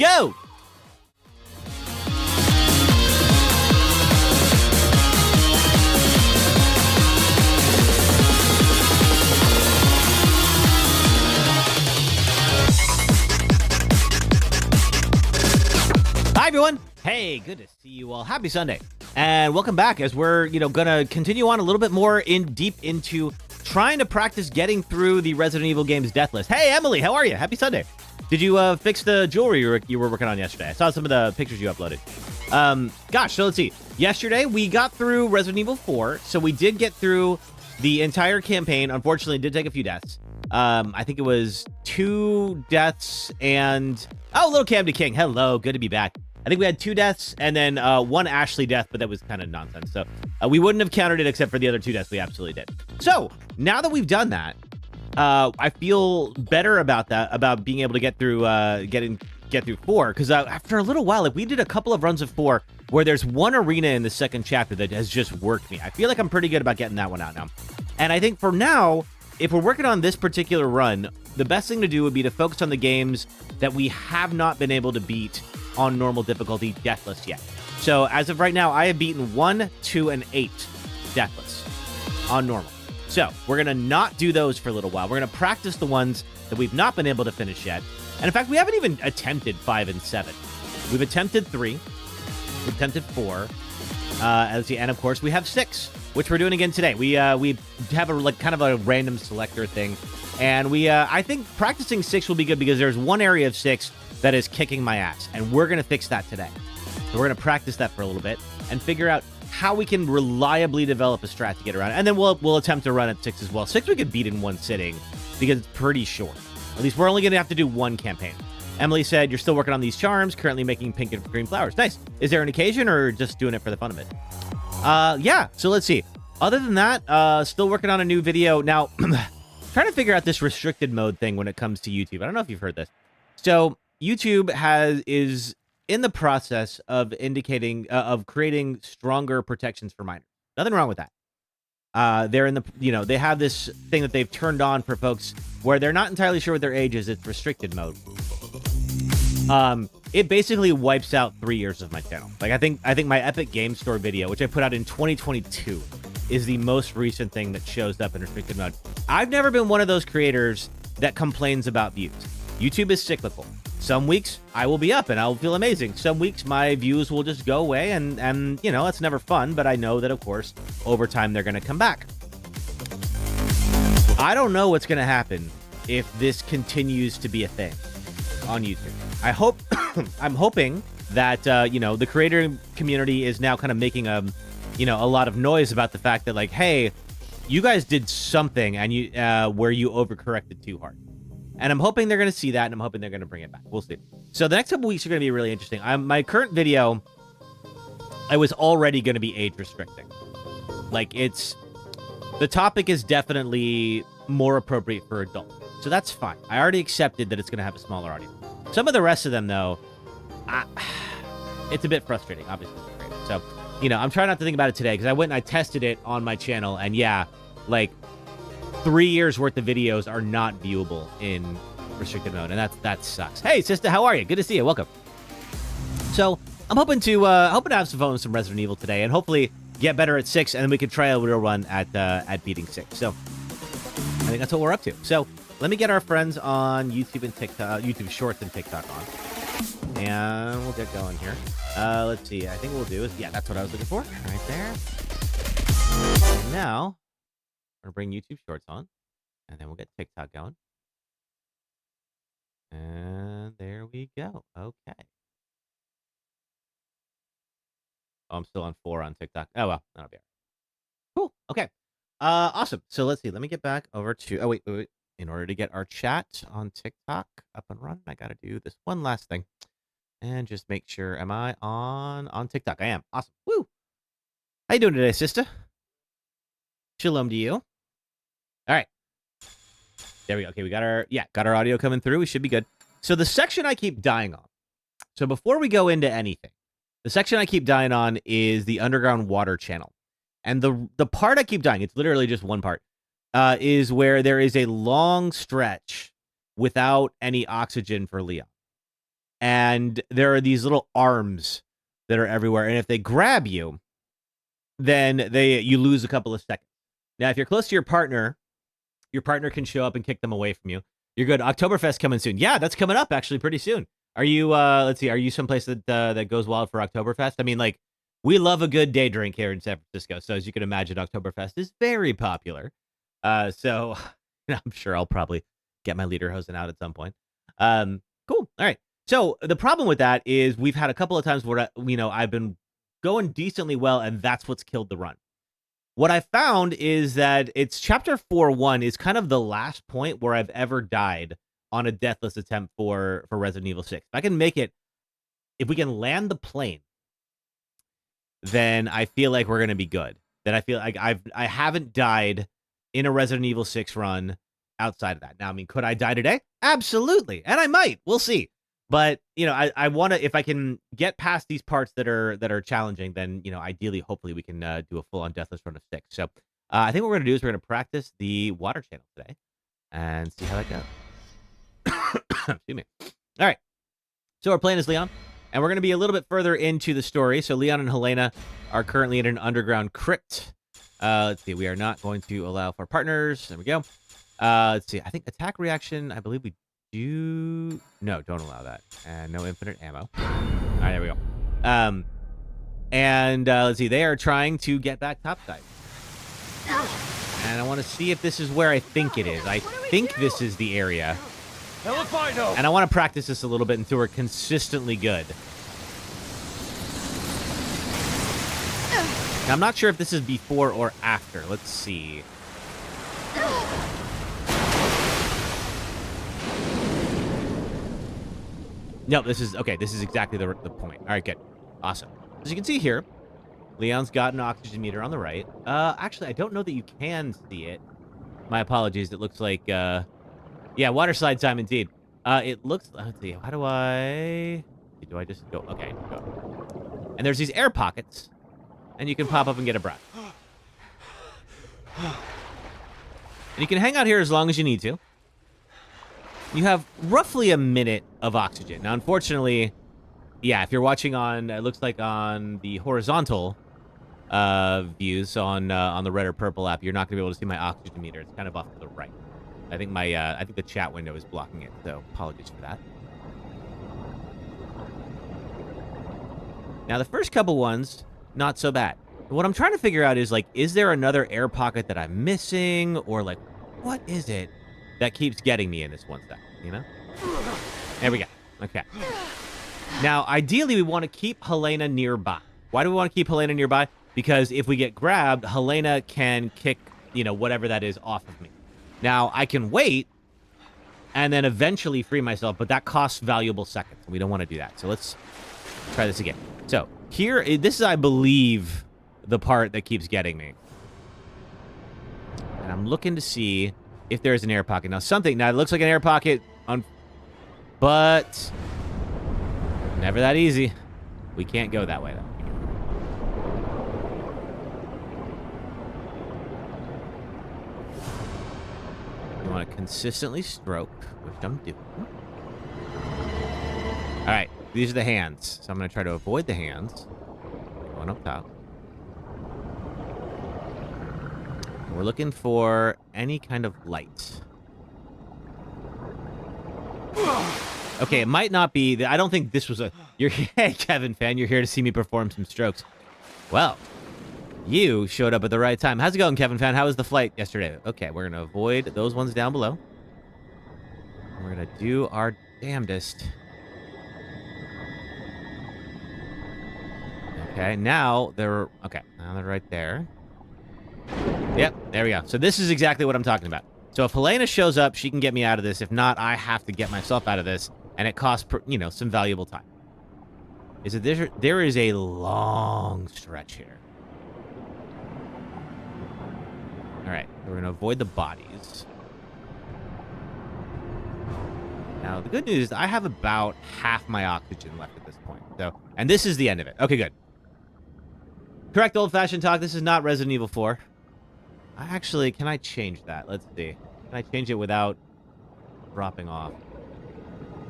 go! Hi, everyone. Hey, good to see you all. Happy Sunday. And welcome back as we're, going to continue on a little bit more deep into trying to practice getting through the Resident Evil games Deathless. Hey, Emily, how are you? Happy Sunday. Did you fix the jewelry you were working on yesterday? I saw some of the pictures you uploaded. Gosh, so let's see. Yesterday, we got through Resident Evil 4, so we did get through the entire campaign. Unfortunately, it did take a few deaths. I think it was 2 deaths and... Oh, little Cam to King. Hello, good to be back. I think we had 2 deaths and then 1 Ashley death, but that was kind of nonsense. So we wouldn't have counted it except for the other 2 deaths we absolutely did. So now that we've done that, I feel better about that, about being able to get through get through 4. Because after a little while, like we did a couple of runs of 4 where there's one arena in the second chapter that has just worked me. I feel like I'm pretty good about getting that one out now. And I think for now, if we're working on this particular run, the best thing to do would be to focus on the games that we have not been able to beat on normal difficulty Deathless yet. So as of right now, I have beaten 1, 2, and 8 Deathless on normal. So we're going to not do those for a little while. We're going to practice the ones that we've not been able to finish yet. And in fact, we haven't even attempted 5 and 7. We've attempted 3. We've attempted 4. And of course, we have 6, which we're doing again today. We have a kind of a random selector thing. And I think practicing 6 will be good because there's one area of 6 that is kicking my ass, and we're going to fix that today. So we're going to practice that for a little bit and figure out how we can reliably develop a strat to get around. And then we'll attempt to run at 6 as well. 6 we could beat in one sitting because it's pretty short. At least we're only going to have to do 1 campaign. Emily said, you're still working on these charms, currently making pink and green flowers. Nice. Is there an occasion or just doing it for the fun of it? Yeah, so let's see. Other than that, still working on a new video. Now, trying to figure out this restricted mode thing when it comes to YouTube. I don't know if you've heard this. So YouTube is in the process of indicating of creating stronger protections for minors. Nothing wrong with that. They're in the they have this thing that they've turned on for folks where they're not entirely sure what their age is. It's restricted mode. It basically wipes out 3 years of my channel. Like I think my Epic Game Store video, which I put out in 2022, is the most recent thing that shows up in restricted mode. I've never been one of those creators that complains about views. YouTube is cyclical. Some weeks I will be up and I'll feel amazing. Some weeks my views will just go away and it's never fun, but I know that of course over time they're going to come back. I don't know what's going to happen if this continues to be a thing on YouTube. I'm hoping that the creator community is now kind of making a lot of noise about the fact that like, hey, you guys did something and where you overcorrected too hard. And I'm hoping they're going to see that, and I'm hoping they're going to bring it back. We'll see. So the next couple weeks are going to be really interesting. My current video, I was already going to be age restricting. Like, the topic is definitely more appropriate for adults. So that's fine. I already accepted that it's going to have a smaller audience. Some of the rest of them, though, it's a bit frustrating, obviously. So, I'm trying not to think about it today, because I went and I tested it on my channel, and yeah, like, 3 years worth of videos are not viewable in restricted mode, and that sucks. Hey, sister, how are you? Good to see you. Welcome. So I'm hoping to have some fun with some Resident Evil today, and hopefully get better at 6, and then we could try a real run at beating 6. So I think that's what we're up to. So let me get our friends on YouTube and TikTok, YouTube Shorts and TikTok on, and we'll get going here. Let's see. I think what we'll do is that's what I was looking for right there. And now. We're going to bring YouTube Shorts on, and then we'll get TikTok going. And there we go. Okay. Oh, I'm still on 4 on TikTok. Oh, well, that'll be all right. Cool. Okay. Awesome. So let's see. Let me get back over to... Oh, wait. In order to get our chat on TikTok up and running, I got to do this one last thing. And just make sure, am I on TikTok? I am. Awesome. Woo! How you doing today, sister? Shalom to you. All right. There we go. Okay, we got our audio coming through. We should be good. So the section I keep dying on. So before we go into anything, the section I keep dying on is the underground water channel. And the part I keep dying, it's literally just one part, is where there is a long stretch without any oxygen for Leon. and there are these little arms that are everywhere, and if they grab you, then you lose a couple of seconds. Now, if you're close to your partner can show up and kick them away from you. You're good. Oktoberfest coming soon. Yeah, that's coming up actually pretty soon. Are you, let's see, are you someplace that goes wild for Oktoberfest? I mean, like, we love a good day drink here in San Francisco. So as you can imagine, Oktoberfest is very popular. So I'm sure I'll probably get my lederhosen out at some point. Cool. All right. So the problem with that is we've had a couple of times where, I've been going decently well, and that's what's killed the run. What I found is that it's chapter 4.1 is kind of the last point where I've ever died on a deathless attempt for Resident Evil 6. If I can make it, if we can land the plane, then I feel like we're going to be good. Then I feel like I haven't died in a Resident Evil 6 run outside of that. Now, I mean, could I die today? Absolutely. And I might. We'll see. But, I want to, if I can get past these parts that are challenging, then, ideally, hopefully we can do a full-on deathless run of 6. So I think what we're going to do is we're going to practice the water channel today and see how that goes. Excuse me. All right. So we're playing as Leon, and we're going to be a little bit further into the story. So Leon and Helena are currently in an underground crypt. Let's see. We are not going to allow for partners. There we go. Let's see. I think attack reaction, I believe we do. No, don't allow that. And no infinite ammo. All right, there we go. And let's see. They are trying to get back topside. And I want to see if this is where I think it is. I think this is the area. And I want to practice this a little bit until we're consistently good. Now, I'm not sure if this is before or after. Let's see. No, this is, okay, this is exactly the point. All right, good. Awesome. As you can see here, Leon's got an oxygen meter on the right. Actually, I don't know that you can see it. My apologies. It looks like, yeah, water slide time indeed. It looks, let's see, how do I just go? Okay, go. And there's these air pockets, and you can pop up and get a breath. And you can hang out here as long as you need to. You have roughly a minute of oxygen. Now, unfortunately, yeah, if you're watching on, it looks like on the horizontal views on the red or purple app, you're not going to be able to see my oxygen meter. It's kind of off to the right. I think I think the chat window is blocking it, so apologies for that. Now, the first couple ones, not so bad. What I'm trying to figure out is, like, is there another air pocket that I'm missing? Or, like, what is it that keeps getting me in this one second, There we go. Okay. Now, ideally, we want to keep Helena nearby. Why do we want to keep Helena nearby? Because if we get grabbed, Helena can kick, whatever that is off of me. Now, I can wait and then eventually free myself, but that costs valuable seconds. We don't want to do that. So let's try this again. So here, this is, I believe, the part that keeps getting me. And I'm looking to see if there's an air pocket. Now, it looks like an air pocket, but never that easy. We can't go that way, though. You want to consistently stroke, which I'm doing. All right, these are the hands. So I'm going to try to avoid the hands. Going up top. We're looking for any kind of light. Okay, it might not be. I don't think this was a... Hey, Kevin fan, you're here to see me perform some strokes. Well, you showed up at the right time. How's it going, Kevin fan? How was the flight yesterday? Okay, we're going to avoid those ones down below. We're going to do our damnedest. Okay, now they're... Okay, now they're right there. Yep, there we go. So this is exactly what I'm talking about. So if Helena shows up, she can get me out of this. If not, I have to get myself out of this. And it costs, some valuable time. There is a long stretch here. All right, we're going to avoid the bodies. Now, the good news is I have about half my oxygen left at this point. So, and this is the end of it. Okay, good. Correct old-fashioned talk. This is not Resident Evil 4. Actually, can I change that? Let's see. Can I change it without dropping off?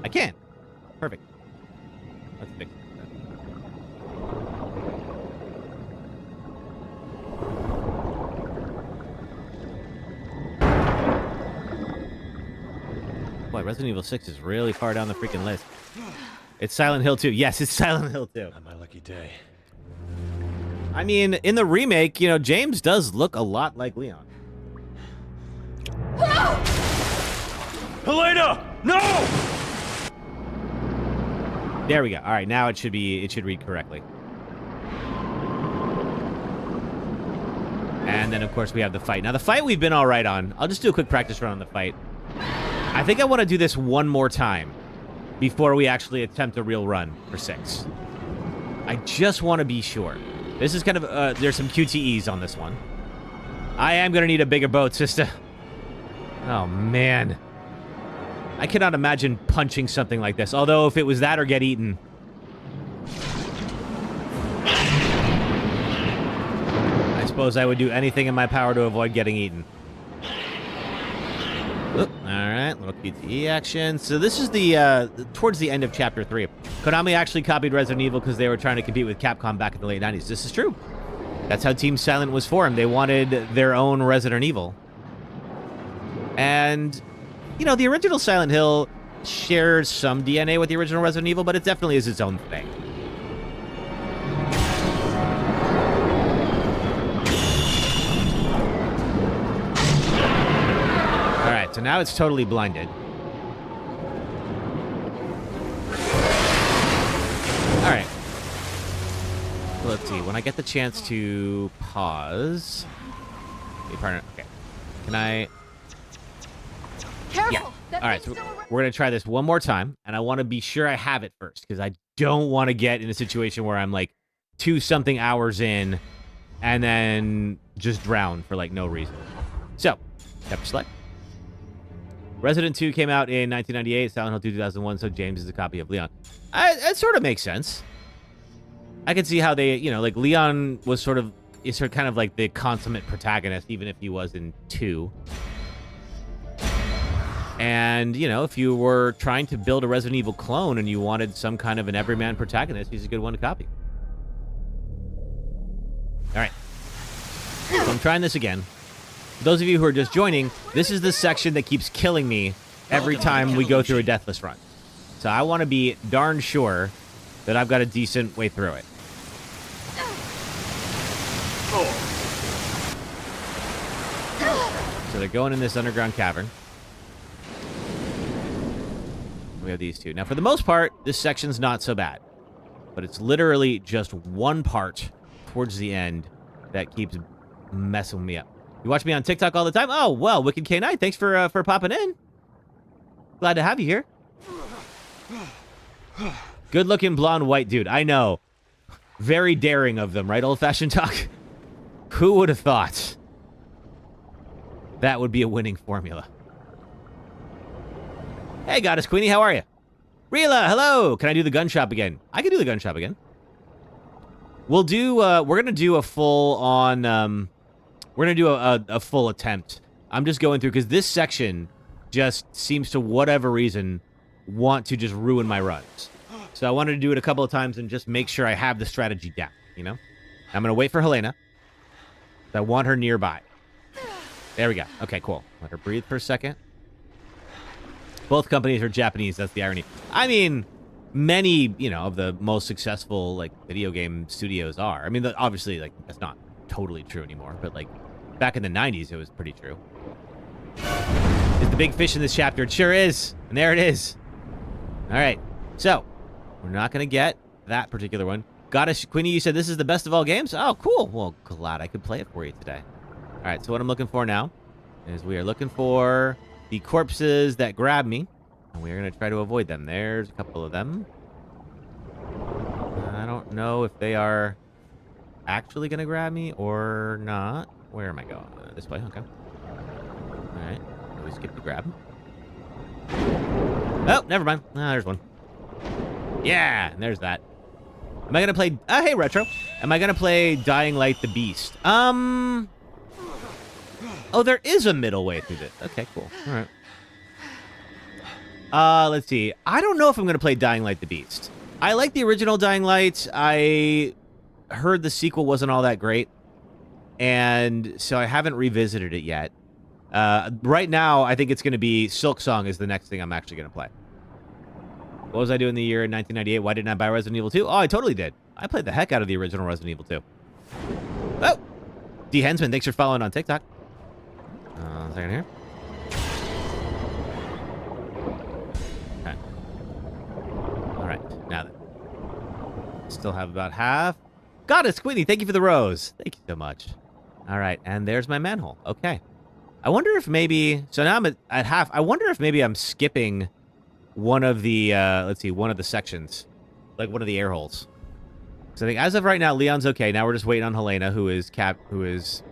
I can. Perfect. Let's fix it. Boy, Resident Evil 6 is really far down the freaking list. It's Silent Hill 2. Yes, it's Silent Hill 2. On my lucky day. I mean, in the remake, you know, James does look a lot like Leon. Helena! No! There we go. All right, now it should read correctly. And then, of course, we have the fight. Now, the fight we've been all right on. I'll just do a quick practice run on the fight. I think I want to do this one more time before we actually attempt a real run for 6. I just want to be sure. This is kind of, there's some QTEs on this one. I am going to need a bigger boat, sister. Oh, man. I cannot imagine punching something like this. Although, if it was that or get eaten. I suppose I would do anything in my power to avoid getting eaten. Oop, all right, little QTE action. So this is the towards the end of Chapter 3. Konami actually copied Resident Evil because they were trying to compete with Capcom back in the late 90s. This is true. That's how Team Silent was formed. They wanted their own Resident Evil. And, you know, the original Silent Hill shares some DNA with the original Resident Evil, but it definitely is its own thing. So now it's totally blinded. All right. Let's see. When I get the chance to pause... Hey, partner. Okay. Can I... Careful. Yeah. All right, so we're going to try this one more time, and I want to be sure I have it first, because I don't want to get in a situation where I'm, like, 2-something hours in, and then just drown for, like, no reason. So, chapter select. Resident 2 came out in 1998, Silent Hill 2 2001, so James is a copy of Leon. That sort of makes sense. I can see how they, you know, like Leon was sort of kind of like the consummate protagonist, even if he was in 2. And, you know, if you were trying to build a Resident Evil clone and you wanted some kind of an everyman protagonist, he's a good one to copy. All right. So I'm trying this again. For those of you who are just joining, this is the section that keeps killing me every time we go through a Deathless run. So I want to be darn sure that I've got a decent way through it. So they're going in this underground cavern. We have these two. Now, for the most part, this section's not so bad. But it's literally just one part towards the end that keeps messing me up. You watch me on TikTok all the time? Oh, well, Wicked K9, thanks for popping in. Glad to have you here. Good-looking blonde white dude. I know. Very daring of them, right? Old-fashioned talk. Who would have thought that would be a winning formula? Hey, Goddess Queenie, how are you? Rila, hello. Can I do the gun shop again? I can do the gun shop again. We'll do, we're going to do a full-on, we're going to do a full attempt. I'm just going through, because this section just seems to, whatever reason, want to just ruin my runs. So I wanted to do it a couple of times and just make sure I have the strategy down, you know? I'm going to wait for Helena. I want her nearby. There we go. Okay, cool. Let her breathe for a second. Both companies are Japanese, that's the irony. I mean, many, you know, of the most successful, like, video game studios are. I mean, obviously, like, that's not totally true anymore, but, like, back in the 90s, it was pretty true. Is the big fish in this chapter? It sure is. And there it is. All right. So, we're not going to get that particular one. Goddess Queenie, you said this is the best of all games? Oh, cool. Well, glad I could play it for you today. All right, so what I'm looking for now is we are looking for the corpses that grab me, and we're going to try to avoid them. There's a couple of them. I don't know if they are actually going to grab me or not. Where am I going? This way? Okay. All right. We skip the grab. Oh, never mind. Ah, there's one. Yeah, and there's that. Am I going to play... hey, Retro. Am I going to play Dying Light the Beast? Oh, there is a middle way through this. Okay, cool. All right. Let's see. I don't know if I'm going to play Dying Light the Beast. I like the original Dying Light. I heard the sequel wasn't all that great, and so I haven't revisited it yet. Right now, I think it's going to be Silk Song is the next thing I'm actually going to play. What was I doing the year in 1998? Why didn't I buy Resident Evil 2? Oh, I totally did. I played the heck out of the original Resident Evil 2. Oh! D. Hensman, thanks for following on TikTok. A second here. Okay. All right. Now then. Still have about half. Goddess Queenie, thank you for the rose. Thank you so much. All right. And there's my manhole. Okay. I wonder if maybe... So now I'm at half. I wonder if maybe I'm skipping one of the... let's see. One of the sections. Like one of the air holes. So I think as of right now, Leon's okay. Now we're just waiting on Helena, who is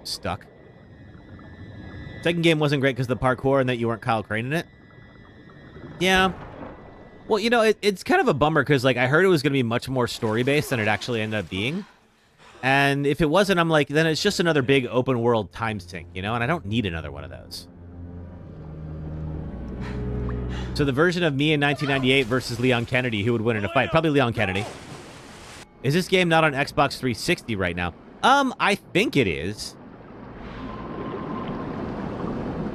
stuck. Second game wasn't great because of the parkour and that you weren't Kyle Crane in it. Yeah. Well, you know, it's kind of a bummer because, like, I heard it was going to be much more story-based than it actually ended up being. And if it wasn't, I'm like, then it's just another big open-world time sink, you know? And I don't need another one of those. So the version of me in 1998 versus Leon Kennedy, who would win in a fight? Probably Leon Kennedy. Is this game not on Xbox 360 right now? I think it is.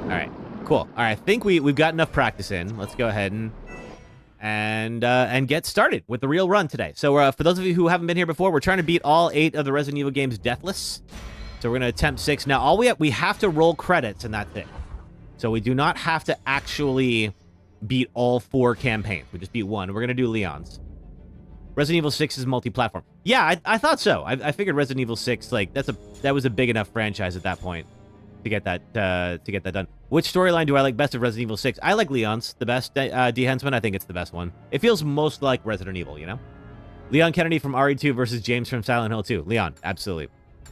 All right, cool. All right, I think we've got enough practice in. Let's go ahead and get started with the real run today. So for those of you who haven't been here before, we're trying to beat all 8 of the Resident Evil games deathless. So we're going to attempt 6. Now, we have to roll credits, and that's it. So we do not have to actually beat all 4 campaigns. We just beat 1. We're going to do Leon's. Resident Evil 6 is multi-platform. Yeah, I thought so. I figured Resident Evil 6, like, that was a big enough franchise at that point to get that done. Which storyline do I like best of Resident Evil 6? I like Leon's the best. D. Hensman, I think it's the best one. It feels most like Resident Evil, you know? Leon Kennedy from RE2 versus James from Silent Hill 2. Leon, absolutely.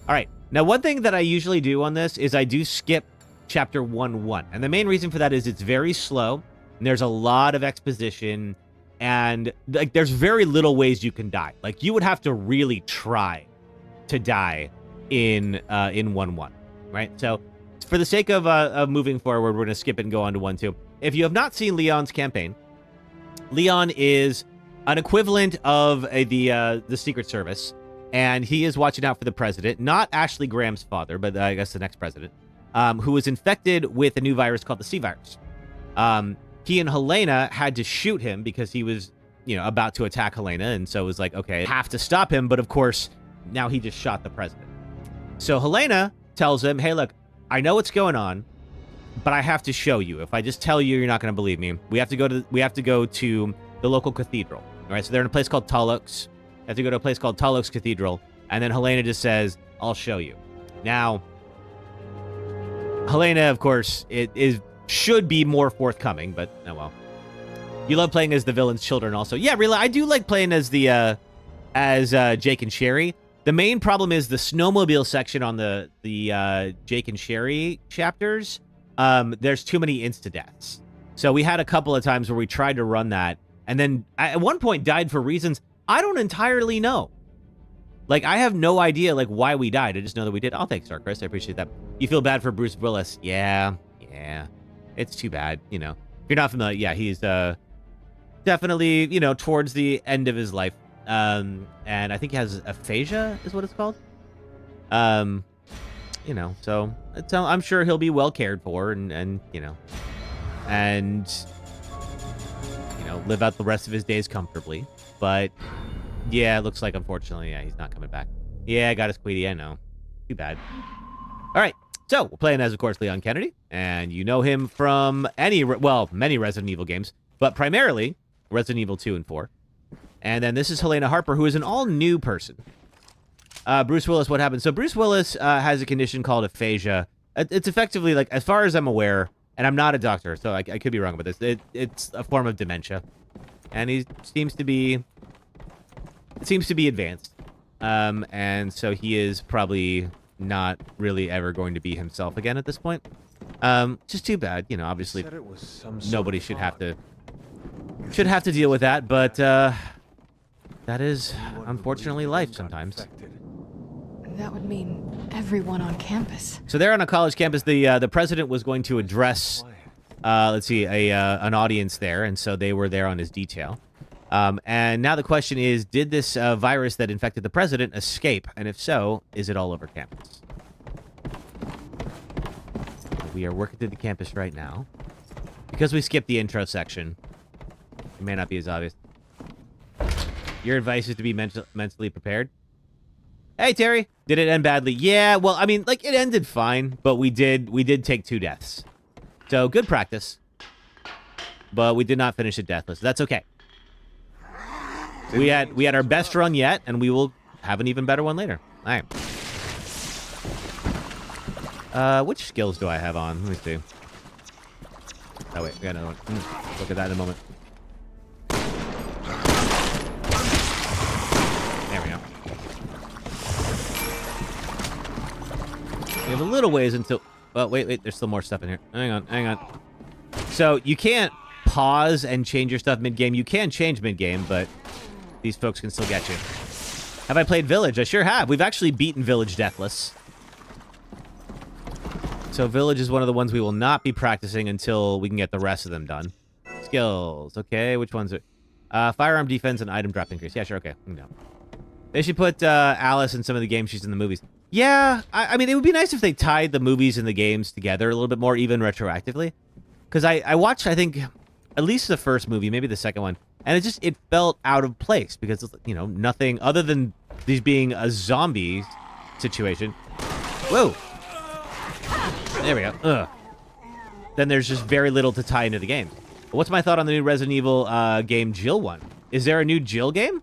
All right. Now, one thing that I usually do on this is I do skip Chapter 1-1. And the main reason for that is it's very slow, and there's a lot of exposition, and like there's very little ways you can die. Like, you would have to really try to die in 1-1, right? So for the sake of moving forward, we're going to skip it and go on to 1-2. If you have not seen Leon's campaign, Leon is an equivalent of the Secret Service, and he is watching out for the president, not Ashley Graham's father, but I guess the next president, who was infected with a new virus called the C virus. He and Helena had to shoot him because he was, you know, about to attack Helena, and so it was like, okay, have to stop him, but of course, now he just shot the president. So Helena tells him, hey, look, I know what's going on, but I have to show you. If I just tell you, you're not going to believe me. We have to go to the local cathedral. All right, so they're in a place called Tall-Oaks. They have to go to a place called Tall-Oaks Cathedral, and then Helena just says, I'll show you. Now, Helena, of course, should be more forthcoming, but oh well. You love playing as the villain's children also. Yeah, really, I do like playing as the Jake and Sherry. The main problem is the snowmobile section on the Jake and Sherry chapters. There's too many insta-deaths. So we had a couple of times where we tried to run that, and then at one point died for reasons I don't entirely know. Like, I have no idea, like, why we died. I just know that we did. Oh, thanks, Star Chris. I appreciate that. You feel bad for Bruce Willis. Yeah. It's too bad, you know. If you're not familiar, yeah, he's definitely, you know, towards the end of his life. And I think he has aphasia, is what it's called. You know, so I'm sure he'll be well cared for and you know, live out the rest of his days comfortably. But yeah, it looks like, unfortunately, yeah, he's not coming back. Yeah, I got his Queedy, I know. Too bad. All right. So, we're playing as, of course, Leon Kennedy, and you know him from many Resident Evil games, but primarily Resident Evil 2 and 4. And then this is Helena Harper, who is an all-new person. Bruce Willis, what happened? So, Bruce Willis has a condition called aphasia. It's effectively, like, as far as I'm aware, and I'm not a doctor, so I could be wrong about this, it's a form of dementia. And he seems to be advanced. And so he is probably not really ever going to be himself again at this point. Just too bad, you know, obviously nobody should have to deal with that, but that is unfortunately life sometimes. That would mean everyone on campus. So they're on a college campus. The president was going to address let's see, an audience there, and so they were there on his detail. And now the question is, did this virus that infected the president escape? And if so, is it all over campus? We are working through the campus right now. Because we skipped the intro section, it may not be as obvious. Your advice is to be mentally prepared. Hey, Terry. Did it end badly? Yeah, well, I mean, like, it ended fine, but we did take 2 deaths. So, good practice. But we did not finish it deathless. That's okay. We had our best run yet, and we will have an even better one later. All right. Which skills do I have on? Let me see. Oh, wait. We got another one. Look at that in a moment. There we go. We have a little ways until... Oh, wait. There's still more stuff in here. Hang on. So, you can't pause and change your stuff mid-game. You can change mid-game, but these folks can still get you. Have I played Village? I sure have. We've actually beaten Village deathless. So Village is one of the ones we will not be practicing until we can get the rest of them done. Skills. Okay, which ones are... firearm defense and item drop increase. Yeah, sure, okay. No. They should put Alice in some of the games she's in the movies. Yeah, I mean, it would be nice if they tied the movies and the games together a little bit more, even retroactively. Because I watched, I think, at least the first movie, maybe the second one, and it felt out of place because, you know, nothing other than these being a zombie situation. Whoa! There we go. Ugh. Then there's just very little to tie into the game. But what's my thought on the new Resident Evil game, Jill one? Is there a new Jill game?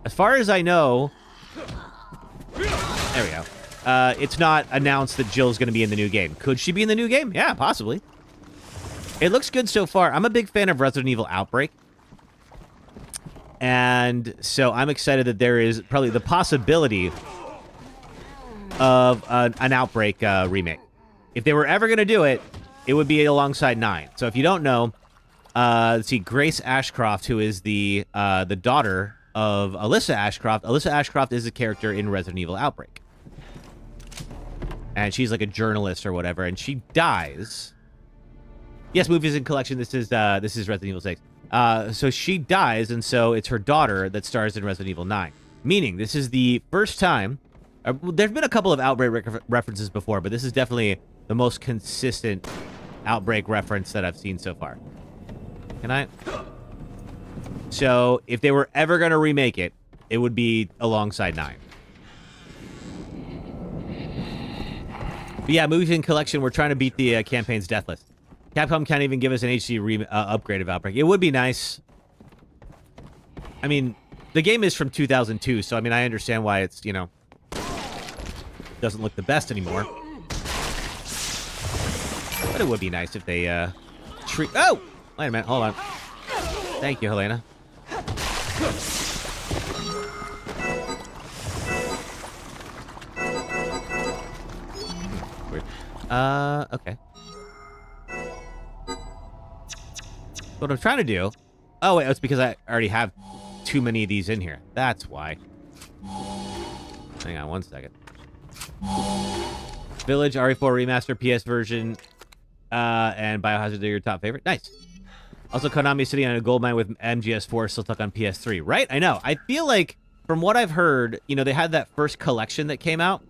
As far as I know... There we go. It's not announced that Jill's going to be in the new game. Could she be in the new game? Yeah, possibly. It looks good so far. I'm a big fan of Resident Evil Outbreak. And so I'm excited that there is probably the possibility of an Outbreak remake. If they were ever going to do it, it would be alongside 9. So if you don't know, let's see, Grace Ashcroft, who is the daughter of Alyssa Ashcroft. Alyssa Ashcroft is a character in Resident Evil Outbreak. And she's like a journalist or whatever, and she dies. Yes, movies in collection. This is Resident Evil 6. So she dies, and so it's her daughter that stars in Resident Evil 9. Meaning, this is the first time... there's been a couple of Outbreak references before, but this is definitely the most consistent Outbreak reference that I've seen so far. Can I... So, if they were ever going to remake it, it would be alongside 9. But yeah, movies in collection, we're trying to beat the campaign's deathless. Capcom can't even give us an HD upgrade of Outbreak. It would be nice. I mean, the game is from 2002, so I mean, I understand why it's, you know, doesn't look the best anymore. But it would be nice if they treat... Oh! Wait a minute, hold on. Thank you, Helena. Weird. Okay. What I'm trying to do... Oh, wait, it's because I already have too many of these in here. That's why. Hang on one second. Village, RE4 Remaster, PS version, and Biohazard are your top favorite. Nice. Also, Konami sitting on a goldmine with MGS4 still stuck on PS3. Right? I know. I feel like, from what I've heard, you know, they had that first collection that came out.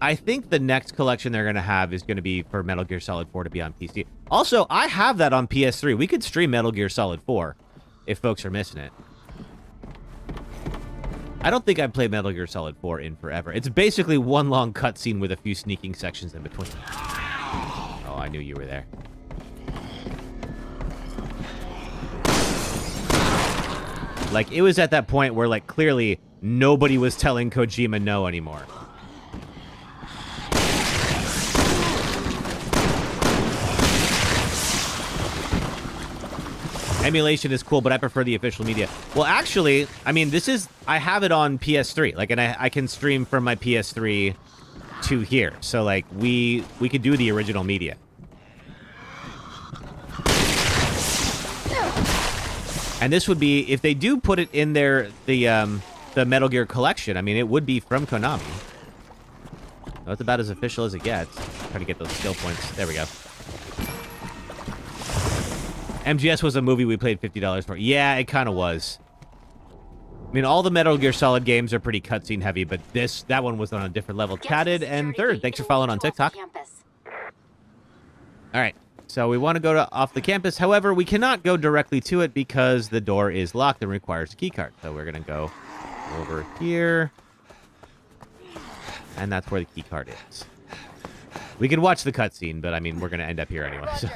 I think the next collection they're going to have is going to be for Metal Gear Solid 4 to be on PC. Also, I have that on PS3. We could stream Metal Gear Solid 4 if folks are missing it. I don't think I've played Metal Gear Solid 4 in forever. It's basically one long cutscene with a few sneaking sections in between. Oh, I knew you were there. Like, it was at that point where, like, clearly nobody was telling Kojima no anymore. Emulation is cool, but I prefer the official media. Well, actually, I mean, I have it on PS3. Like, and I can stream from my PS3 to here. So, like, we could do the original media. And this would be, if they do put it in the Metal Gear collection, I mean, it would be from Konami. That's about as official as it gets. Trying to get those skill points. There we go. MGS was a movie we paid $50 for. Yeah, it kind of was. I mean, all the Metal Gear Solid games are pretty cutscene heavy, but that one was on a different level. Chatted and Third, thanks for following on TikTok. All right, so we want to go off the campus. However, we cannot go directly to it because the door is locked and requires a key card. So we're going to go over here, and that's where the key card is. We could watch the cutscene, but I mean, we're going to end up here anyway. So.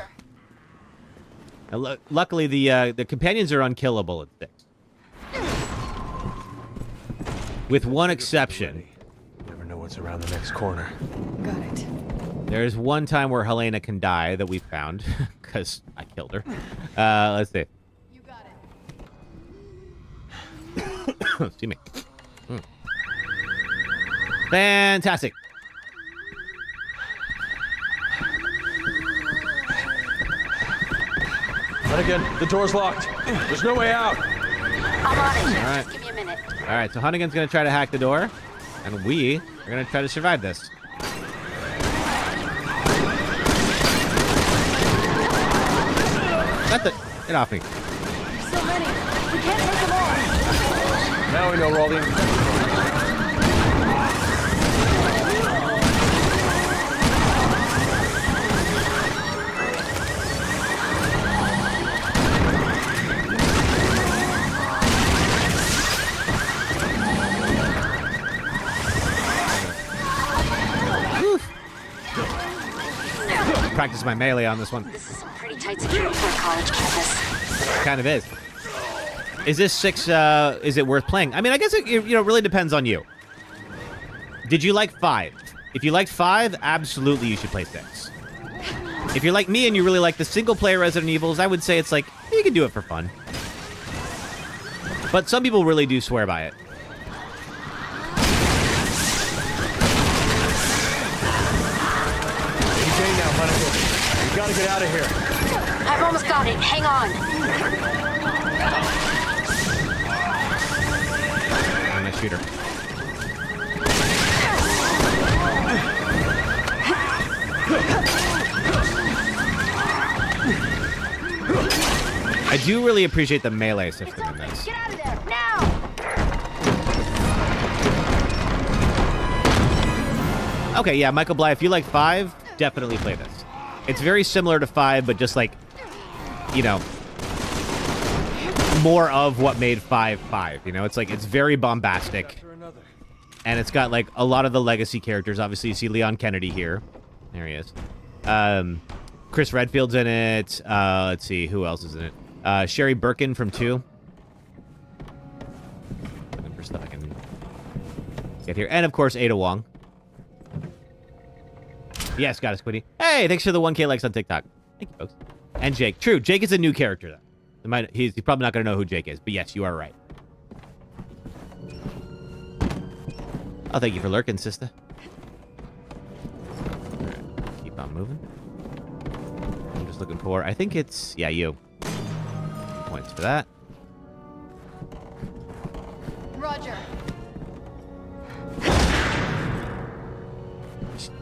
Luckily, the companions are unkillable at 6. With one exception. Never know what's around the next corner. Got it. There's one time where Helena can die that we found, because I killed her. Let's see. You got it. See me. Fantastic. But again, the door's locked. There's no way out. I'm on it. All right. Just give me a minute. All right, so Hunnigan's going to try to hack the door, and we are going to try to survive this. Get off me. There's so many. We can't take them all. Now we know where all the... Practice my melee on this one. This is some pretty tight security for a college campus. It kind of is. Is this 6, is it worth playing? I mean, I guess it really depends on you. Did you like 5? If you liked 5, absolutely you should play 6. If you're like me and you really like the single-player Resident Evils, I would say it's like, you can do it for fun. But some people really do swear by it. We gotta get out of here. I've almost got it. Hang on. I'm a shooter. I do really appreciate the melee system in this. Get out of there now. Okay, yeah, Michael Bly, if you like 5, definitely play this. It's very similar to 5, but just like, more of what made 5 5. It's like, it's very bombastic. And it's got like a lot of the legacy characters. Obviously, you see Leon Kennedy here. There he is. Chris Redfield's in it. Let's see, who else is in it? Sherry Birkin from 2. Looking for stuff I can get here. And of course, Ada Wong. Yes, got it, Squiddy. Hey, thanks for the 1K likes on TikTok. Thank you, folks. And Jake. True, Jake is a new character, though. He's probably not going to know who Jake is, but yes, you are right. Oh, thank you for lurking, sister. All right, keep on moving. I'm just looking for, I think it's, yeah, you. Points for that. Roger.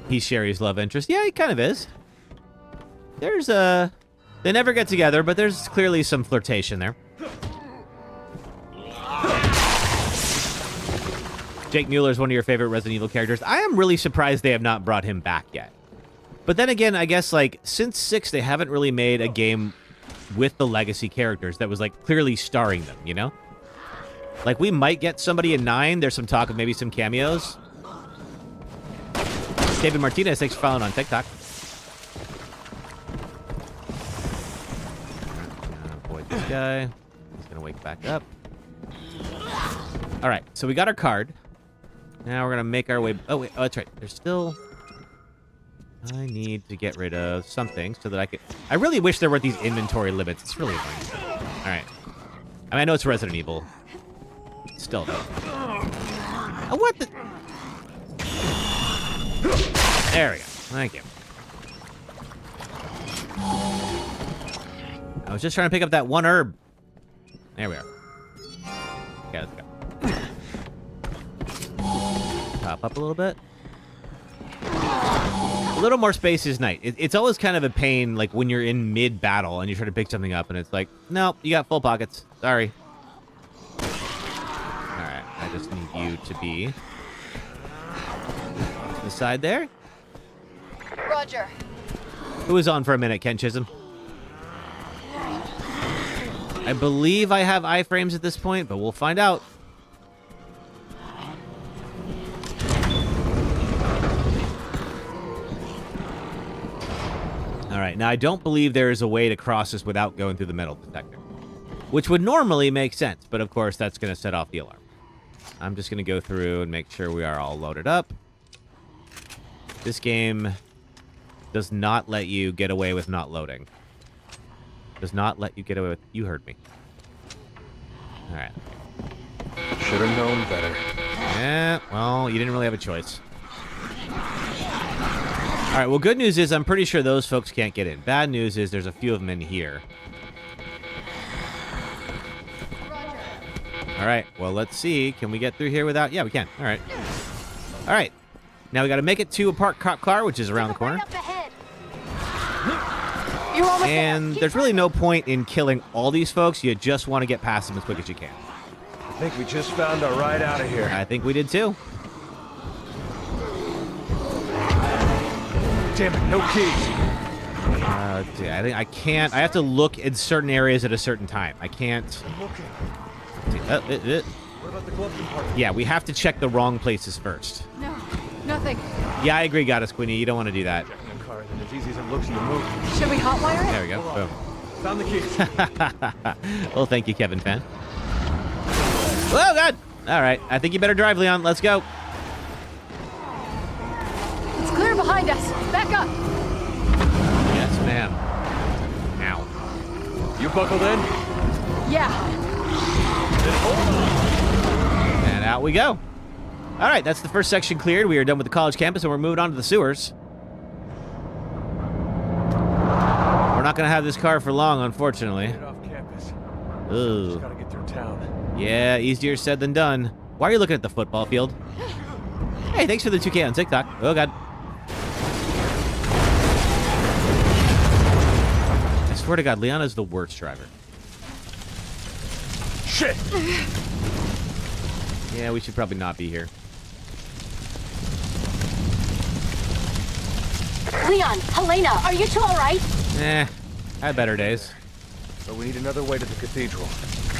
He's Sherry's love interest. Yeah, he kind of is. There's a... They never get together, but there's clearly some flirtation there. Jake Mueller's one of your favorite Resident Evil characters. I am really surprised they have not brought him back yet. But then again, I guess, like, since 6, they haven't really made a game with the legacy characters that was, like, clearly starring them, Like, we might get somebody in 9. There's some talk of maybe some cameos. David Martinez, thanks for following on TikTok. Avoid this guy. He's going to wake back up. All right, so we got our card. Now we're going to make our way... Oh, wait. Oh, that's right. There's still... I need to get rid of something so that I could... I really wish there were these inventory limits. It's really annoying. All right. I mean, I know it's Resident Evil. Still, though. Oh, what the... There we go. Thank you. I was just trying to pick up that one herb. There we are. Okay, let's go. Pop up a little bit. little more space is nice. It's always kind of a pain, like when you're in mid-battle and you try to pick something up, and it's like, no, you got full pockets. Sorry. All right, I just need you to be to the side there. Roger. Who was on for a minute, Ken Chisholm? I believe I have iframes at this point, but we'll find out. All right, now I don't believe there is a way to cross this without going through the metal detector, which would normally make sense, but of course that's going to set off the alarm. I'm just going to go through and make sure we are all loaded up. This game does not let you get away with not loading. Does not let you get away with... You heard me. All right. Should have known better. Yeah, well, you didn't really have a choice. All right, well, good news is I'm pretty sure those folks can't get in. Bad news is there's a few of them in here. All right, well, let's see. Can we get through here without... Yeah, we can. All right. All right. Now we got to make it to a parked cop car, which is around the corner. And there's really no point in killing all these folks. You just want to get past them as quick as you can. I think we just found our ride out of here. I think we did too. Damn it, no keys. I think I can't. I have to look in certain areas at a certain time. I can't. I'm looking. What about the glove compartment? Yeah, we have to check the wrong places first. No, nothing. Yeah, I agree, Goddess Queenie. You don't want to do that. Checking the car, and as easy as it looks in the movie. Should we hotwire it? There we go. Boom. Found the keys. Well, thank you, Kevin Fan. Oh, God. All right. I think you better drive, Leon. Let's go. It's clear behind us. Back up. Yes, ma'am. Ow. You buckled in? Yeah. Then hold on. And out we go. All right, that's the first section cleared. We are done with the college campus, and we're moving on to the sewers. We're not going to have this car for long, unfortunately. Get off campus. Ooh. Just gotta get through town. Yeah, easier said than done. Why are you looking at the football field? Hey, thanks for the 2K on TikTok. Oh, God. I swear to God, Leon is the worst driver. Shit! Yeah, we should probably not be here. Leon, Helena, are you two all right? I had better days. But we need another way to the cathedral.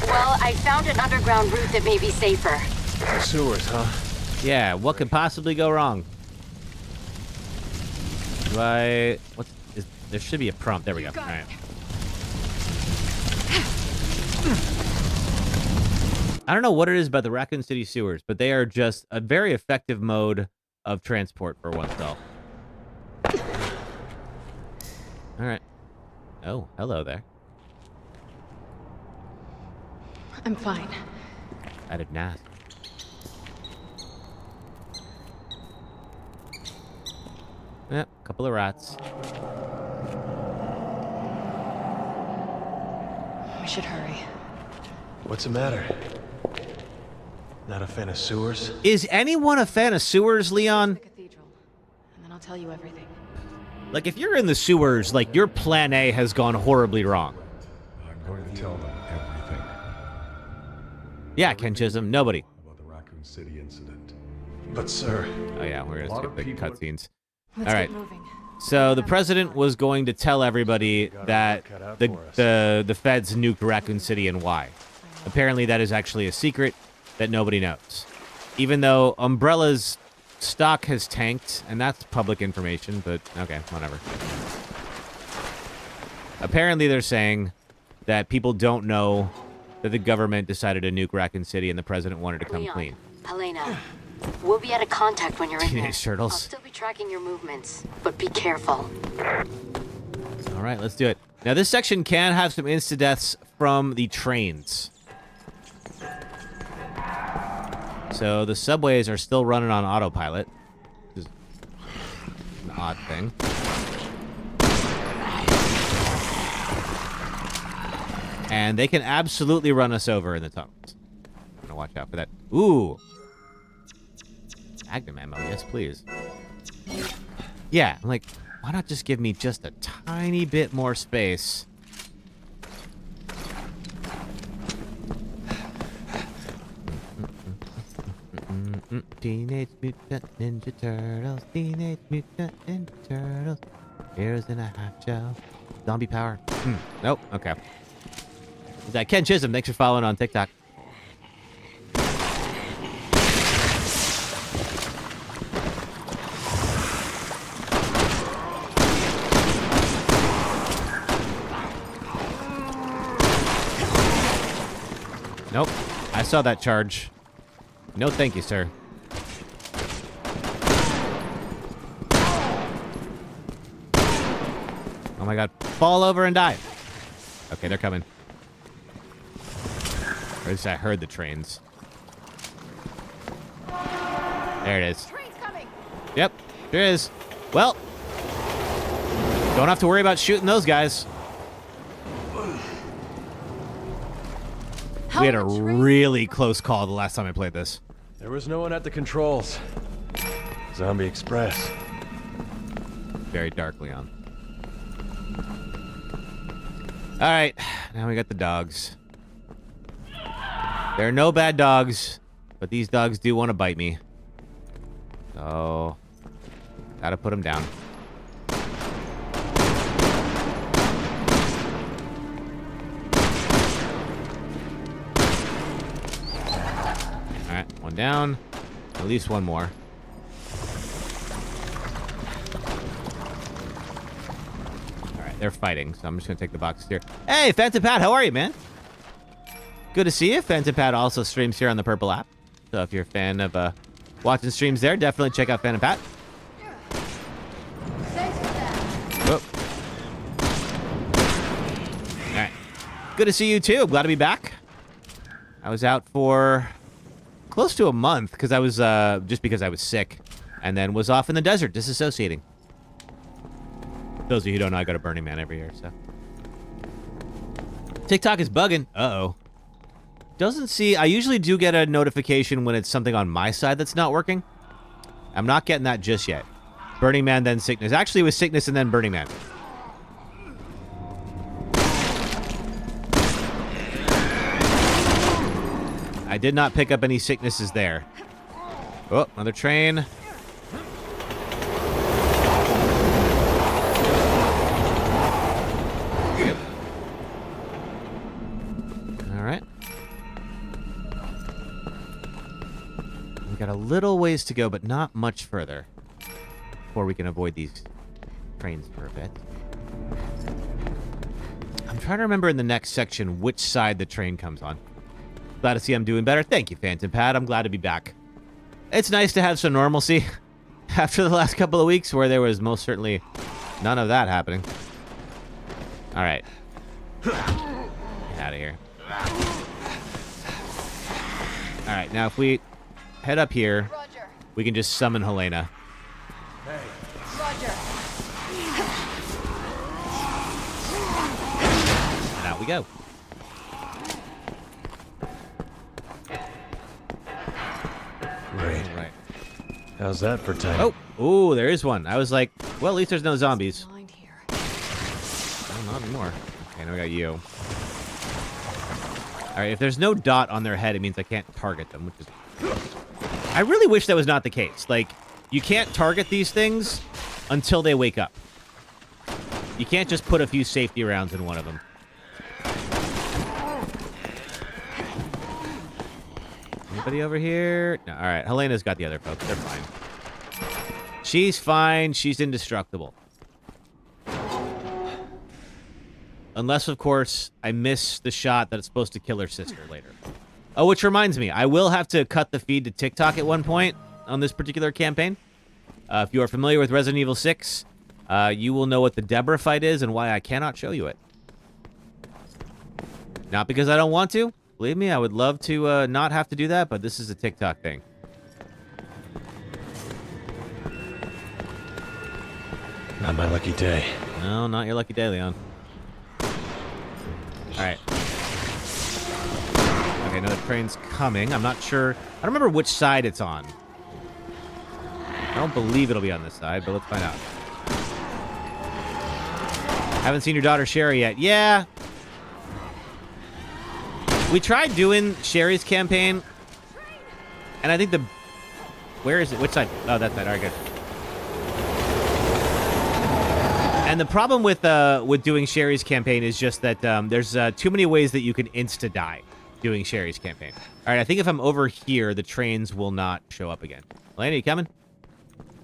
Well, I found an underground route that may be safer. The sewers, huh? Yeah, what could possibly go wrong? There should be a prompt. There we go. All right. I don't know what it is about the Raccoon City sewers, but they are just a very effective mode of transport for oneself. All right. Oh, hello there. I'm fine. I did not. Yep, couple of rats. We should hurry. What's the matter? Not a fan of sewers? Is anyone a fan of sewers, Leon? The cathedral, and then I'll tell you everything. Like, if you're in the sewers, like, your plan A has gone horribly wrong. I'm going to tell them everything Yeah, Ken Chisholm, nobody. about the Raccoon City incident. But, sir... Oh, yeah, we're going to skip the cutscenes. Let's All right. get moving. So the president was going to tell everybody that the feds nuked Raccoon City and why. Apparently that is actually a secret that nobody knows. Even though Umbrella's stock has tanked, and that's public information, but okay, whatever. Apparently they're saying that people don't know that the government decided to nuke Raccoon City and the president wanted to come Leon, clean. Helena, we'll be out of contact when you're in there. Teenage Turtles. I'll still be tracking your movements, but be careful. All right, let's do it. Now, this section can have some insta-deaths from the trains. So the subways are still running on autopilot, which is an odd thing. And they can absolutely run us over in the tunnels. I'm gonna watch out for that. Ooh! Magnum ammo, yes please. Yeah, I'm like, why not just give me just a tiny bit more space? Teenage Mutant Ninja Turtles, Teenage Mutant Ninja Turtles, heroes in a half shell, zombie power. Nope, okay. Is that Ken Chisholm? Thanks for following on TikTok. Nope, I saw that charge. No thank you, sir. Oh my god, fall over and die. Okay, they're coming. Or at least I heard the trains. There it is. Train's coming. Yep, there is. Well, don't have to worry about shooting those guys. We had a really close call the last time I played this. There was no one at the controls. Zombie Express. Very dark, Leon. Alright, now we got the dogs. There are no bad dogs, but these dogs do want to bite me. So, gotta put them down. Alright, one down. At least one more. Alright, they're fighting, so I'm just gonna take the boxes here. Hey, Phantom Pat, how are you, man? Good to see you. Phantom Pat also streams here on the Purple app. So if you're a fan of watching streams there, definitely check out Phantom Pat. Thanks for that. Whoop. Alright. Good to see you too. Glad to be back. I was out for close to a month because I was just because I was sick, and then was off in the desert disassociating. Those of you who don't know, I go to Burning Man every year, so. TikTok is bugging. Uh-oh. Doesn't see... I usually do get a notification when it's something on my side that's not working. I'm not getting that just yet. Burning Man, then Sickness. Actually, it was Sickness and then Burning Man. I did not pick up any sicknesses there. Oh, another train. Yep. All right. We got a little ways to go, but not much further before we can avoid these trains for a bit. I'm trying to remember in the next section which side the train comes on. Glad to see I'm doing better. Thank you, Phantom Pat. I'm glad to be back. It's nice to have some normalcy after the last couple of weeks where there was most certainly none of that happening. All right. Get out of here. All right, now if we head up here, Roger. we can just summon Helena. Roger. And out we go. Great. All right. How's that for timing? Oh, ooh, there is one. I was like, well, at least there's no zombies. Blind here. Oh, not anymore. Okay, now we got you. All right, if there's no dot on their head, it means I can't target them, which is... I really wish that was not the case. Like, you can't target these things until they wake up. You can't just put a few safety rounds in one of them. Anybody over here? No, all right, Helena's got the other folks. They're fine. She's fine. She's indestructible. Unless, of course, I miss the shot that it's supposed to kill her sister later. Oh, which reminds me, I will have to cut the feed to TikTok at one point on this particular campaign. If you are familiar with Resident Evil 6, you will know what the Deborah fight is and why I cannot show you it. Not because I don't want to. Believe me, I would love to not have to do that, but this is a TikTok thing. Not my lucky day. No, not your lucky day, Leon. Alright. Okay, another train's coming. I'm not sure. I don't remember which side it's on. I don't believe it'll be on this side, but let's find out. Haven't seen your daughter Sherry yet. Yeah. We tried doing Sherry's campaign, and I think the... Where is it? Which side? Oh, that side. All right, good. And the problem with doing Sherry's campaign is just that there's too many ways that you can insta-die doing Sherry's campaign. All right, I think if I'm over here, the trains will not show up again. Elena, you coming?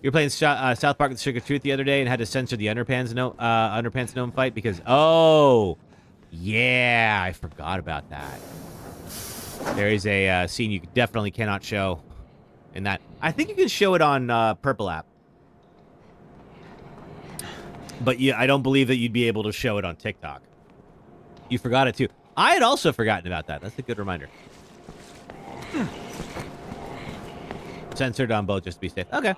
You were playing South Park with the Stick of Truth the other day and had to censor the Underpants Gnome fight because... Oh, yeah, I forgot about that. There is a scene you definitely cannot show in that. I think you can show it on Purple app. But yeah, I don't believe that you'd be able to show it on TikTok. You forgot it too. I had also forgotten about that. That's a good reminder. Censored on both just to be safe. Okay.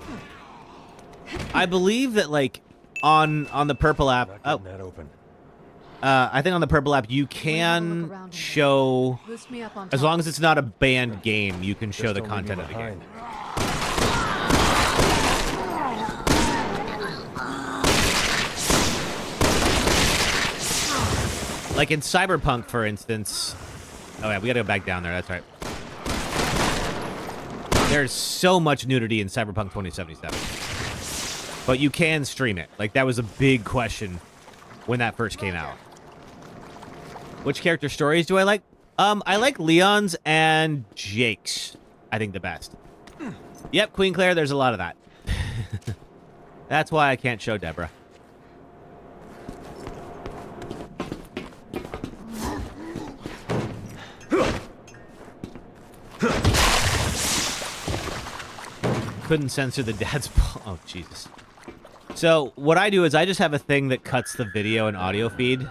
I believe that like on the Purple app. Oh, that open. I think on the Purple app you can show, as long as it's not a banned game, you can show the content of the game. Like in Cyberpunk, for instance. Oh yeah, we gotta go back down there. That's right. There's so much nudity in Cyberpunk 2077. But you can stream it. Like, that was a big question when that first came out. Which character stories do I like? I like Leon's and Jake's, I think, the best. Yep, Queen Claire, there's a lot of that. That's why I can't show Deborah. Couldn't censor the dad's... Oh, Jesus. So, what I do is I just have a thing that cuts the video and audio feed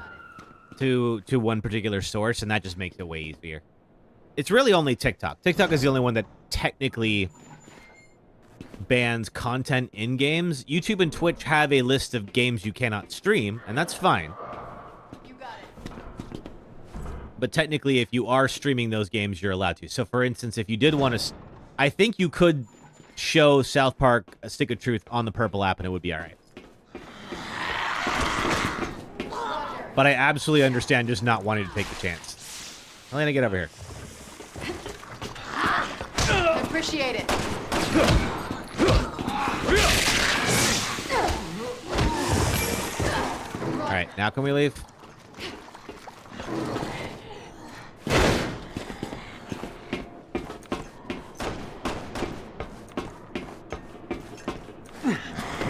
to one particular source, and that just makes it way easier. It's really only TikTok. TikTok is the only one that technically bans content in games. YouTube and Twitch have a list of games you cannot stream, and that's fine. You got it. But technically, if you are streaming those games, you're allowed to. So, for instance, if you did want to... I think you could show South Park A Stick of Truth on the Purple app, and it would be all right. But I absolutely understand just not wanting to take the chance. Elena, get over here. I appreciate it. All right, now can we leave?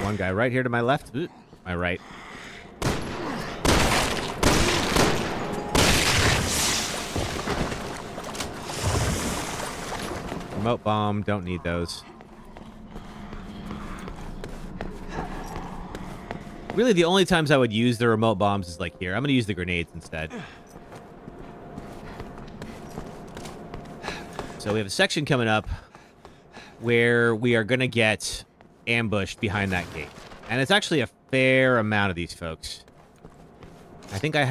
One guy right here to my left. Ooh, my right. Remote bomb, don't need those. Really, the only times I would use the remote bombs is like here. I'm going to use the grenades instead. So we have a section coming up where we are going to get ambushed behind that gate. And it's actually a fair amount of these folks. I think I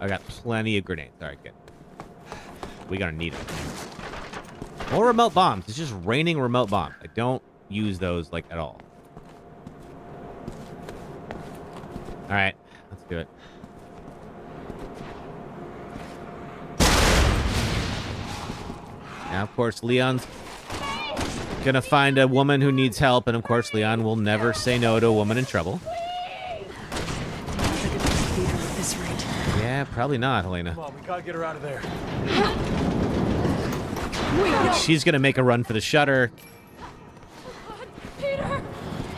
got plenty of grenades. All right, good. We're going to need them. More remote bombs. It's just raining remote bombs. I don't use those, like, at all. All right, let's do it. Now, of course, Leon's gonna find a woman who needs help, and of course, Leon will never say no to a woman in trouble. Yeah, probably not, Helena. Come on, we gotta get her out of there. She's gonna make a run for the shutter. Peter!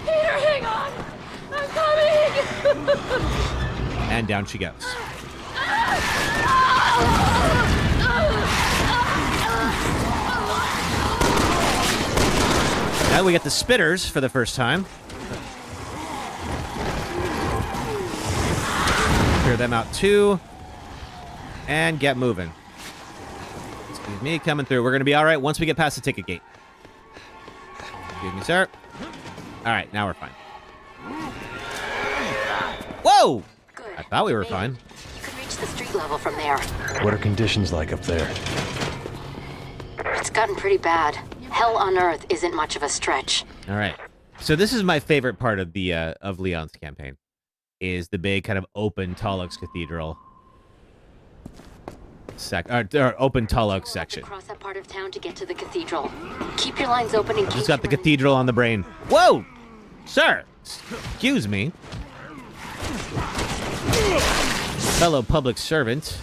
Peter, hang on! I'm coming! And down she goes. Now we get the spitters for the first time. Clear them out too. And get moving. Excuse me, coming through. We're going to be all right once we get past the ticket gate. Excuse me, sir. All right, now we're fine. Whoa! Good. I thought we were Maybe fine. You could reach the street level from there. What are conditions like up there? It's gotten pretty bad. Hell on Earth isn't much of a stretch. All right. So this is my favorite part of the of Leon's campaign, is the big kind of open Tallux Cathedral or open Tallux section. Across that part of town to get to the cathedral. Keep your lines open in I've case just got the you run cathedral on the brain. Whoa! Sir! Excuse me. Fellow public servant.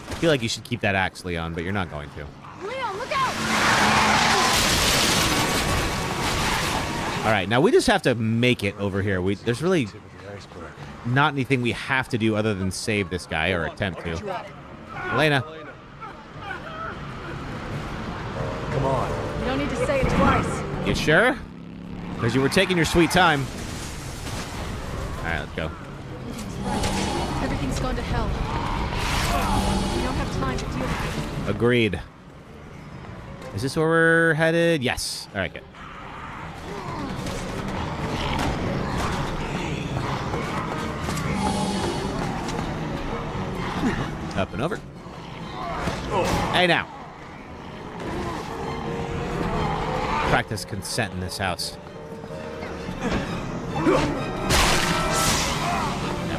I feel like you should keep that axe, Leon, but you're not going to. Leon, look out! All right, now we just have to make it over here. There's really Tip of the iceberg. not anything we have to do other than save this guy or attempt to. Elena. Come on. You don't need to say it twice. You sure? Because you were taking your sweet time. All right, let's go. Everything's gone to hell. We don't have time to deal with it. Agreed. Is this where we're headed? Yes. All right, good. Up and over. Hey, now. Practice consent in this house. There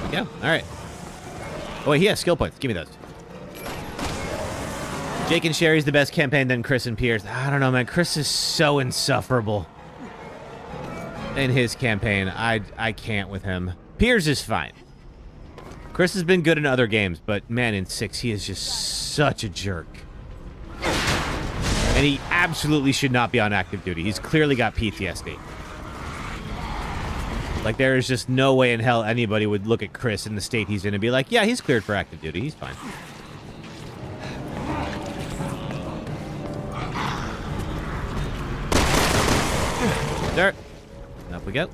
we go. All right. Oh, wait, he has skill points. Give me those. Jake and Sherry's the best campaign than Chris and Pierce. I don't know, man. Chris is so insufferable in his campaign. I can't with him. Pierce is fine. Chris has been good in other games, but man, in 6, he is just such a jerk. And he absolutely should not be on active duty. He's clearly got PTSD. Like, there is just no way in hell anybody would look at Chris in the state he's in and be like, yeah, he's cleared for active duty. He's fine. There. Up we go.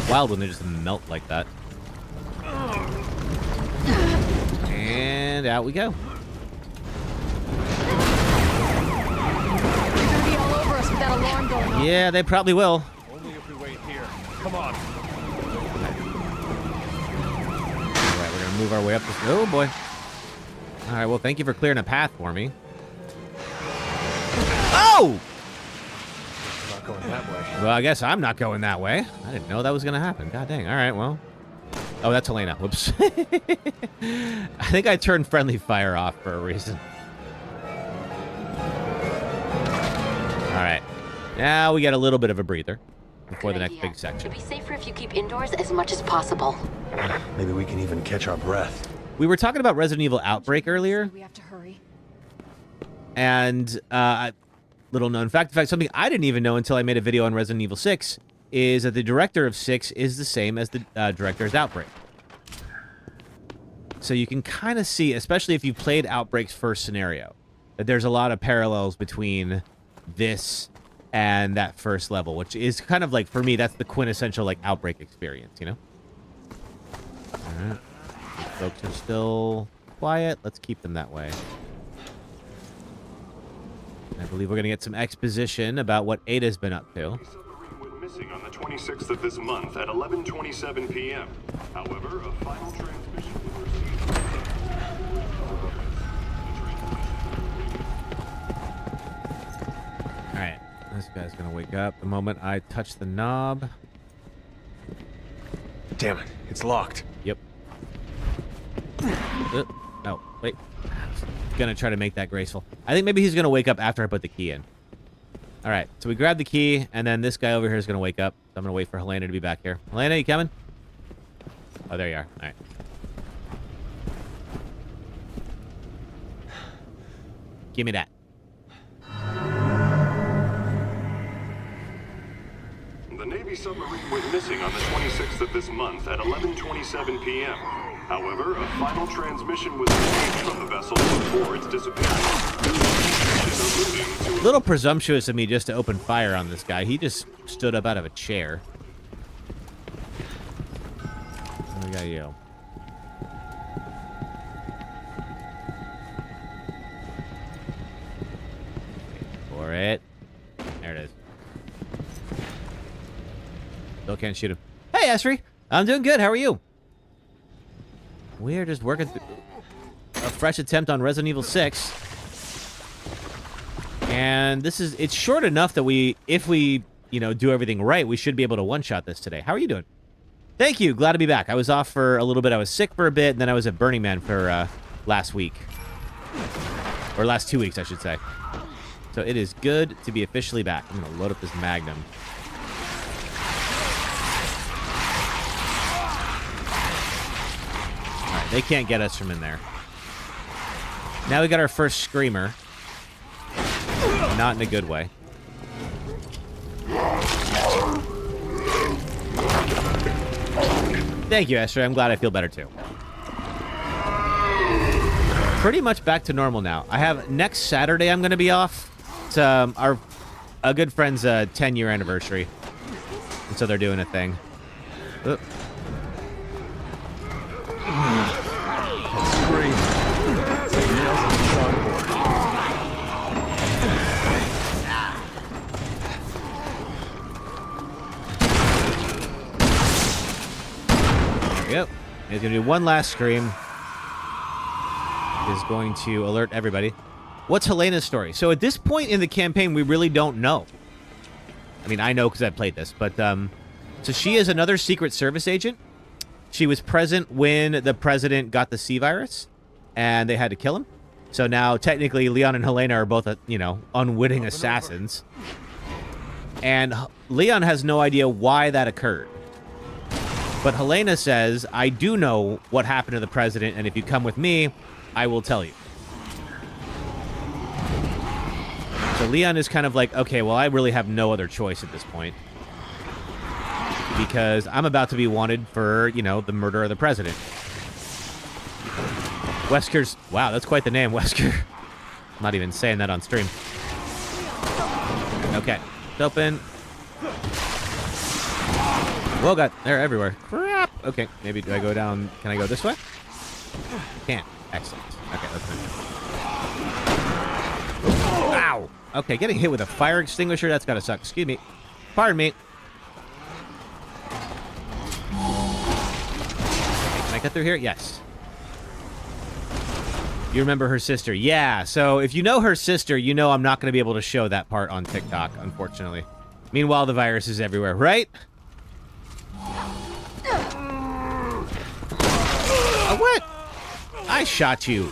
Wild when they just melt like that. And out we go. They're gonna be all over us with that alarm going off. Yeah, they probably will. Only if we wait here. Come on. Alright, we're gonna move our way up this. Oh boy. Alright, well, thank you for clearing a path for me. Oh! Not going that way. Well, I guess I'm not going that way. I didn't know that was gonna happen. God dang. Alright, well. Oh, that's Helena. Whoops. I think I turned friendly fire off for a reason. Alright. Now we get a little bit of a breather before Good the next idea. big section. It'd be safer if you keep indoors as much as possible. Maybe we can even catch our breath. We were talking about Resident Evil Outbreak earlier, We have to hurry. and little known fact, in fact, something I didn't even know until I made a video on Resident Evil 6, is that the director of 6 is the same as the director of Outbreak. So you can kind of see, especially if you played Outbreak's first scenario, that there's a lot of parallels between this and that first level, which is kind of like, for me, that's the quintessential, like, Outbreak experience, you know? All right. Folks are still quiet. Let's keep them that way. I believe we're going to get some exposition about what Ada's been up to. Submarine went missing on the 26th of this month at 11:27 p.m. However, a final transmission was received. All right. This guy's going to wake up the moment I touch the knob. Damn it. It's locked. Yep. No, wait. Gonna try to make that graceful. I think maybe he's gonna wake up after I put the key in. All right, so we grab the key, and then this guy over here is gonna wake up. So I'm gonna wait for Helena to be back here. Helena, you coming? Oh, there you are. All right. Give me that. The Navy submarine went missing on the 26th of this month at 11:27 p.m. However, a final transmission was received from the vessel before its disappearance. A little presumptuous of me just to open fire on this guy. He just stood up out of a chair. What do we got you? For it. There it is. Still can't shoot him. Hey, Esri. I'm doing good. How are you? We're just working through... a fresh attempt on Resident Evil 6. And it's short enough that if we, do everything right, we should be able to one-shot this today. How are you doing? Thank you. Glad to be back. I was off for a little bit. I was sick for a bit, and then I was at Burning Man for last week. Or last 2 weeks, I should say. So it is good to be officially back. I'm going to load up this Magnum. All right, they can't get us from in there. Now we got our first Screamer. Not in a good way. Thank you, Esther. I'm glad I feel better, too. Pretty much back to normal now. I have next Saturday I'm going to be off. It's a good friend's 10-year anniversary. And so they're doing a thing. Oop. Scream. Nails on the chalkboard. Yep. He's going to do one last scream. Is going to alert everybody. What's Helena's story? So at this point in the campaign, we really don't know. I mean, I know because I played this, but so she is another Secret Service agent. She was present when the president got the C virus, and they had to kill him. So now, technically, Leon and Helena are both, unwitting assassins. And Leon has no idea why that occurred. But Helena says, I do know what happened to the president, and if you come with me, I will tell you. So Leon is kind of like, okay, well, I really have no other choice at this point. Because I'm about to be wanted for, the murder of the president. Wesker's... Wow, that's quite the name, Wesker. I'm not even saying that on stream. Okay, it's open. Well, God, they're everywhere. Crap! Okay, maybe do I go down... Can I go this way? Can't. Excellent. Okay, let's move. Ow! Okay, getting hit with a fire extinguisher, that's gotta suck. Excuse me. Pardon me. Okay, can I get through here? Yes. You remember her sister? Yeah, so if you know her sister, you know I'm not going to be able to show that part on TikTok, unfortunately. Meanwhile, the virus is everywhere, right? Oh, what? I shot you.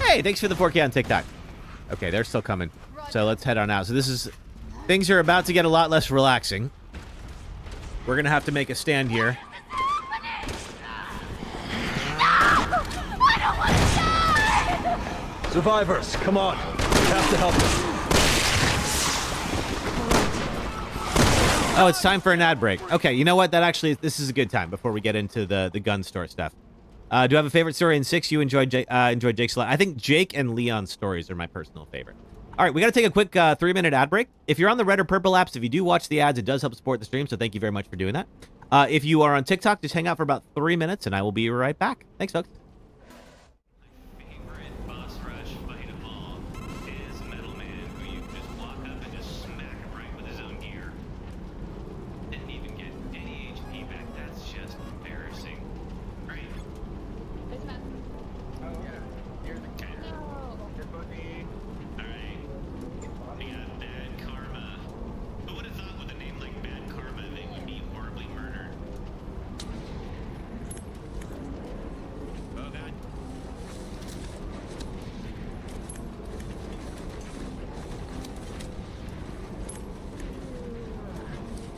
Hey, thanks for the 4K on TikTok. Okay, they're still coming. So let's head on out. So this is... Things are about to get a lot less relaxing. We're going to have to make a stand here. Survivors, come on. We have to help them. Oh, it's time for an ad break. Okay, you know what? This is a good time before we get into the gun store stuff. Do I have a favorite story in 6? You enjoyed Jake's a lot. I think Jake and Leon's stories are my personal favorite. All right, we got to take a quick 3-minute ad break. If you're on the red or purple apps, if you do watch the ads, it does help support the stream, so thank you very much for doing that. If you are on TikTok, just hang out for about 3 minutes, and I will be right back. Thanks, folks. My favorite boss rush fight of all is Metal Man, who you just walk up and just smack him right with his own gear. Didn't even get any HP back. That's just embarrassing. Right? Oh yeah, here's the cat. Good boogie. Alright. We got Bad Karma. Who would have thought with a name like Bad Karma they would be horribly murdered? Oh god.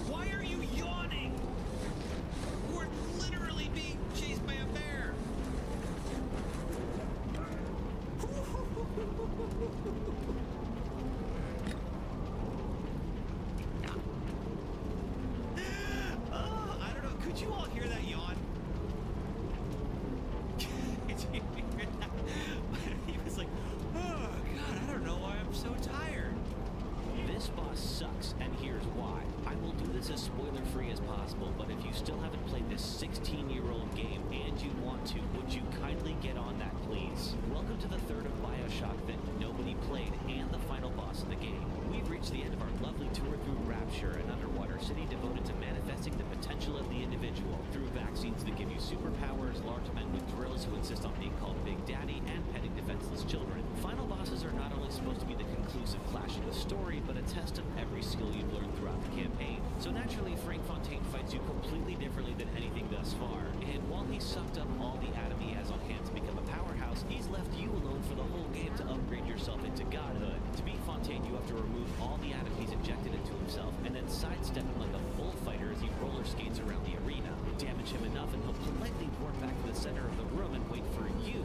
Why are you yawning? We're literally being chased by a bear. I don't know. Could you all hear that yawn? Did you hear that? He was like, oh god, I don't know why I'm so tired. This boss sucks, and here's why. I will do this as spoiler-free as possible, but if you still haven't played this 16-year-old game and you want to, would you kindly get on that, please? Welcome to the third of BioShock that nobody played, and the final boss of the game. We've reached the end of our lovely tour through Rapture, an underwater city devoted to manifesting the potential potential of the individual through vaccines that give you superpowers, large men with drills who insist on being called Big Daddy, and petting defenseless children. Final bosses are not only supposed to be the conclusive clash of the story, but a test of every skill you've learned throughout the campaign. So naturally, Frank Fontaine fights you completely differently than anything thus far. And while he sucked up all the Adam he has on hand to become a powerhouse, he's left you alone for the whole game to upgrade yourself into godhood. To beat Fontaine, you have to remove all the Adam he's injected into himself, and then sidestep him like a bullfighter as he roller skates around the arena. Damage him enough, and he'll politely warp back to the center of the room and wait for you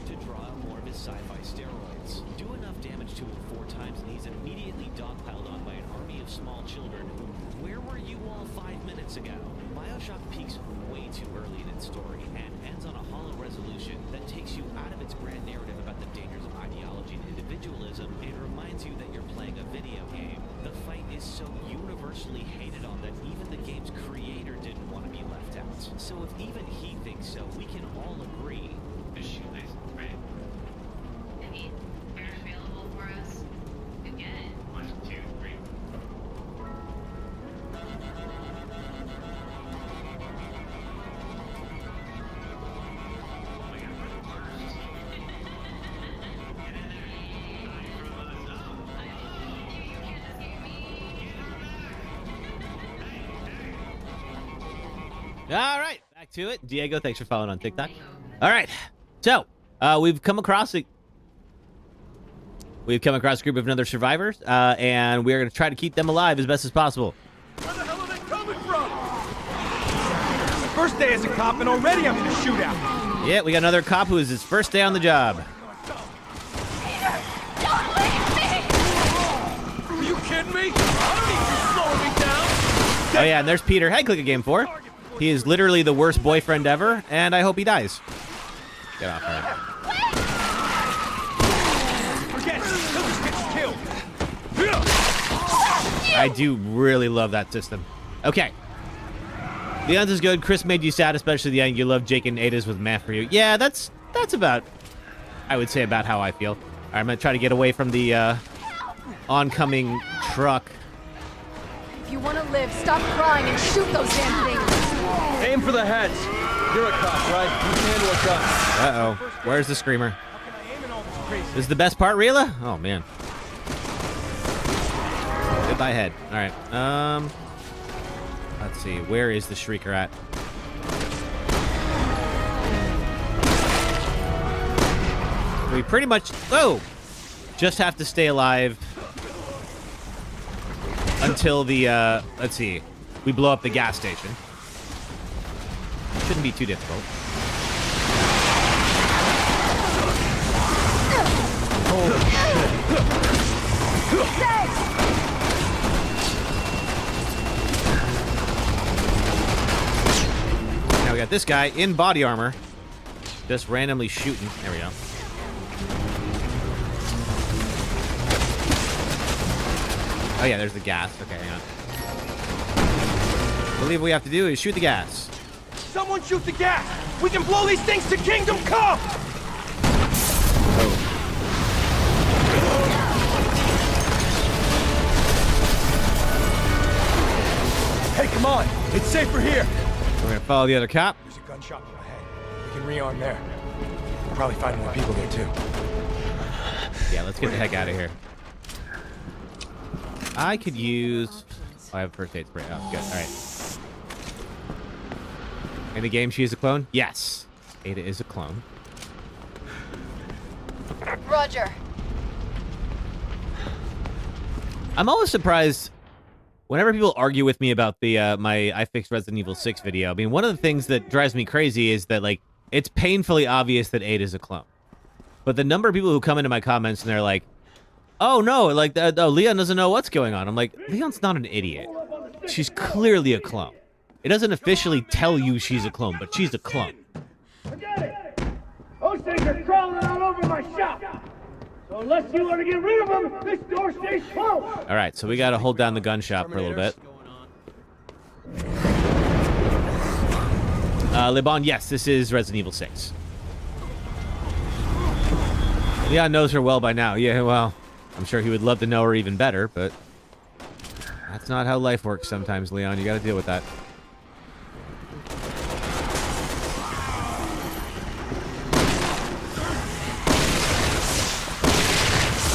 to draw out more of his sci-fi steroids. Do enough damage to him 4 times, and he's immediately dogpiled on by an army of small children who, where were you all 5 minutes ago? Bioshock peaks way too early in its story and ends on a hollow resolution that takes you out of its grand narrative about the dangers of ideology and individualism and reminds you that you're playing a video game. The fight is so universally hated on that even the game's creator didn't want to be left out. So if even he thinks so, we can all agree. The shoelace, right? Any spares available for us? You get it. 1, 2, 3. All right, back to it. Diego, thanks for following on TikTok. All right, so we've come across a group of other survivors, and we're going to try to keep them alive as best as possible. Where the hell are they coming from? First day as a cop, and already I'm in a shootout. Yeah, we got another cop who is his first day on the job. Don't leave me! Are you kidding me? I don't need you slowing me down. Oh yeah, and there's Peter. Hey, click a game for. He is literally the worst boyfriend ever, and I hope he dies. Get off her. Forget it. He'll just get you killed. I do really love that system. Okay. The end is good. Chris made you sad, especially the end. You love Jake and Ada's with math for you. Yeah, that's about, I would say, about how I feel. All right, I'm going to try to get away from the oncoming truck. If you want to live, stop crying and shoot those damn things. Aim for the heads. You're a cop, right? You can handle a gun. Uh-oh. Where's the screamer? How can I aim in all this crazy? This is the best part, Rila? Oh, man. Goodbye, head. All right. Let's see. Where is the shrieker at? We pretty much... Oh! Just have to stay alive until the, let's see. We blow up the gas station. Shouldn't be too difficult. Now we got this guy in body armor, just randomly shooting. There we go. Oh yeah, there's the gas. Okay, hang on. I believe what we have to do is shoot the gas. Someone shoot the gas! We can blow these things to Kingdom Come! Hey, come on! It's safer here! We're gonna follow the other cop. There's a gun shop up ahead. We can rearm there. We'll probably find more people there, too. Yeah, let's get the heck out of here. I could use... Oh, I have first aid spray. Oh, good. All right. In the game, she is a clone? Yes. Ada is a clone. Roger. I'm always surprised whenever people argue with me about the my I Fixed Resident Evil 6 video. I mean, one of the things that drives me crazy is that, like, it's painfully obvious that Ada is a clone. But the number of people who come into my comments and they're like, oh, no, like, oh, Leon doesn't know what's going on. I'm like, Leon's not an idiot. She's clearly a clone. It doesn't officially tell you she's a clone, but she's a clone. Forget it! Those things are crawling all over my shop! So unless you want to get rid of them, this door stays closed! All right, so we got to hold down the gun shop for a little bit. Lebon, yes, this is Resident Evil 6. Leon knows her well by now. Yeah, well, I'm sure he would love to know her even better, but That's not how life works sometimes, Leon. You gotta deal with that.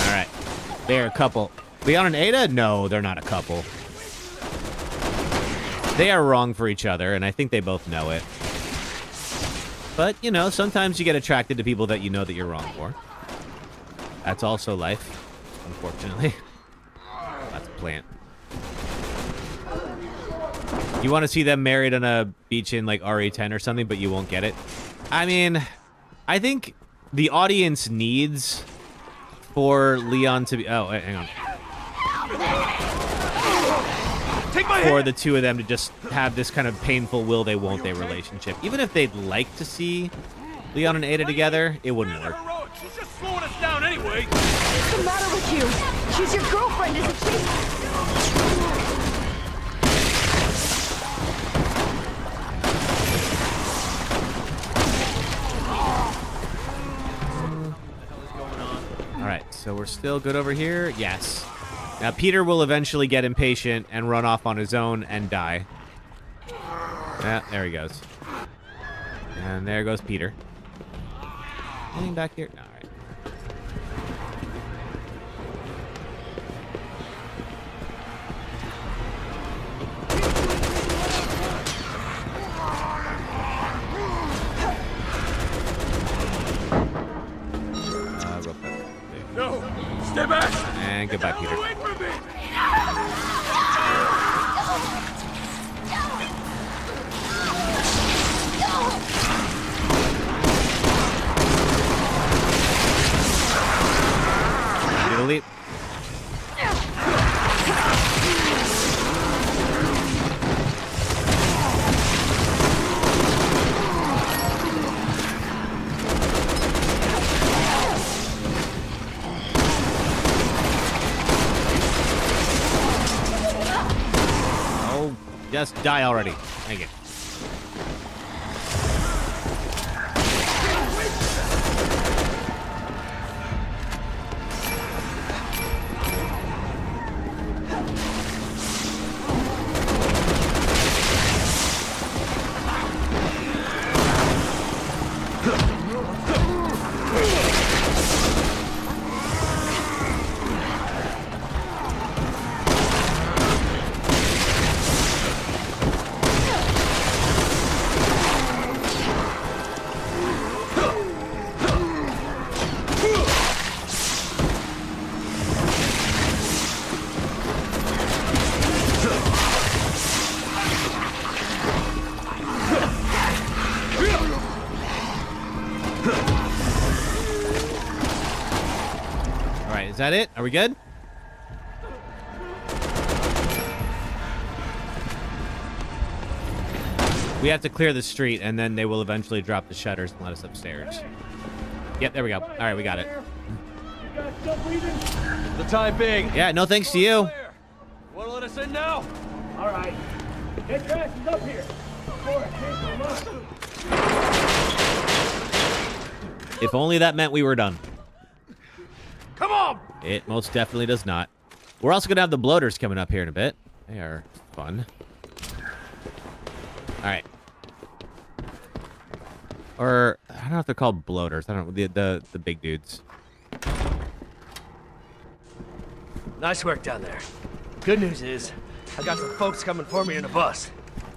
Alright. They're a couple. Leon and Ada? No, they're not a couple. They are wrong for each other, and I think they both know it. But, you know, sometimes you get attracted to people that you know that you're wrong for. That's also life, unfortunately. That's a plant. You want to see them married on a beach in, like, RE10 or something, but you won't get it? I mean, I think the audience needs for Leon to be... Oh, wait, hang on. For the two of them to just have this kind of painful will they won't they relationship. Even if they'd like to see Leon and Ada together, it wouldn't work. She's just slowing us down anyway. What's the matter with you? She's your girlfriend, isn't she? Alright, so we're still good over here? Yes. Now, Peter will eventually get impatient and run off on his own and die. Yeah, there he goes. And there goes Peter. Anything back here? All right. Real quick. No, stay back. And goodbye, Peter. Away from me. Do the leap. Oh, just die already. Thank you. Is that it? Are we good? We have to clear the street, and then they will eventually drop the shutters and let us upstairs. Yep, there we go. All right, we got it. The time being. Yeah, no thanks to you. Want to let us in now? All right. Get your asses up here. Before I change my mind. If only that meant we were done. Come on! It most definitely does not. We're also going to have the bloaters coming up here in a bit. They are fun. All right. Or, I don't know if they're called bloaters. I don't know. The big dudes. Nice work down there. Good news is, I got some folks coming for me in a bus.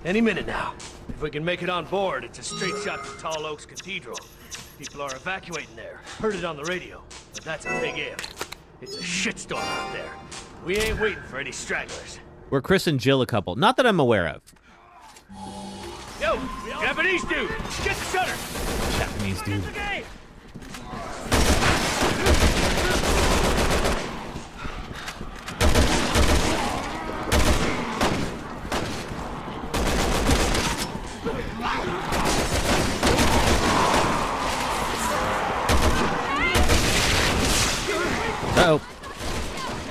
Any minute now. If we can make it on board, it's a straight shot to Tall Oaks Cathedral. People are evacuating there. Heard it on the radio. But that's a big if. It's a shitstorm out there. We ain't waiting for any stragglers. We're Chris and Jill a couple. Not that I'm aware of. Yo, Japanese dude, get the shutter. Japanese dude. Uh-oh.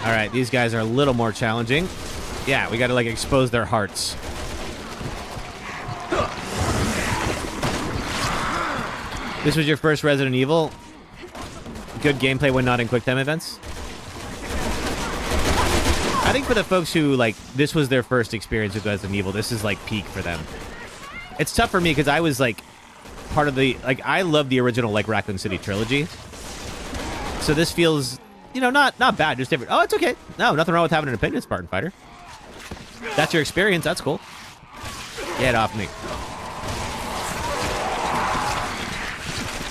All right, these guys are a little more challenging. Yeah, we got to, like, expose their hearts. This was your first Resident Evil? Good gameplay when not in QuickTime events? I I think for the folks who, like, this was their first experience with Resident Evil, this is, like, peak for them. It's tough for me because I was, like, part of the, like, I love the original, like, Raccoon City trilogy. So this feels, you know, not bad, just different. Oh, it's okay. No, nothing wrong with having an opinion, Spartan Fighter. That's your experience. That's cool. Get off me.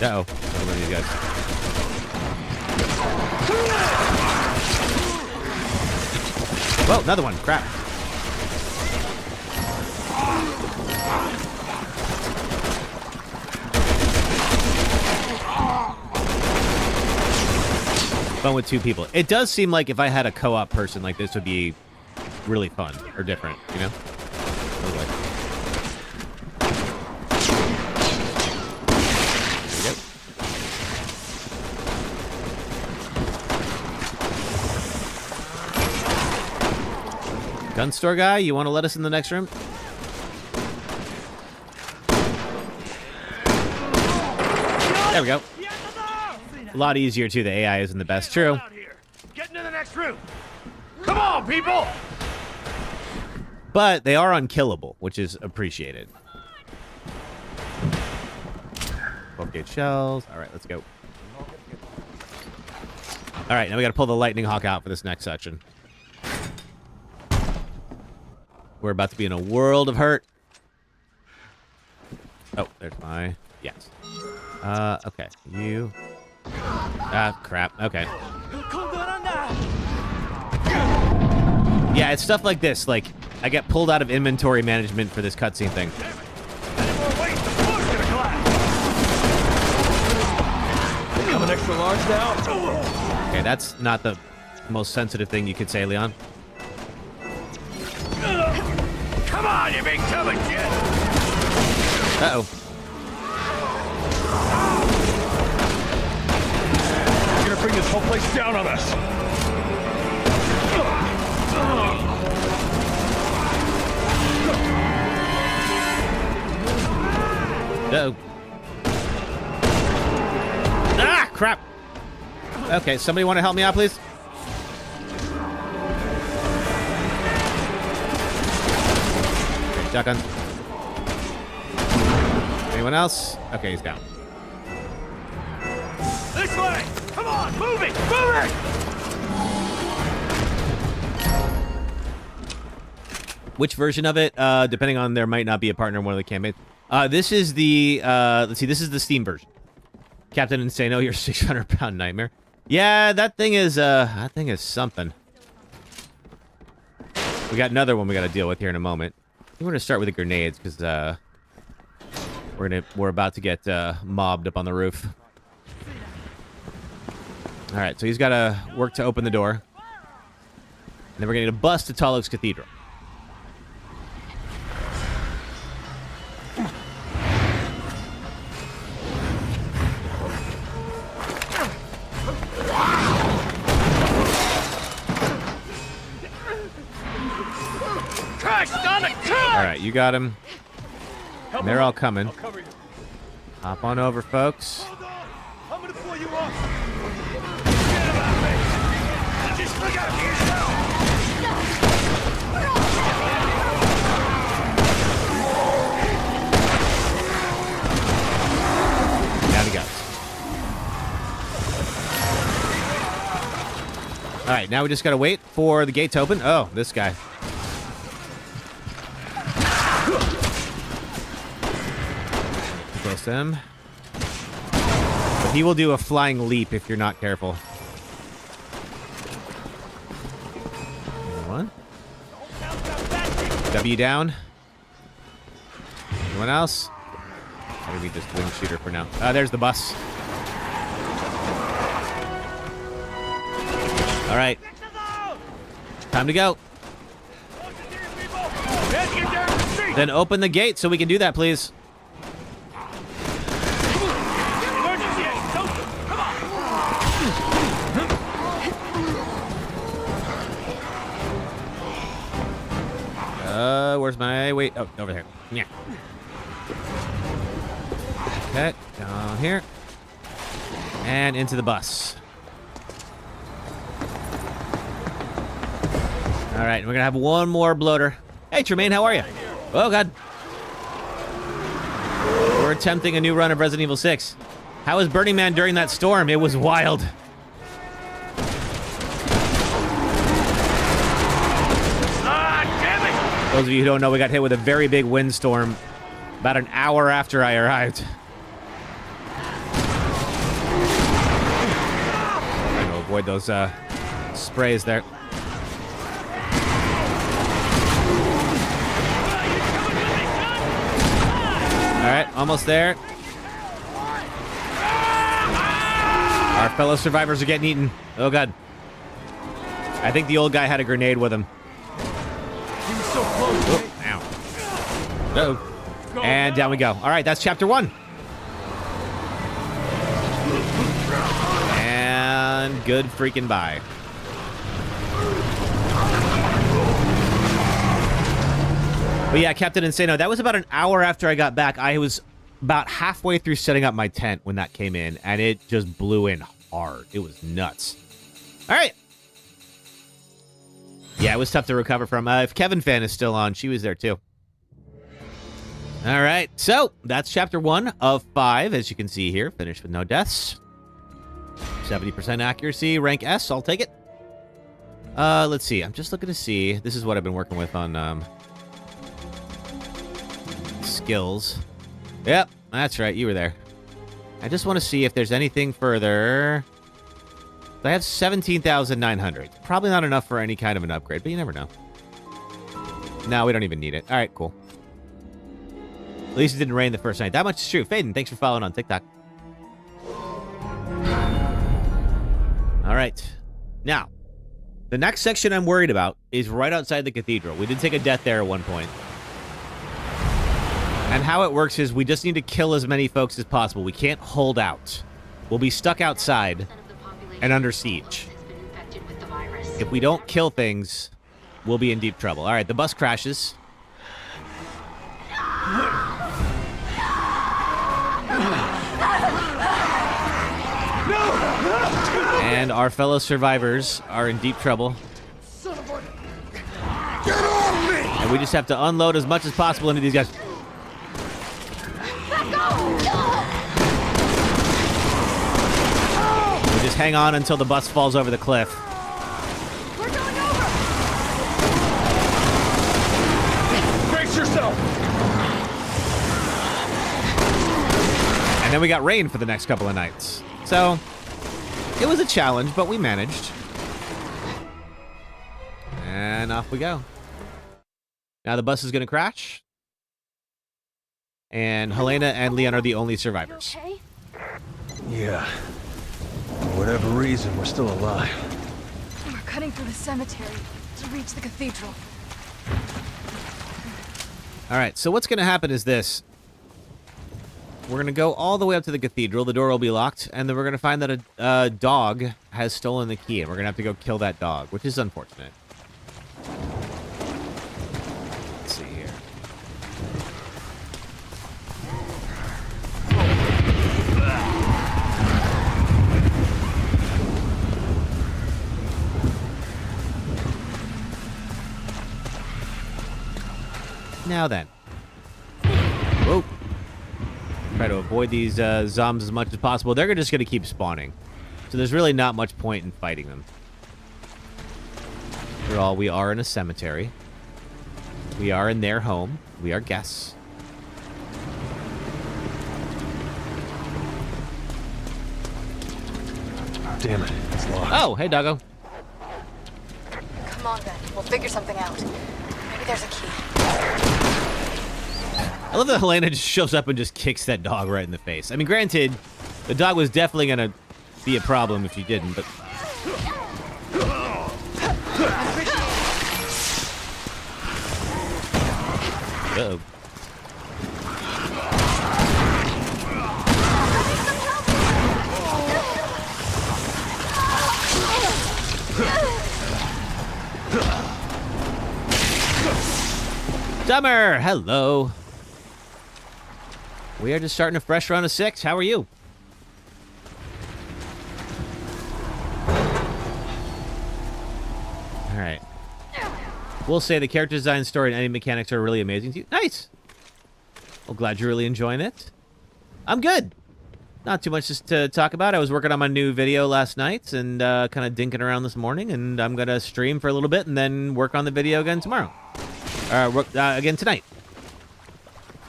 Uh-oh. One of these guys. Whoa, another one. Crap. Fun with 2 people. It does seem like if I had a co-op person, like, this would be really fun or different, you know? Okay. There we go. Gun store guy, you want to let us in the next room? There we go. A lot easier, too. The AI isn't the best. True. Get into the next room. Come on, people! But they are unkillable, which is appreciated. 12-gauge shells. All right, let's go. All right, now we got to pull the Lightning Hawk out for this next section. We're about to be in a world of hurt. Oh, there's my... Yes. Okay. You... Ah, crap. Okay. Yeah, it's stuff like this. Like, I get pulled out of inventory management for this cutscene thing. I'm an extra large now. Okay, that's not the most sensitive thing you could say, Leon. Come on, you big tubby kid! Uh-oh. You're gonna bring this whole place down on us. Uh-oh. Ah, crap. Okay, somebody want to help me out, please? Okay, shotgun. Anyone else? Okay, he's down. This way! Come on, move it! Move it! Which version of it? Depending on, there might not be a partner in one of the campaigns. This is the, let's see, this is the Steam version. Captain Insano, your 600-pound nightmare. Yeah, that thing is something. We got another one we got to deal with here in a moment. We're going to start with the grenades, because, we're about to get, mobbed up on the roof. Alright, so he's got to work to open the door. And then we're going to need a bus to Tall Oaks Cathedral. Alright, you got him. And they're all coming. Hop on over, folks. I'm gonna pull you off. Forget about me. Just look out for yourself. Down he goes. Alright, now we just gotta wait for the gate to open. Oh, this guy. Close to him. But he will do a flying leap if you're not careful. Anyone? W down. Anyone else? Maybe just wing shooter for now. There's the bus. All right. Time to go. Then open the gate so we can do that, please. Where's my... Wait. Oh, over here. Yeah. Okay. Down here. And into the bus. All right, we're gonna have one more bloater. Hey, Tremaine, how are you? Oh God. We're attempting a new run of Resident Evil 6. How was Burning Man during that storm? It was wild. Those of you who don't know, we got hit with a very big windstorm about an hour after I arrived. Trying to avoid those sprays there. All right, almost there. Our fellow survivors are getting eaten. Oh God. I think the old guy had a grenade with him. He was so close. Oh, ow. Uh-oh. And down we go. All right, that's chapter 1. And good freaking bye. But yeah, Captain Insano, that was about an hour after I got back. I was about halfway through setting up my tent when that came in, and it just blew in hard. It was nuts. All right. Yeah, it was tough to recover from. If Kevin Fan is still on, she was there too. All right, so that's chapter 1 of 5, as you can see here. Finished with no deaths. 70% accuracy, rank S, I'll take it. Let's see, I'm just looking to see. This is what I've been working with on skills. Yep, that's right, you were there. I just want to see if there's anything further. I have 17,900. Probably not enough for any kind of an upgrade, but you never know. No, we don't even need it. All right, cool. At least it didn't rain the first night. That much is true. Faden, thanks for following on TikTok. All right. Now, the next section I'm worried about is right outside the cathedral. We did take a death there at one point. And how it works is we just need to kill as many folks as possible. We can't hold out. We'll be stuck outside and under siege. If we don't kill things, we'll be in deep trouble. All right, the bus crashes. And our fellow survivors are in deep trouble. And we just have to unload as much as possible into these guys. We just hang on until the bus falls over the cliff. We're going over! Brace yourself! And then we got rain for the next couple of nights. So, it was a challenge, but we managed. And off we go. Now the bus is going to crash. And Helena and Leon are the only survivors. Okay? Yeah. For whatever reason, we're still alive. We're cutting through the cemetery to reach the cathedral. All right, so what's going to happen is this. We're going to go all the way up to the cathedral. The door will be locked, and then we're going to find that a dog has stolen the key, and we're going to have to go kill that dog, which is unfortunate. Let's see here. Now then. Whoa. Try to avoid these zombies as much as possible. They're just going to keep spawning. So there's really not much point in fighting them. After all, we are in a cemetery. We are in their home. We are guests. Damn it, it's locked. Oh, hey, doggo. Come on, then. We'll figure something out. Maybe there's a key. I love that Helena just shows up and just kicks that dog right in the face. I mean, granted, the dog was definitely going to be a problem if she didn't, but... Uh-oh. Summer, hello. We are just starting a fresh run of 6. How are you? All right. We'll say the character design, story, and any mechanics are really amazing to you. Nice. Well, glad you're really enjoying it. I'm good. Not too much just to talk about. I was working on my new video last night and kind of dinking around this morning, and I'm going to stream for a little bit and then work on the video again tomorrow. Again tonight.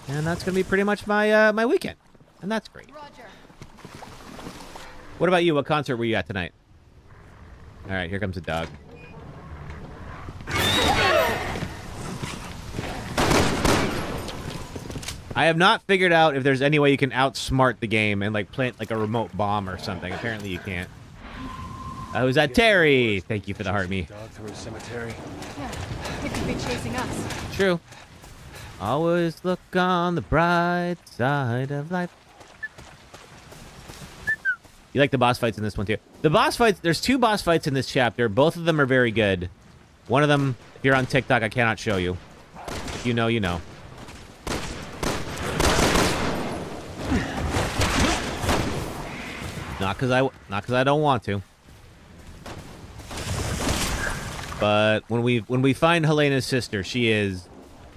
And that's going to be pretty much my my weekend. And that's great. Roger. What about you? What concert were you at tonight? All right, here comes a dog. I have not figured out if there's any way you can outsmart the game and like plant like a remote bomb or something. Apparently you can't. Who's that? Terry. Thank you for the heart me. Dog through a cemetery. Yeah, it could be chasing us. True. Always look on the bright side of life. You like the boss fights in this one too? The boss fights, there's 2 boss fights in this chapter. Both of them are very good. One of them, if you're on TikTok, I cannot show you. If you know, you know. Not because I don't want to. But when we find Helena's sister, she is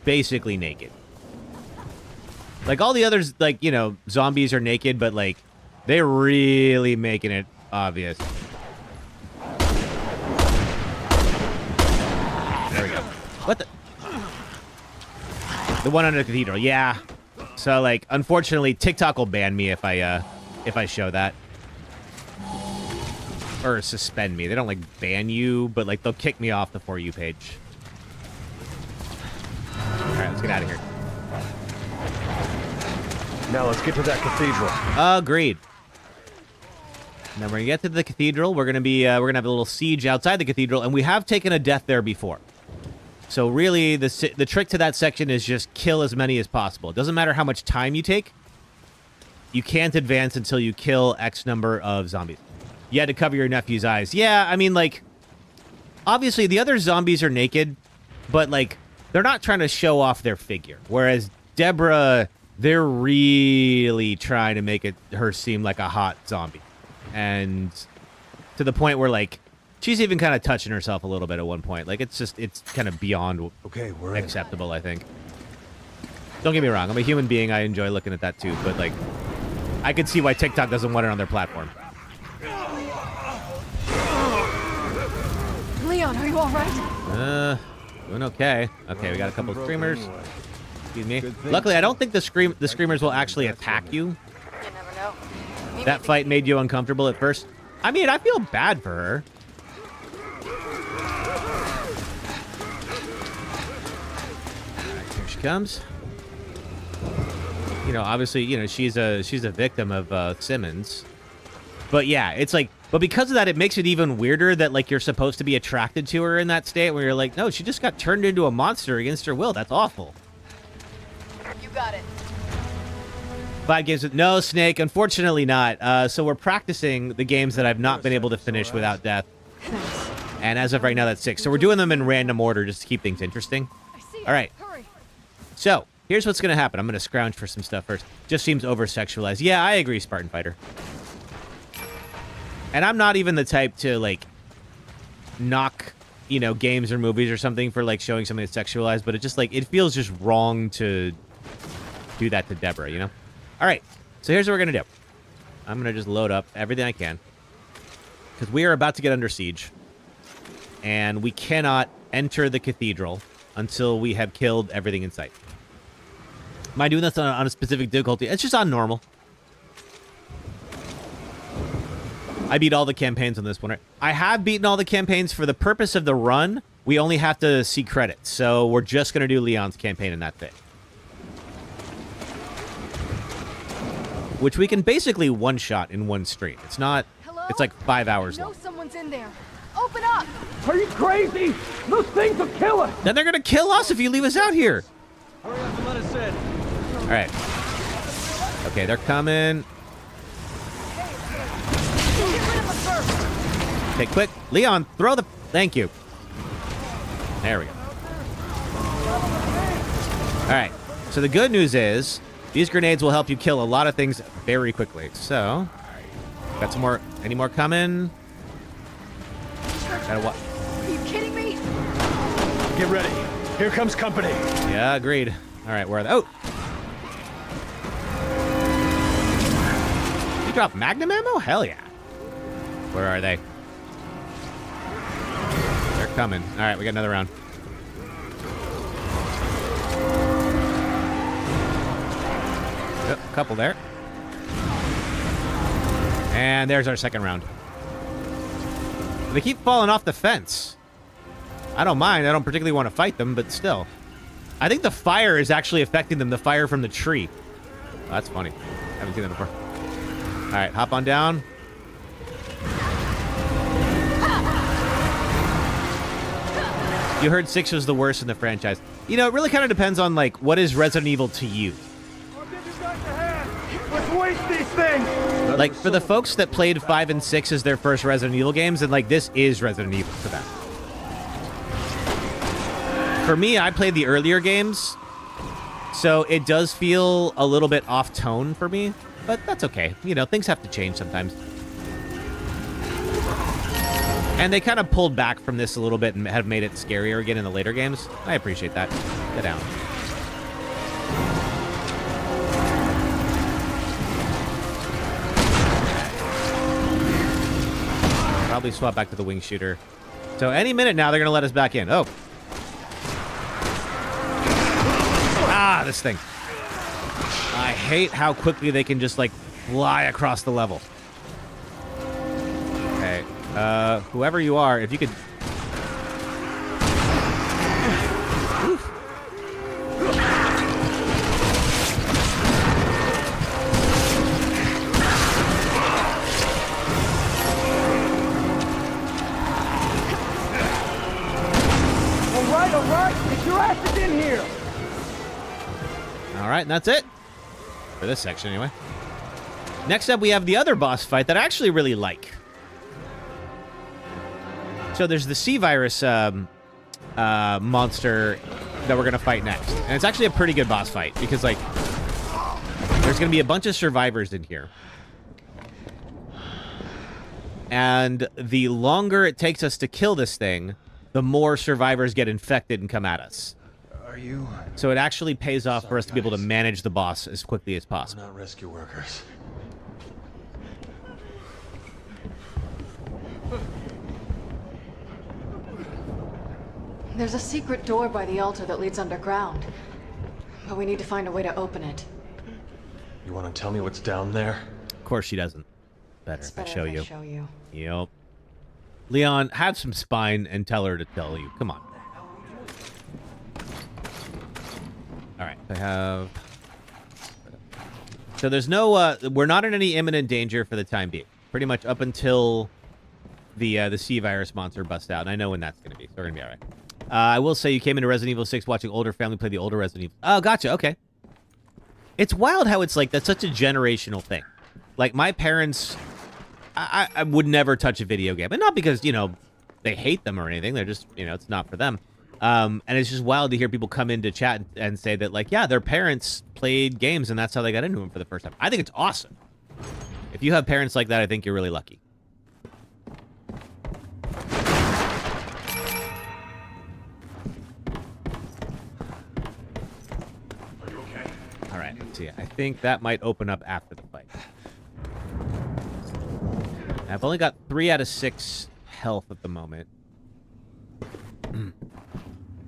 basically naked. Like all the others, like, you know, zombies are naked, but like they're really making it obvious. There we go. What the? The one under the cathedral, yeah. So like, unfortunately, TikTok will ban me if I show that. Or suspend me. They don't like ban you, but like they'll kick me off the For You page. All right, let's get out of here. Now let's get to that cathedral. Agreed. And then we're gonna get to the cathedral. We're gonna have a little siege outside the cathedral, and we have taken a death there before. So really, the trick to that section is just kill as many as possible. It doesn't matter how much time you take. You can't advance until you kill X number of zombies. You had to cover your nephew's eyes. Yeah, I mean, like, obviously the other zombies are naked, but, like, they're not trying to show off their figure. Whereas Deborah, they're really trying to make her seem like a hot zombie. And to the point where, like, she's even kind of touching herself a little bit at one point. Like, it's kind of beyond we're acceptable, I think. Don't get me wrong. I'm a human being. I enjoy looking at that, too. But, like, I could see why TikTok doesn't want it on their platform. Leon, are you all right? Doing okay. Okay, we got a couple of screamers. Excuse me. Luckily, I don't think the screamers will actually attack you. You never know. Maybe That fight made you uncomfortable at first. I mean, I feel bad for her. All right, here she comes. You know, obviously, you know, she's a victim of Simmons. But yeah, it's like, but because of that, it makes it even weirder that like you're supposed to be attracted to her in that state where you're like, no, she just got turned into a monster against her will. That's awful. You got it. 5 games with no Snake, unfortunately not. So we're practicing the games that I've not been able to finish without death. And as of right now, that's 6. So we're doing them in random order just to keep things interesting. I see. All right. Hurry. So here's what's going to happen. I'm going to scrounge for some stuff first. Just seems over-sexualized. Yeah, I agree, Spartan Fighter. And I'm not even the type to, like, knock, you know, games or movies or something for, like, showing something that's sexualized, but it just, like, it feels just wrong to do that to Deborah, you know? All right, so here's what we're going to do. I'm going to just load up everything I can, because we are about to get under siege, and we cannot enter the cathedral until we have killed everything in sight. Am I doing this on a specific difficulty? It's just on normal. I beat all the campaigns on this one. I have beaten all the campaigns for the purpose of the run. We only have to see credits, so we're just going to do Leon's campaign and that's it. Which we can basically one-shot in one stream. It's not... Hello? It's like 5 hours I know long. someone's in there. Open up! Are you crazy? Those things will kill us! Then they're going to kill us if you leave us out here. Hurry up and let us in. All right. Okay, they're coming. Okay, quick. Leon, throw the... Thank you. There we go. All right. So the good news is these grenades will help you kill a lot of things very quickly. So, got some more... Any more coming? Gotta what? Are you kidding me? Get ready. Here comes company. Yeah, agreed. All right, where are they? Oh! You dropped Magnum ammo? Hell yeah. Where are they? They're coming. All right, we got another round. Yep, a couple there. And there's our second round. They keep falling off the fence. I don't mind. I don't particularly want to fight them, but still. I think the fire is actually affecting them, the fire from the tree. Oh, that's funny. Haven't seen that before. All right, hop on down. You heard 6 was the worst in the franchise. You know, it really kind of depends on, like, what is Resident Evil to you? I'll give you guys a hand. Let's waste these things. Like, for the folks that played 5 and 6 as their first Resident Evil games, and, like, this is Resident Evil to them. For me, I played the earlier games, so it does feel a little bit off-tone for me, but that's okay. You know, things have to change sometimes. And they kind of pulled back from this a little bit and have made it scarier again in the later games. I appreciate that. Get down. Probably swap back to the wing shooter. So any minute now, they're going to let us back in. Oh. Ah, this thing. I hate how quickly they can just, like, fly across the level. Okay. Whoever you are, if you could... Oof. All right, get your asses in here. All right, and that's it. For this section, anyway. Next up, we have the other boss fight that I actually really like. So there's the C-Virus monster that we're going to fight next. And it's actually a pretty good boss fight because, like, there's going to be a bunch of survivors in here. And the longer it takes us to kill this thing, the more survivors get infected and come at us. Are you? So it actually pays off for us to be able to manage the boss as quickly as possible. We're not rescue workers. There's a secret door by the altar that leads underground. But we need to find a way to open it. You want to tell me what's down there? Of course she doesn't. Better It's if I better show if you. I show you. Yep. Leon, have some spine and tell her to tell you. Come on. All right, I have... So there's no... we're not in any imminent danger for the time being. Pretty much up until the C-Virus monster busts out. And I know when that's going to be, so we're going to be all right. I will say you came into Resident Evil 6 watching older family play the older Resident Evil. Oh, gotcha. Okay. It's wild how it's like, that's such a generational thing. Like, my parents... I would never touch a video game. And not because, you know, they hate them or anything. They're just, you know, it's not for them. And it's just wild to hear people come into chat and say that, like, yeah, their parents played games and that's how they got into them for the first time. I think it's awesome. If you have parents like that, I think you're really lucky. Are you okay? All right, let's see. I think that might open up after the fight. I've only got 3 out of 6 health at the moment.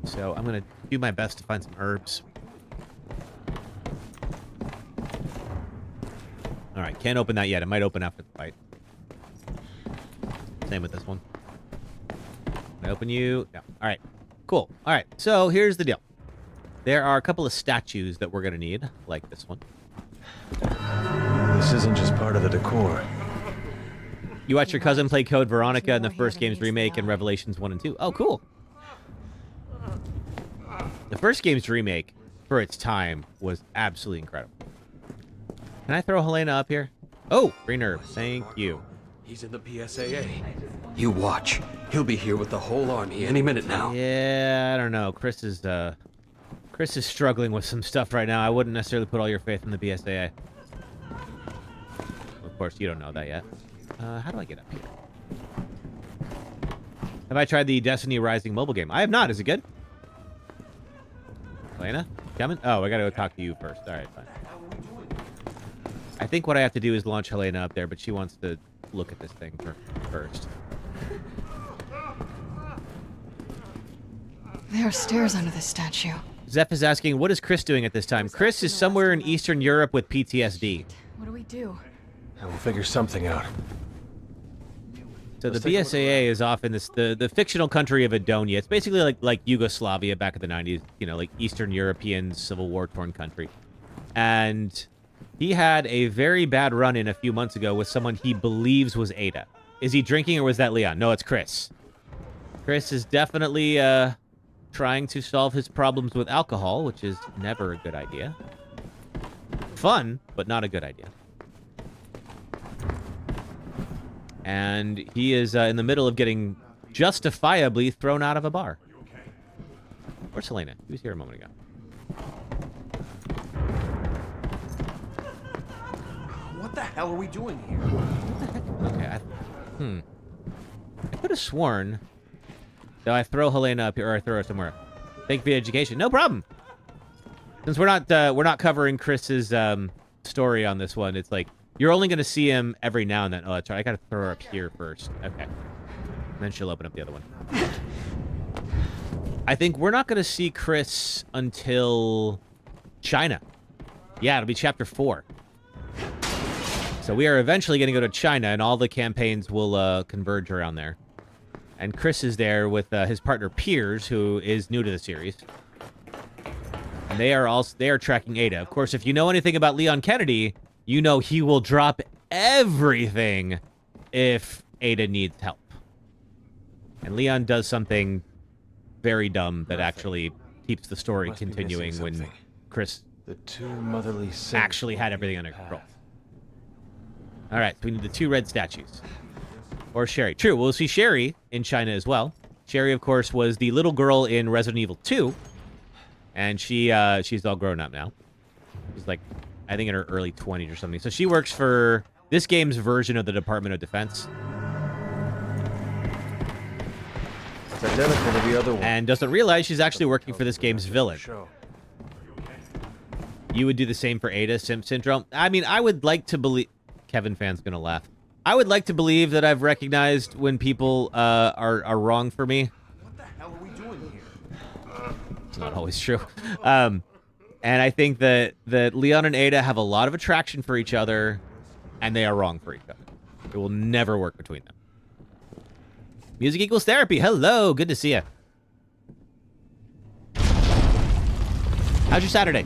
So I'm going to do my best to find some herbs. All right, can't open that yet. It might open after the fight. Same with this one. Can I open you? No. All right, cool. All right, so here's the deal. There are a couple of statues that we're going to need, like this one. This isn't just part of the decor. You watched your cousin play Code Veronica in the first game's remake and Revelations 1 and 2. Oh, cool. The first game's remake, for its time, was absolutely incredible. Can I throw Helena up here? Oh, green herb. Thank you. He's in the PSAA. You watch. He'll be here with the whole army any minute now. Yeah, I don't know. Chris is struggling with some stuff right now. I wouldn't necessarily put all your faith in the BSAA. Of course, you don't know that yet. How do I get up here? Have I tried the Destiny Rising mobile game? I have not. Is it good? Elena? Coming? Oh, I gotta go talk to you first. Alright, fine. I think what I have to do is launch Helena up there, but she wants to look at this thing first. There are stairs under this statue. Zeph is asking, what is Chris doing at this time? Chris is somewhere in Eastern Europe with PTSD. What do we do? And we'll figure something out. So the BSAA is off in this the fictional country of Edonia. It's basically like Yugoslavia back in the 90s, you know, like Eastern European Civil War torn country. And he had a very bad run-in a few months ago with someone he believes was Ada. Is he drinking or was that Leon? No, it's Chris. Chris is definitely trying to solve his problems with alcohol, which is never a good idea. Fun, but not a good idea. And he is in the middle of getting justifiably thrown out of a bar. Where's Helena? He was here a moment ago. What the hell are we doing here? Okay, I could have sworn that I throw Helena up here, or I throw her somewhere. Thank you for the education. No problem. Since we're not covering Chris's story on this one, it's like you're only going to see him every now and then. Oh, that's right. I got to throw her up here first. Okay. And then she'll open up the other one. I think we're not going to see Chris until China. Yeah, it'll be chapter 4. So we are eventually going to go to China, and all the campaigns will converge around there. And Chris is there with his partner Piers, who is new to the series. And they are tracking Ada. Of course, if you know anything about Leon Kennedy, you know he will drop everything if Ada needs help. And Leon does something very dumb that actually keeps the story continuing when Chris actually had everything under control. All right, so we need the 2 red statues. Or Sherry. True, we'll see Sherry in China as well. Sherry, of course, was the little girl in Resident Evil 2. And she's all grown up now. She's like, I think in her early 20s or something. So she works for this game's version of the Department of Defense. It's identical to the other one. And doesn't realize she's actually working for this game's villain. You would do the same for Ada Syndrome? I mean, I would like to believe... Kevin fan's gonna laugh. I would like to believe that I've recognized when people are wrong for me. What the hell are we doing here? It's not always true. And I think that Leon and Ada have a lot of attraction for each other, and they are wrong for each other. It will never work between them. Music equals therapy. Hello, good to see you. How's your Saturday?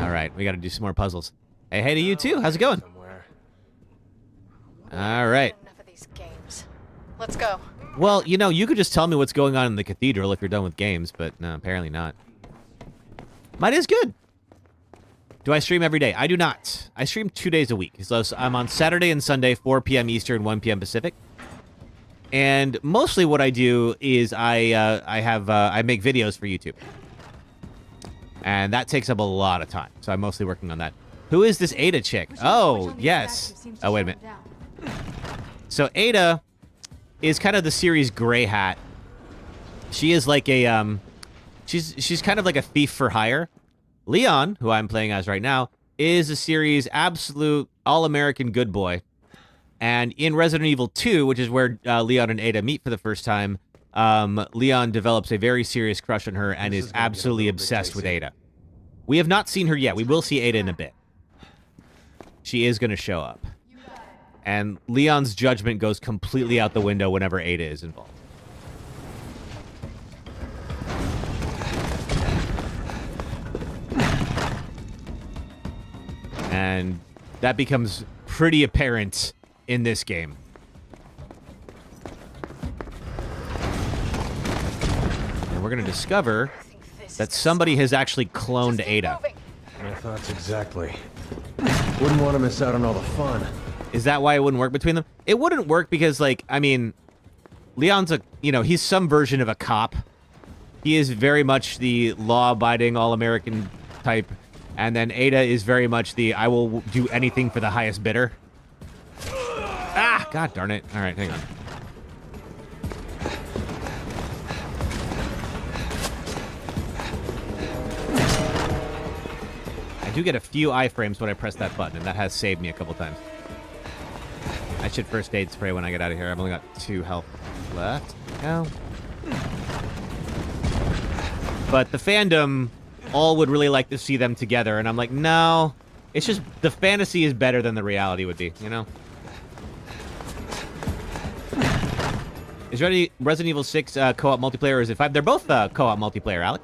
All right, we got to do some more puzzles. Hey to you too. How's it going? All right. Enough of these games. Let's go. Well, you know, you could just tell me what's going on in the cathedral if you're done with games, but no, apparently not. Mine is good. Do I stream every day? I do not. I stream 2 days a week. So I'm on Saturday and Sunday, 4 p.m. Eastern, 1 p.m. Pacific. And mostly what I do is I make videos for YouTube. And that takes up a lot of time. So I'm mostly working on that. Who is this Ada chick? Oh, yes. Oh, wait a minute. So Ada is kind of the series Gray Hat. She is like a she's kind of like a thief for hire. Leon, who I'm playing as right now, is a series absolute all-American good boy. And in Resident Evil 2, which is where Leon and Ada meet for the first time, Leon develops a very serious crush on her and is absolutely obsessed with Ada. We have not seen her yet. We will see Ada in a bit. She is going to show up. And Leon's judgment goes completely out the window whenever Ada is involved. And that becomes pretty apparent in this game. And we're going to discover that somebody has actually cloned Ada. My thoughts exactly. Wouldn't want to miss out on all the fun. Is that why it wouldn't work between them? It wouldn't work because, like, I mean, Leon's he's some version of a cop. He is very much the law-abiding, all-American type. And then Ada is very much the, I will do anything for the highest bidder. Ah, god darn it. All right, hang on. I do get a few iframes when I press that button, and that has saved me a couple times. I should first aid spray when I get out of here. I've only got 2 health left. Go. But the fandom all would really like to see them together, and I'm like, no. It's just the fantasy is better than the reality would be, you know? Is Resident Evil 6 co-op multiplayer, or is it 5? They're both co-op multiplayer, Alec.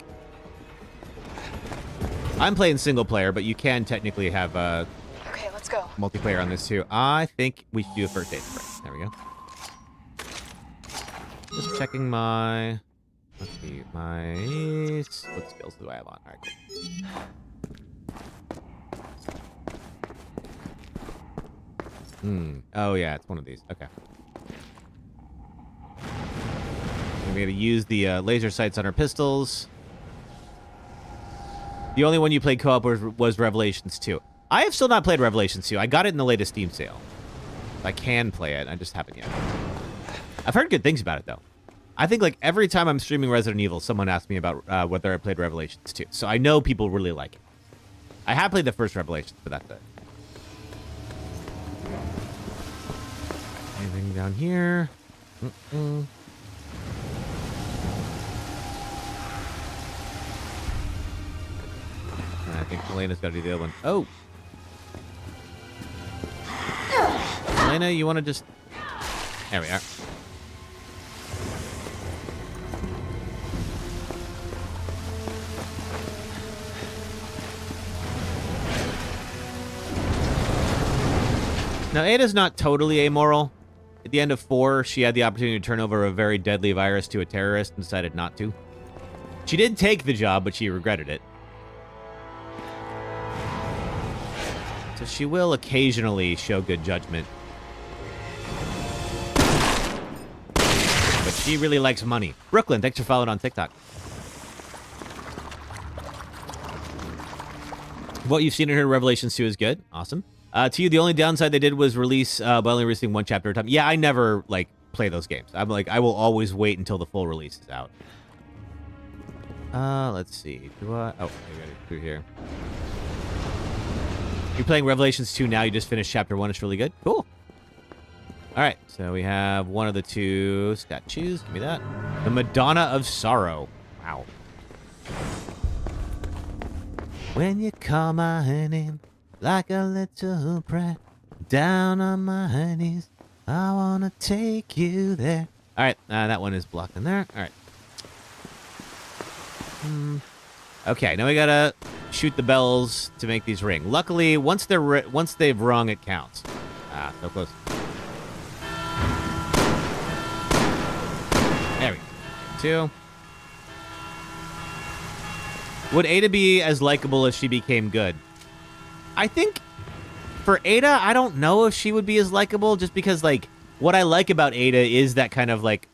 I'm playing single player, but you can technically have Okay, let's go. multiplayer on this too. I think we should do a first aid spray. There we go. Just checking my... Let's see, my... What skills do I have on? All right, cool. Oh, yeah, it's one of these. Okay. We're going to use the laser sights on our pistols. The only one you played co-op was Revelations 2. I have still not played Revelations 2. I got it in the latest Steam sale. I can play it. I just haven't yet. I've heard good things about it, though. I think, like, every time I'm streaming Resident Evil, someone asks me about whether I played Revelations 2. So I know people really like it. I have played the first Revelations, but that's it. Anything down here? I think Elena's got to do the other one. Oh! Elena, you want to just... There we are. Now, Ada's not totally amoral. At the end of 4, she had the opportunity to turn over a very deadly virus to a terrorist and decided not to. She did take the job, but she regretted it. So she will occasionally show good judgment. But she really likes money. Brooklyn, thanks for following on TikTok. What you've seen in her Revelations 2 is good. Awesome. To you, the only downside they did was release by only releasing 1 chapter at a time. Yeah, I never, like, play those games. I'm like, I will always wait until the full release is out. Let's see. Do I... Oh, I got it through here. You're playing Revelations 2 now. You just finished Chapter 1. It's really good. Cool. All right. So we have one of the 2 statues. Give me that. The Madonna of Sorrow. Wow. When you call my name like a little prayer down on my knees, I want to take you there. All right. That one is blocked in there. All right. Okay, now we gotta shoot the bells to make these ring. Luckily, once they've rung, it counts. Ah, so close. There we go. 2. Would Ada be as likable if she became good? I think for Ada, I don't know if she would be as likable, just because, like, what I like about Ada is that kind of, like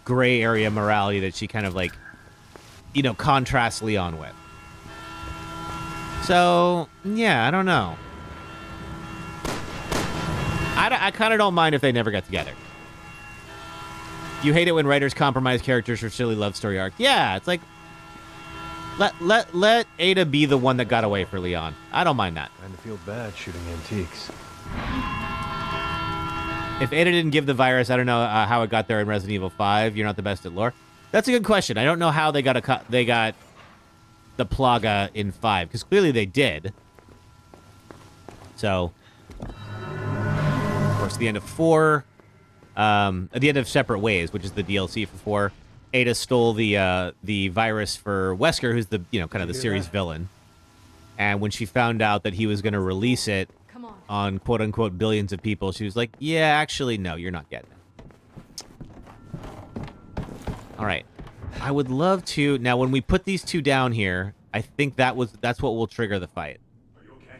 gray area morality that she kind of, like, you know, contrasts Leon with. So, yeah, I don't know. I kind of don't mind if they never got together. You hate it when writers compromise characters for silly love story arc. Yeah, it's like, let Ada be the one that got away for Leon. I don't mind that. Kind of feel bad shooting antiques. If Ada didn't give the virus, I don't know how it got there in Resident Evil 5. You're not the best at lore. That's a good question. I don't know how they got the Plaga in 5, because clearly they did. So, of course, at the end of 4, at the end of Separate Ways, which is the DLC for 4, Ada stole the virus for Wesker, who's the kind of the series villain. And when she found out that he was going to release it on quote unquote billions of people, she was like, "Yeah, actually, no, you're not getting it." All right. I would love to... Now, when we put these 2 down here, I think that's what will trigger the fight. Are you okay?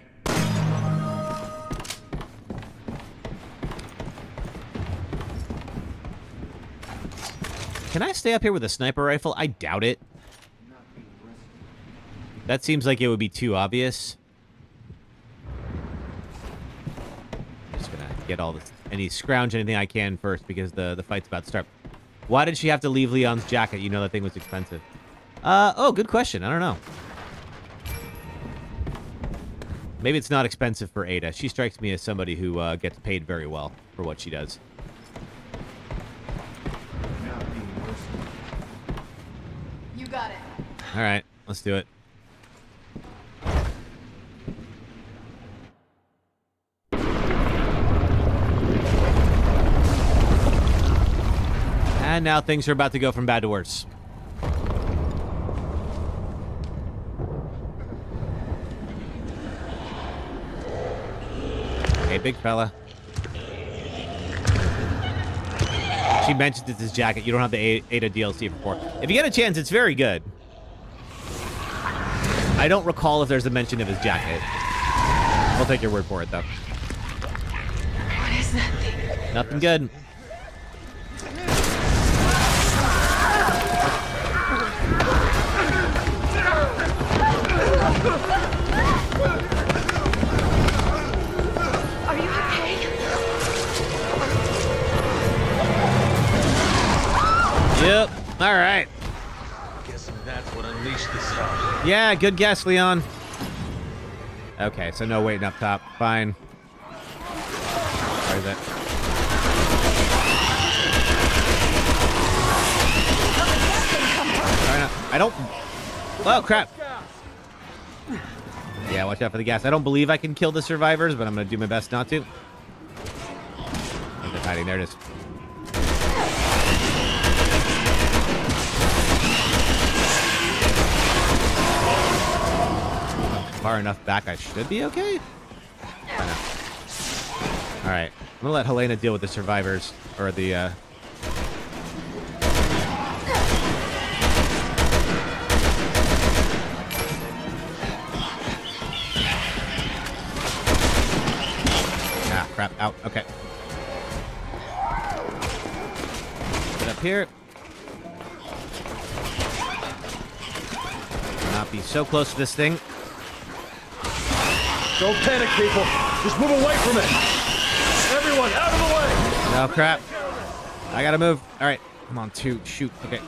Can I stay up here with a sniper rifle? I doubt it. That seems like it would be too obvious. I'm just gonna get all this... scrounge anything I can first, because the fight's about to start. Why did she have to leave Leon's jacket? You know that thing was expensive. Oh, good question. I don't know. Maybe it's not expensive for Ada. She strikes me as somebody who gets paid very well for what she does. You got it. All right, let's do it. And now things are about to go from bad to worse. Hey, big fella. She mentioned it's his jacket. You don't have the Ada DLC for 4. If you get a chance, it's very good. I don't recall if there's a mention of his jacket. I'll take your word for it, though. What is that thing? Nothing good. Are you okay? Yep. All right. Guessing that's what unleashed the sound. Yeah, good guess, Leon. Okay, so no waiting up top. Fine. Where is it? I don't... Oh, crap. Yeah, watch out for the gas. I don't believe I can kill the survivors, but I'm going to do my best not to. Where's it hiding? There it is. Far enough back, I should be okay. All right, I'm gonna let Helena deal with the survivors, or the. Ah, crap! Out. Okay. Get up here. Not be so close to this thing. Don't panic, people. Just move away from it. Everyone, out of the way. Oh, crap. I gotta move. All right. I'm on 2. Shoot. Okay.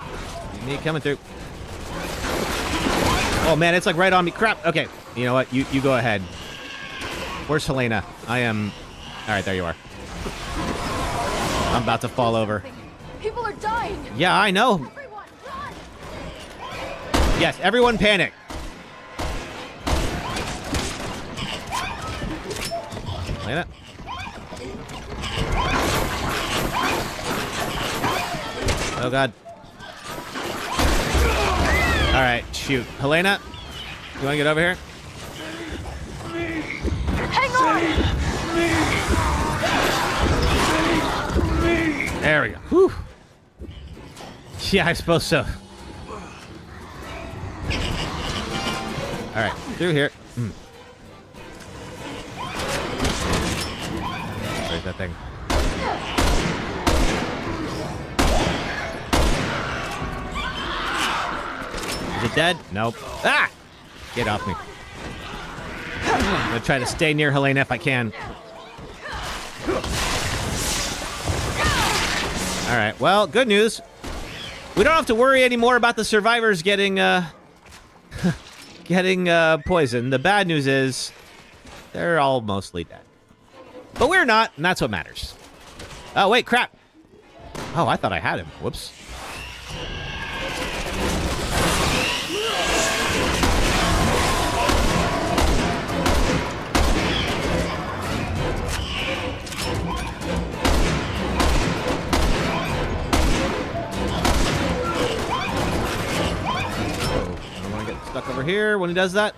Me coming through. Oh, man. It's like right on me. Crap. Okay. You know what? You go ahead. Where's Helena? I am... All right. There you are. I'm about to fall over. People are dying. Yeah, I know. Everyone, run. Yes, everyone panic. Helena. Oh, God. All right, shoot. Helena, you want to get over here? Hang on. There we go. Whew. Yeah, I suppose so. All right, through here. Where's that thing? Is it dead? Nope. Ah! Get off me. I'm gonna try to stay near Helena if I can. All right. Well, good news. We don't have to worry anymore about the survivors getting poisoned. The bad news is they're all mostly dead. But we're not, and that's what matters. Oh, wait, crap. Oh, I thought I had him. Whoops. Stuck over here when he does that.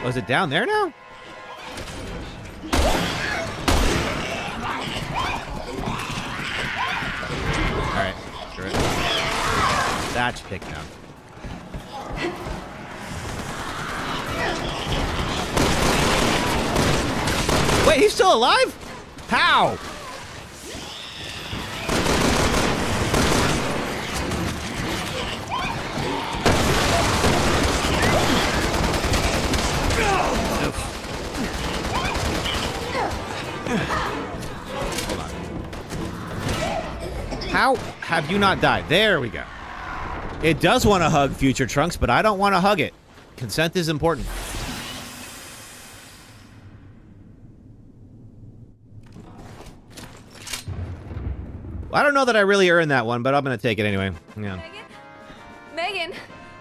Oh, is it down there now? Alright, screw it. That's picking up. Wait, he's still alive? How? How have you not died? There we go. It does want to hug Future Trunks, but I don't want to hug it. Consent is important. I don't know that I really earned that one, but I'm going to take it anyway. Yeah. Megan,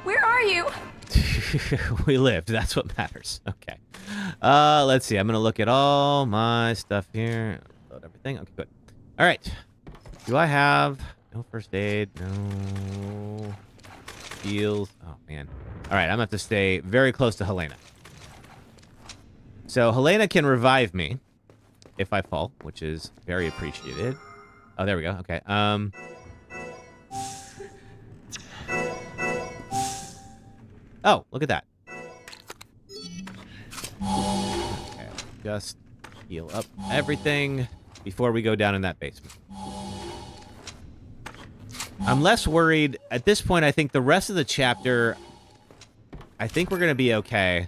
where are you? We lived. That's what matters. Okay. Let's see. I'm going to look at all my stuff here. Load everything. Okay, good. All right. Do I have no first aid? No heals. Oh, man. All right. I'm going to have to stay very close to Helena. So Helena can revive me if I fall, which is very appreciated. Oh, there we go. Okay. Oh, look at that. Okay, just heal up everything before we go down in that basement. I'm less worried. At this point, I think the rest of the chapter, I think we're going to be okay.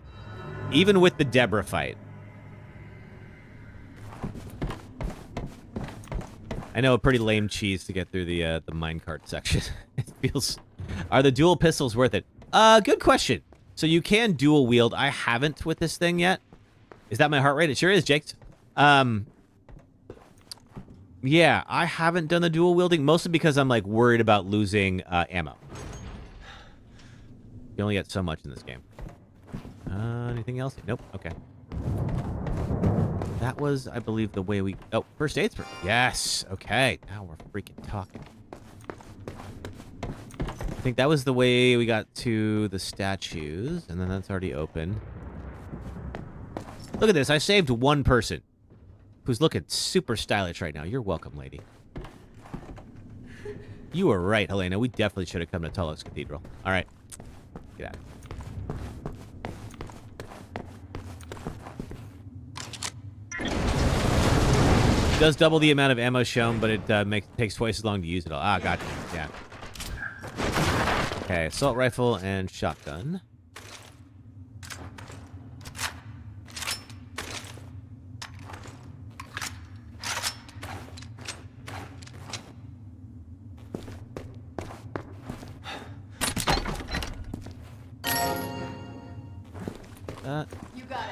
Even with the Deborah fight. I know, a pretty lame cheese to get through the minecart section. It feels... Are the dual pistols worth it? Good question. So you can dual wield. I haven't with this thing yet. Is that my heart rate? It sure is, Jake. Yeah, I haven't done the dual wielding, mostly because I'm, like, worried about losing ammo. You only get so much in this game. Anything else? Nope. Okay. That was, I believe, the way we... Oh, first aid spray. Yes. Okay. Now we're freaking talking. I think that was the way we got to the statues, and then that's already open. Look at this. I saved one person who's looking super stylish right now. You're welcome, lady. You were right, Helena. We definitely should have come to Tall Oaks Cathedral. All right. Get out. Does double the amount of ammo shown, but it takes twice as long to use it all. Ah, gotcha. Yeah. Okay, assault rifle and shotgun. You got it.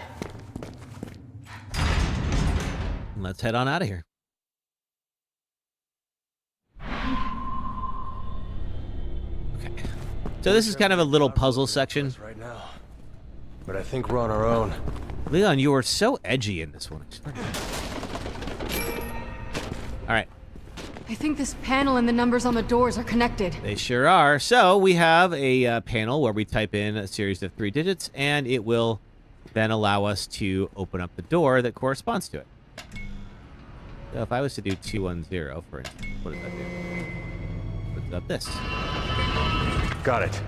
Let's head on out of here. Okay. So this is kind of a little puzzle section. Right now, but I think we're on our own. Leon, you are so edgy in this one. All right. I think this panel and the numbers on the doors are connected. They sure are. So we have a panel where we type in a series of 3 digits, and it will then allow us to open up the door that corresponds to it. So if I was to do 210, for instance, what does that do? Puts up this. Got it.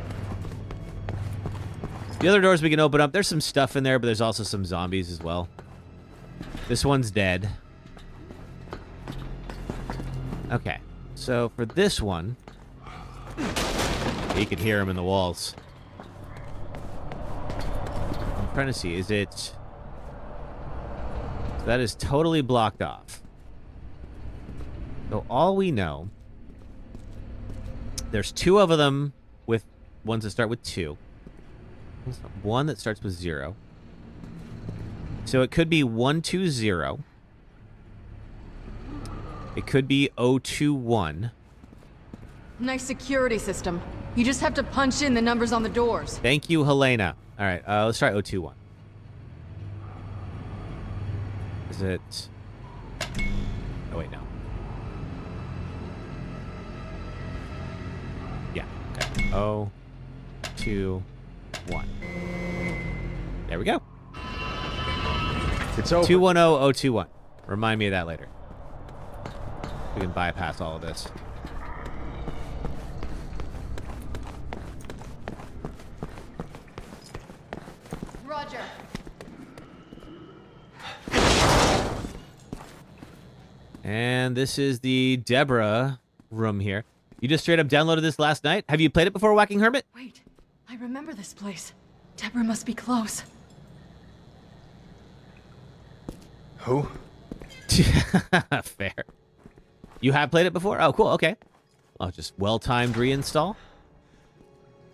The other doors we can open up, there's some stuff in there, but there's also some zombies as well. This one's dead. Okay, so for this one, you can hear them in the walls. I'm trying to see, is it... So that is totally blocked off. So all we know, there's 2 of them with ones that start with 2. One that starts with 0. So it could be 120. It could be 021. Nice security system. You just have to punch in the numbers on the doors. Thank you, Helena. All right, let's try 021. Is it... Oh, wait, no. Yeah, okay. 021. There we go. It's open. 210021. Remind me of that later. We can bypass all of this. Roger. And this is the Deborah room here. You just straight up downloaded this last night? Have you played it before, Whacking Hermit? Wait, I remember this place. Deborah must be close. Who? Fair. You have played it before? Oh, cool. Okay. Oh, just well-timed reinstall.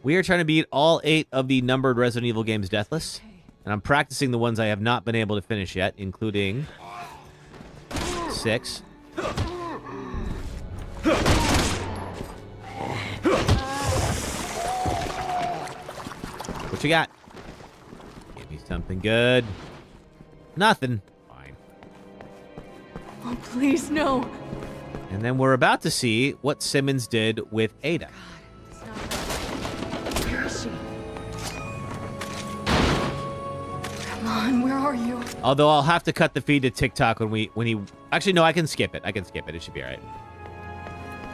We are trying to beat all 8 of the numbered Resident Evil games Deathless. And I'm practicing the ones I have not been able to finish yet, including 6. What you got? Give me something good. Nothing. Fine. Oh, please, no. And then we're about to see what Simmons did with Ada. It's not right. Where is she? Come on, where are you? Although I'll have to cut the feed to TikTok when he... Actually, no, I can skip it. It should be all right.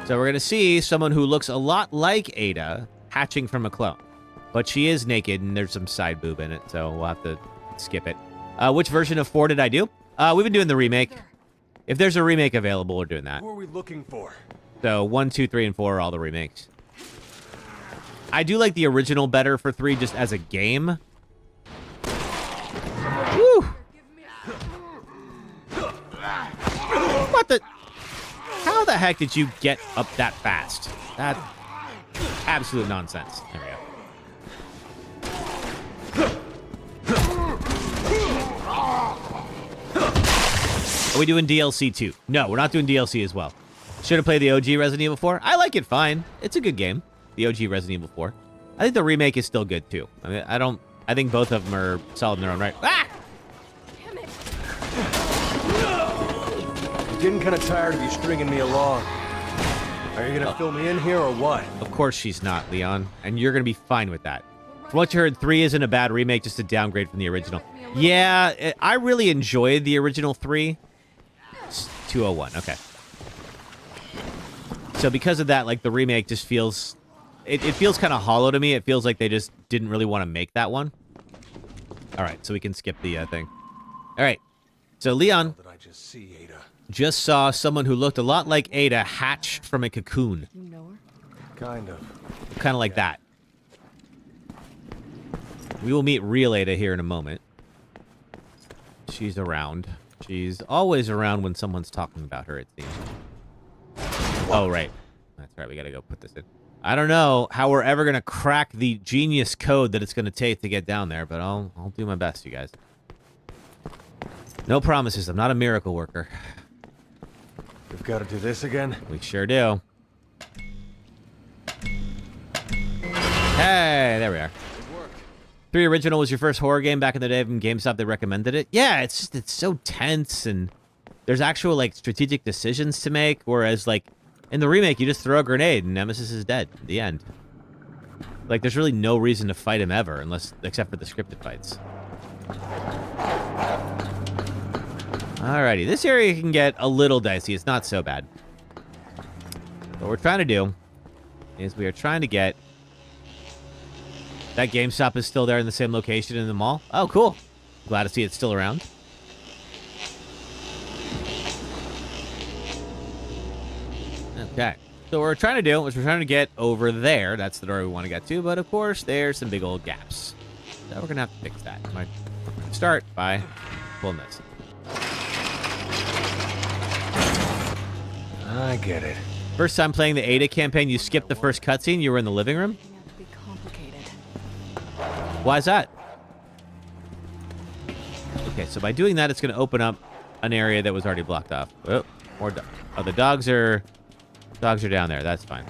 So we're going to see someone who looks a lot like Ada hatching from a clone. But she is naked, and there's some side boob in it, so we'll have to skip it. Which version of 4 did I do? We've been doing the remake. If there's a remake available, we're doing that. Who are we looking for? So 1, 2, 3, and 4 are all the remakes. I do like the original better for 3 just as a game. Woo! What the... How the heck did you get up that fast? That's absolute nonsense. There we go. Are we doing DLC too? No, we're not doing DLC as well. Should have played the OG Resident Evil 4. I like it fine. It's a good game. The OG Resident Evil 4. I think the remake is still good too. I mean, I think both of them are solid in their own right. Ah! Damn it. I'm getting kind of tired of you stringing me along. Are you gonna fill me in here or what? Of course she's not, Leon. And you're gonna be fine with that. From what you heard, 3 isn't a bad remake, just a downgrade from the original. Yeah, I really enjoyed the original 3. 201, okay. So because of that, like, the remake just feels... It feels kind of hollow to me. It feels like they just didn't really want to make that one. All right, so we can skip the thing. All right, so Leon Did I just see Ada? just saw someone who looked a lot like Ada hatch from a cocoon. You know her? Kind of. Kind of like that. We will meet real Ada here in a moment. She's around. She's always around when someone's talking about her, it seems. Oh, right. That's right. We got to go put this in. I don't know how we're ever going to crack the genius code that it's going to take to get down there, but I'll do my best, you guys. No promises. I'm not a miracle worker. We've got to do this again? We sure do. Hey, there we are. 3 Original was your first horror game back in the day from GameStop. They recommended it. Yeah, it's so tense, and there's actual, like, strategic decisions to make, whereas, like, in the remake, you just throw a grenade, and Nemesis is dead at the end. Like, there's really no reason to fight him ever, except for the scripted fights. Alrighty, this area can get a little dicey. It's not so bad. What we're trying to do is we are trying to get... That GameStop is still there in the same location in the mall. Oh, cool. Glad to see it's still around. Okay. So what we're trying to do is we're trying to get over there. That's the door we want to get to. But, of course, there's some big old gaps. So we're going to have to fix that. We're going to start by pulling this. I get it. First time playing the Ada campaign, you skipped the first cutscene. You were in the living room. Why is that? Okay, so by doing that, it's going to open up an area that was already blocked off. Oh, more dogs. Oh, the dogs are down there. That's fine.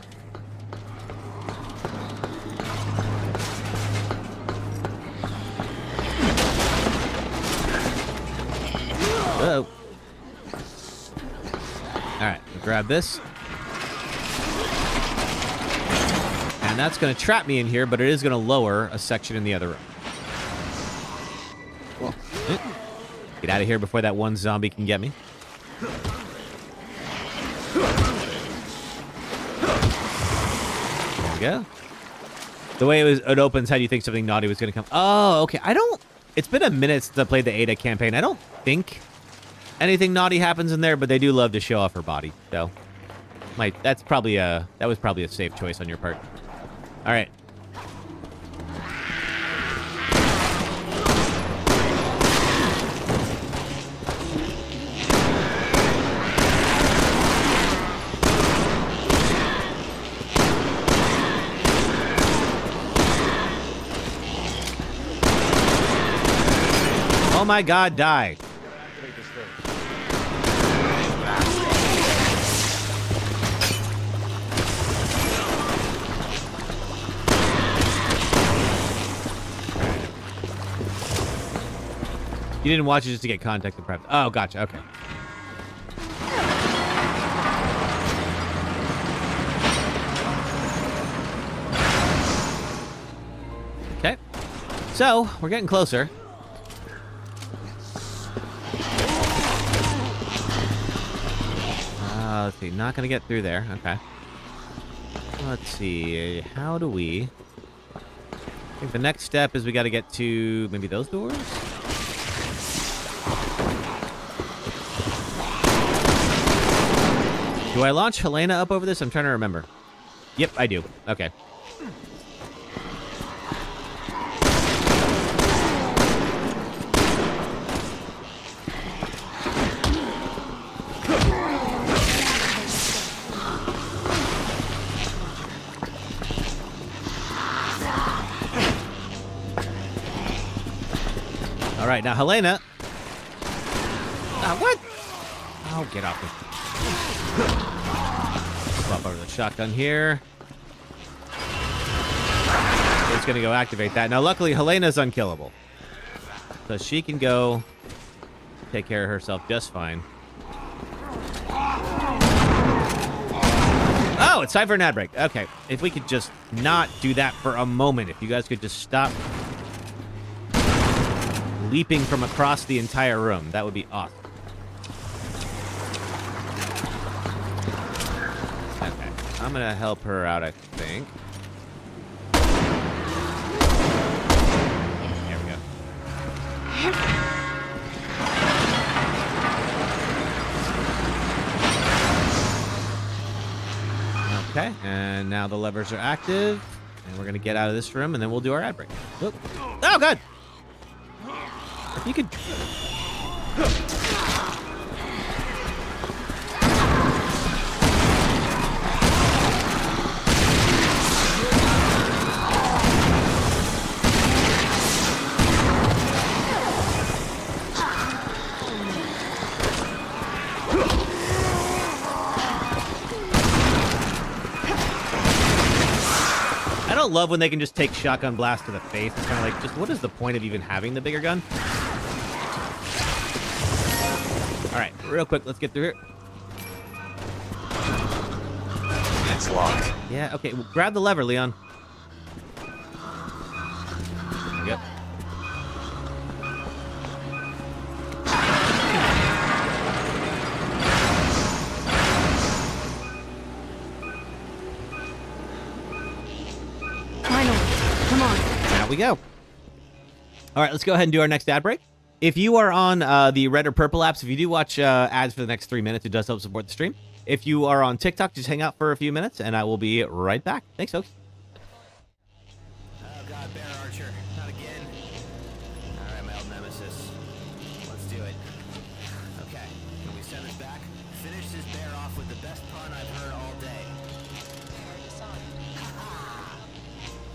Uh-oh. All right, we'll grab this. And that's going to trap me in here, but it is going to lower a section in the other room. Get out of here before that one zombie can get me. There we go. The way it opens, how do you think something naughty was going to come? Oh, okay. It's been a minute since I played the Ada campaign. I don't think anything naughty happens in there, but they do love to show off her body. So, that was probably a safe choice on your part. All right. Oh my God, die. You didn't watch it just to get context and prep. Oh, gotcha. Okay. Okay. So, we're getting closer. Let's see. Not going to get through there. Okay. Let's see. How do we... I think the next step is we got to get to maybe those doors? Do I launch Helena up over this? I'm trying to remember. Yep, I do. Okay. All right, now Helena. What? Oh, get off me. Swap over the shotgun here. It's going to go activate that. Now, luckily, Helena's unkillable. So she can go take care of herself just fine. Oh, it's time for an ad break. Okay, if we could just not do that for a moment. If you guys could just stop leaping from across the entire room, that would be awesome. Okay, I'm gonna help her out, I think. There we go. Okay, and now the levers are active, and we're gonna get out of this room, and then we'll do our ad break. Oop. Oh, God! If you could... I don't love when they can just take shotgun blast to the face. It's kind of like, just what is the point of even having the bigger gun? All right, real quick, let's get through here. It's locked. Yeah, okay, well, grab the lever, Leon. Yep. Finally, come on. Now we go. All right, let's go ahead and do our next ad break. If you are on the red or purple apps, if you do watch ads for the next 3 minutes, it does help support the stream. If you are on TikTok, just hang out for a few minutes, and I will be right back. Thanks, folks. Oh, God, Bear Archer. Not again. All right, my old nemesis. Let's do it. Okay, can we send this back? Finish this bear off with the best pun I've heard all day.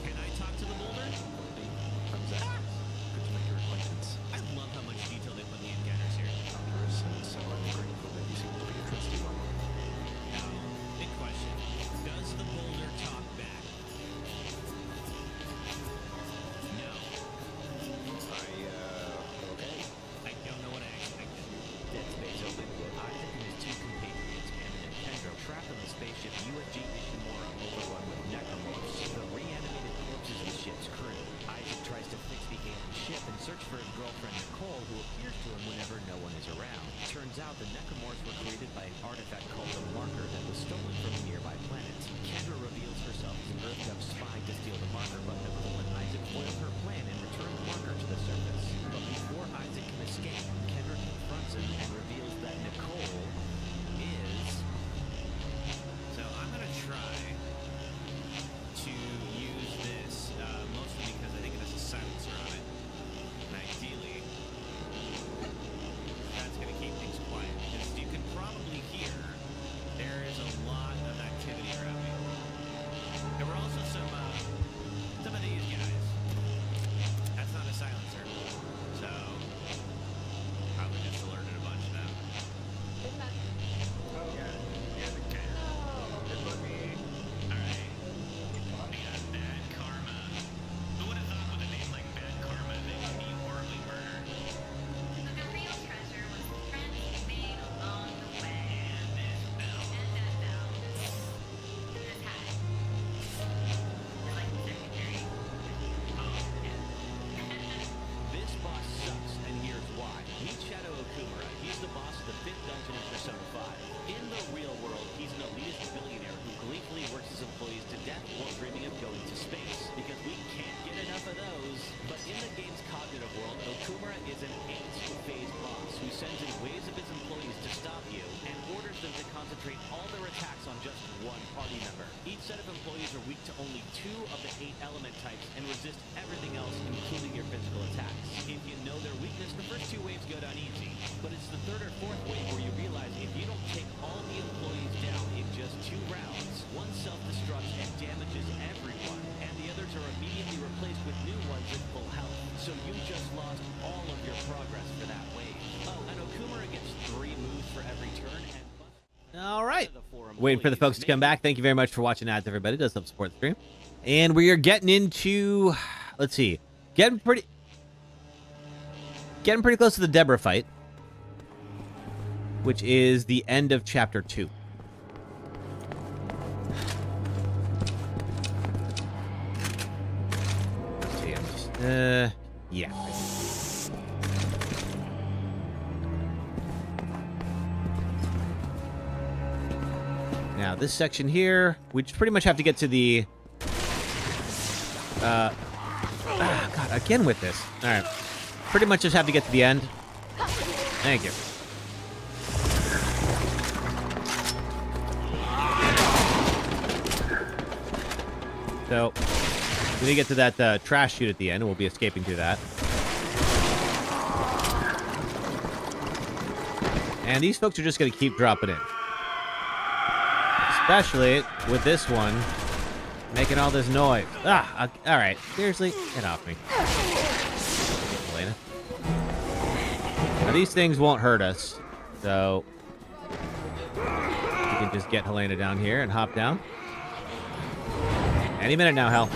Can I talk to the boulder? From Zach. Good to make your acquaintance. I love how much detail they put in the encounters here. So I'm grateful that you seem to be a trusty one. Now, big question. Does the boulder talk back? No. Okay. I don't know what I expected. Dead Space open. Isaac and his two compatriots, Hammond and Kendra, trapped on the spaceship USG Ishimura, overrun with necromorphs, the reanimated corpses of the ship's crew. Isaac tries to fix the alien ship and search for his girlfriend Nicole, who appears to him whenever no one is around. Turns out the necromorphs were created by an artifact called the Marker that was stolen from a nearby planet. Kendra reveals herself as an Earth-Gov spy to steal the marker, but Nicole and Isaac foil her plan and return the marker to the surface. But before Isaac can escape, Kendra confronts him and reveals that Nicole is... So I'm going to try to use this, mostly because I think it has a silencer on it. And ideally, that's going to keep things quiet. Because you can probably hear all their attacks on just one party member. Each set of employees are weak to only 2 of the 8 element types and resist everything else, including your physical attacks. If you know their weakness, the first 2 waves go down easy. But it's the 3rd or 4th wave where you realize if you don't take all the employees down in just 2 rounds, one self-destructs and damages everyone, and the others are immediately replaced with new ones at full health. So you just lost all of your progress for that wave. Oh, and Okumura gets 3 moves for every turn, and all right. Waiting for the folks to come back. Thank you very much for watching ads, everybody. It does help support the stream. And we are getting into, let's see, getting pretty close to the Deborah fight, which is the end of chapter 2. Let's see, I'm just, yeah. Now, this section here, we just pretty much have to get to the... God, again with this. All right. Pretty much just have to get to the end. Thank you. So, we need to get to that trash chute at the end, and we'll be escaping through that. And these folks are just going to keep dropping in. Especially with this one making all this noise. All right. Seriously, get off me. Helena. Now, these things won't hurt us, so we can just get Helena down here and hop down. Any minute now, Hel.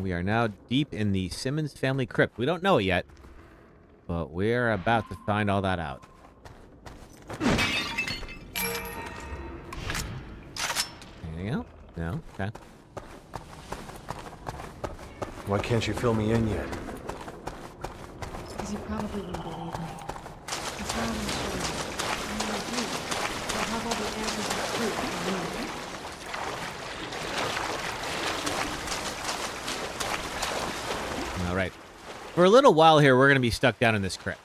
We are now deep in the Simmons family crypt. We don't know it yet, but we're about to find all that out. Anything else? No? Okay. Why can't you fill me in yet? Because you probably wouldn't believe me. That's why I'm sure. I'm gonna do. I'll have all the answers to proof for me. All right. For a little while here, we're going to be stuck down in this crypt.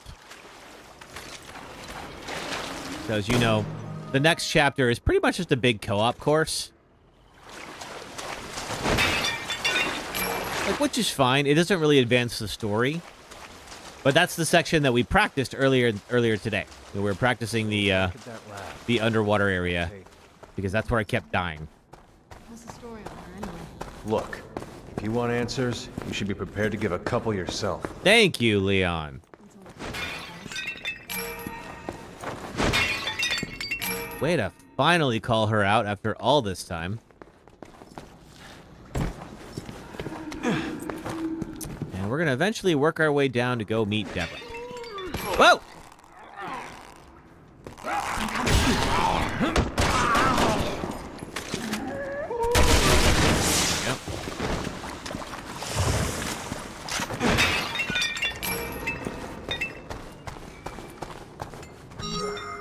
So, as you know, the next chapter is pretty much just a big co-op course. Like, which is fine. It doesn't really advance the story. But that's the section that we practiced earlier today. We were practicing the underwater area because that's where I kept dying. What's the story on her anyway? Look, if you want answers, you should be prepared to give a couple yourself. Thank you, Leon. Way to finally call her out after all this time. And we're going to eventually work our way down to go meet Deborah. Whoa!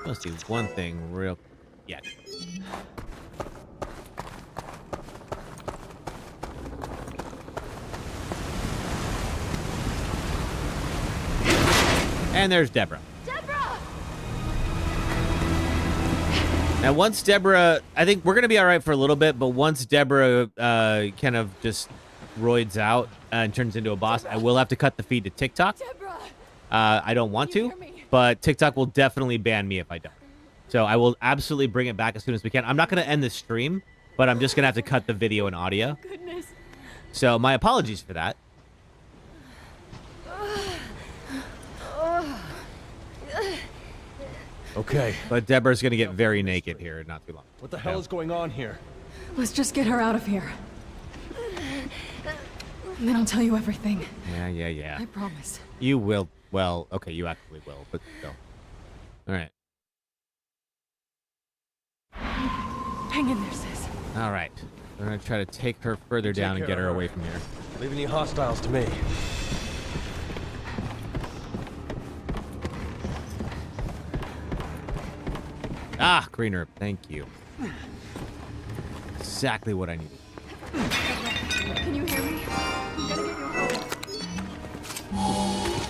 Let's do one thing real... Yeah. And there's Deborah. Deborah! Now, once Deborah... I think we're going to be all right for a little bit, but once Deborah kind of just roids out and turns into a boss, I will have to cut the feed to TikTok. Deborah! I don't want to, but TikTok will definitely ban me if I don't. So I will absolutely bring it back as soon as we can. I'm not going to end the stream, but I'm just going to have to cut the video and audio. Goodness. So my apologies for that. Okay. But Deborah's going to get very naked here in not too long. What the hell is going on here? Let's just get her out of here. And then I'll tell you everything. Yeah. I promise. You will. Well, okay, you actually will, but still. All right. Hang in there, sis. All right. We're going to try to take her further down and get her away from here. Leave any hostiles to me. Ah, green herb. Thank you. exactly what I needed. Can you hear me? I'm gonna get you home.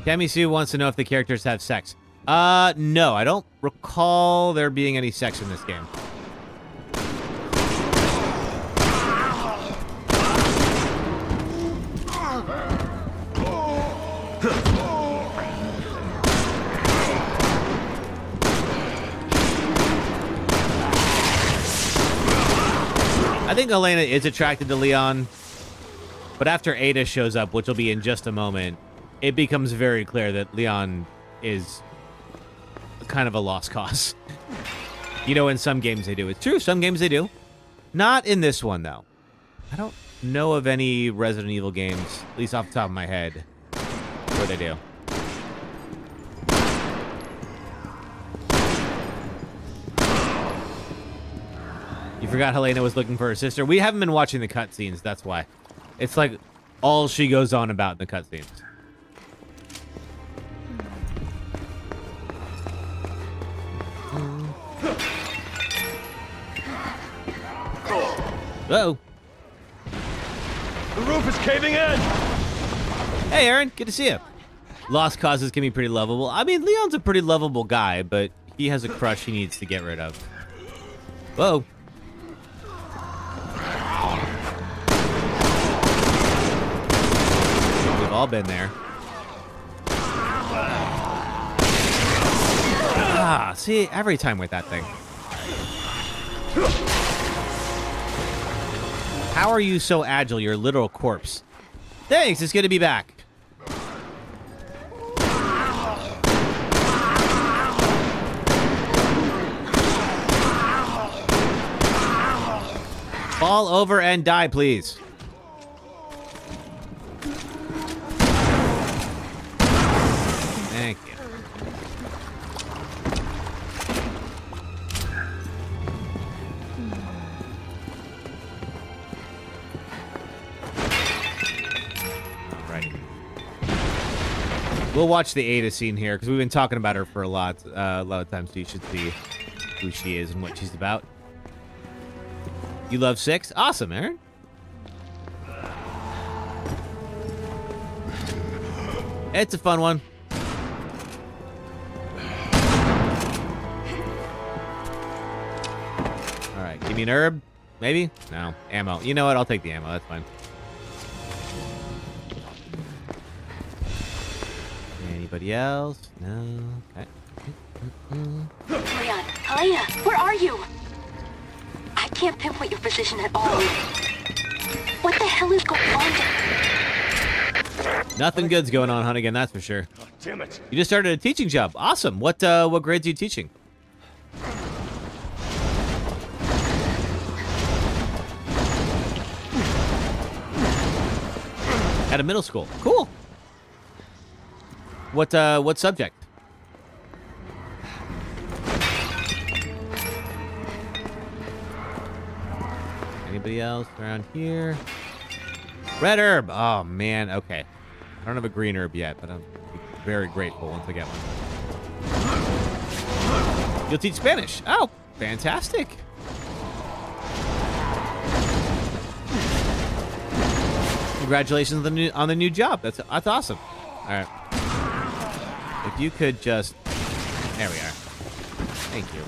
Cammy Sue wants to know if the characters have sex. No, I don't recall there being any sex in this game. I think Elena is attracted to Leon, but after Ada shows up, which will be in just a moment, it becomes very clear that Leon is kind of a lost cause. You know, in some games they do. It's true, some games they do. Not in this one, though. I don't know of any Resident Evil games, at least off the top of my head, where they do. You forgot Helena was looking for her sister. We haven't been watching the cutscenes, that's why. It's like all she goes on about in the cutscenes. Uh-oh. The roof is caving in! Hey, Aaron. Good to see you. Lost causes can be pretty lovable. I mean, Leon's a pretty lovable guy, but he has a crush he needs to get rid of. Whoa. We've all been there. Ah, see, every time with that thing. How are you so agile? You're a literal corpse. Thanks, it's good to be back. Fall over and die, please. Thank you. Alrighty. We'll watch the Ada scene here because we've been talking about her for a lot of times, so you should see who she is and what she's about. You love 6? Awesome, Aaron. It's a fun one. Alright, give me an herb? Maybe? No. Ammo. You know what? I'll take the ammo. That's fine. Anybody else? No. Okay. Leon, Helena, where are you? I can't pinpoint your position at all. What the hell is going on? Nothing good's going on, Hunnigan, that's for sure. Oh, damn it. You just started a teaching job. Awesome. What grades are you teaching? At a middle school. Cool. What subject? Anybody else around here? Red herb. Oh, man. Okay. I don't have a green herb yet, but I'm very grateful once I get one. You'll teach Spanish. Oh, fantastic. Congratulations on the new job. That's awesome. All right. If you could just... There we are. Thank you.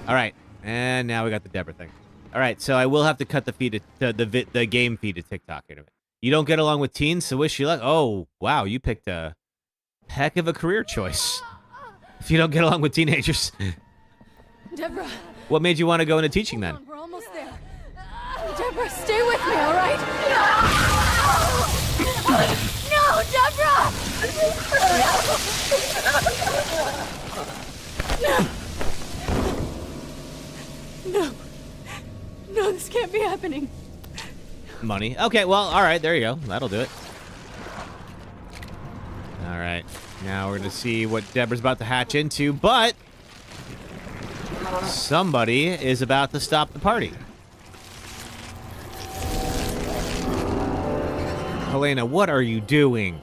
All right, and now we got the Deborah thing. All right, so I will have to cut the feed to the game feed to TikTok in a minute. You don't get along with teens, so wish you luck. Oh, wow, you picked a heck of a career choice. If you don't get along with teenagers. Deborah. What made you want to go into teaching then? We're almost there. Deborah, stay with me, all right? No, Deborah! No. No, this can't be happening. Money. Okay, well, all right, there you go. That'll do it. All right. Now we're going to see what Deborah's about to hatch into, but Somebody is about to stop the party. Helena, what are you doing?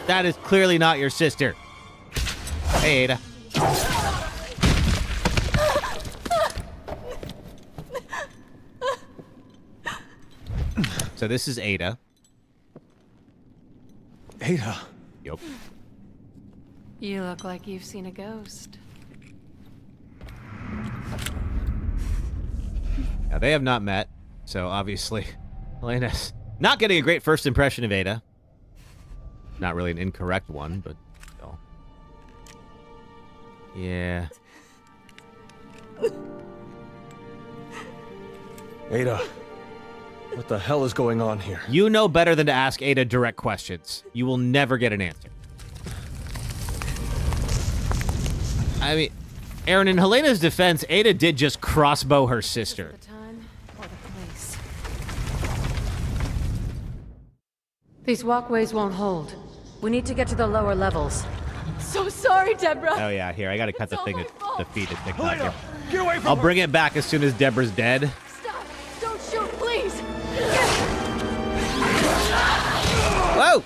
That is clearly not your sister. Hey, Ada. So this is Ada. Ada. Yup. You look like you've seen a ghost. Now, they have not met, so obviously Helena's not getting a great first impression of Ada. Not really an incorrect one, but still. Yeah. Ada, what the hell is going on here? You know better than to ask Ada direct questions. You will never get an answer. I mean, Aaron, in Helena's defense, Ada did just crossbow her sister. The time or the place. These walkways won't hold. We need to get to the lower levels. So sorry, Deborah. Oh yeah, here, I gotta cut the thing to feed it. Helena, get away from I'll her. bring it back as soon as Deborah's dead. Stop! Don't shoot, please! Whoa!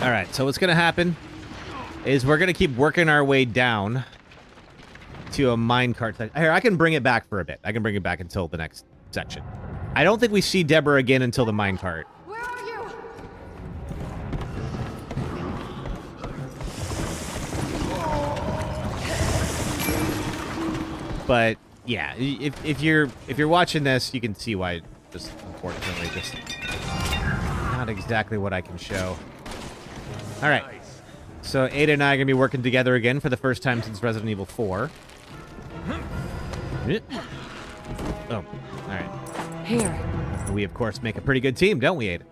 All right, so what's going to happen is we're going to keep working our way down to a minecart. Here, I can bring it back for a bit. I can bring it back until the next section. I don't think we see Deborah again until the minecart. Where are you? But yeah, if you're watching this, you can see why. Just unfortunately, just not exactly what I can show. All right, so Ada and I are gonna be working together again for the first time since Resident Evil 4. Oh, all right. Here. We of course make a pretty good team, don't we, Ada?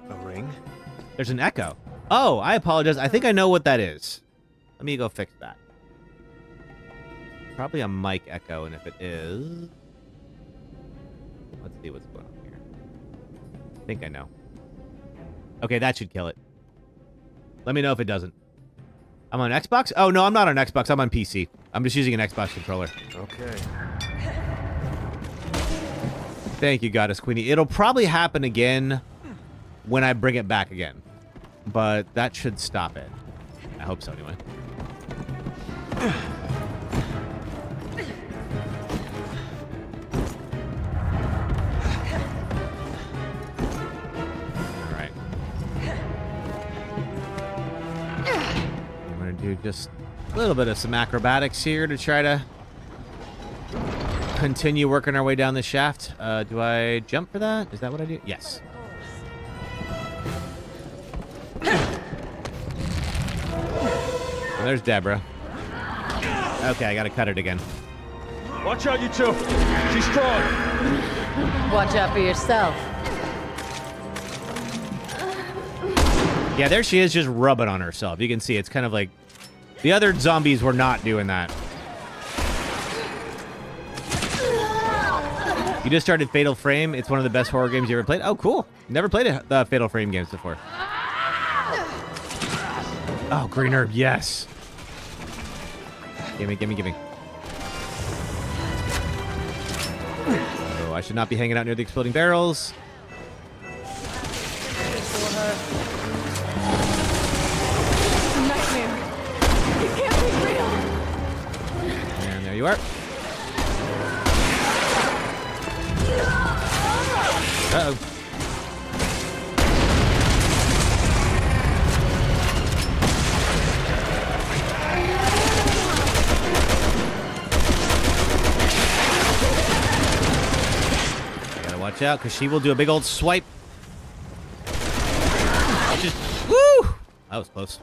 A ring? There's an echo. Oh, I apologize. I think I know what that is. Let me go fix that. Probably a mic echo, and if it is... Let's see what's going on here. I think I know. Okay, that should kill it. Let me know if it doesn't. I'm on Xbox? Oh, no, I'm not on Xbox. I'm on PC. I'm just using an Xbox controller. Okay. Thank you, Goddess Queenie. It'll probably happen again when I bring it back again. But that should stop it. I hope so, anyway. Alright. I'm going to do just a little bit of some acrobatics here to try to continue working our way down the shaft. Do I jump for that? Is that what I do? Yes. And there's Deborah. Okay, I gotta cut it again. Watch out, you two. She's strong. Watch out for yourself. Yeah, there she is, just rubbing on herself. You can see it's kind of like the other zombies were not doing that. You just started Fatal Frame. It's one of the best horror games you ever played. Oh, cool. Never played the Fatal Frame games before. Oh, green herb, yes. Gimme, gimme, gimme. Oh, I should not be hanging out near the exploding barrels. Nightmare. It can't be real. And there you are. Uh-oh. Gotta watch out, because she will do a big old swipe. Just, woo! That was close.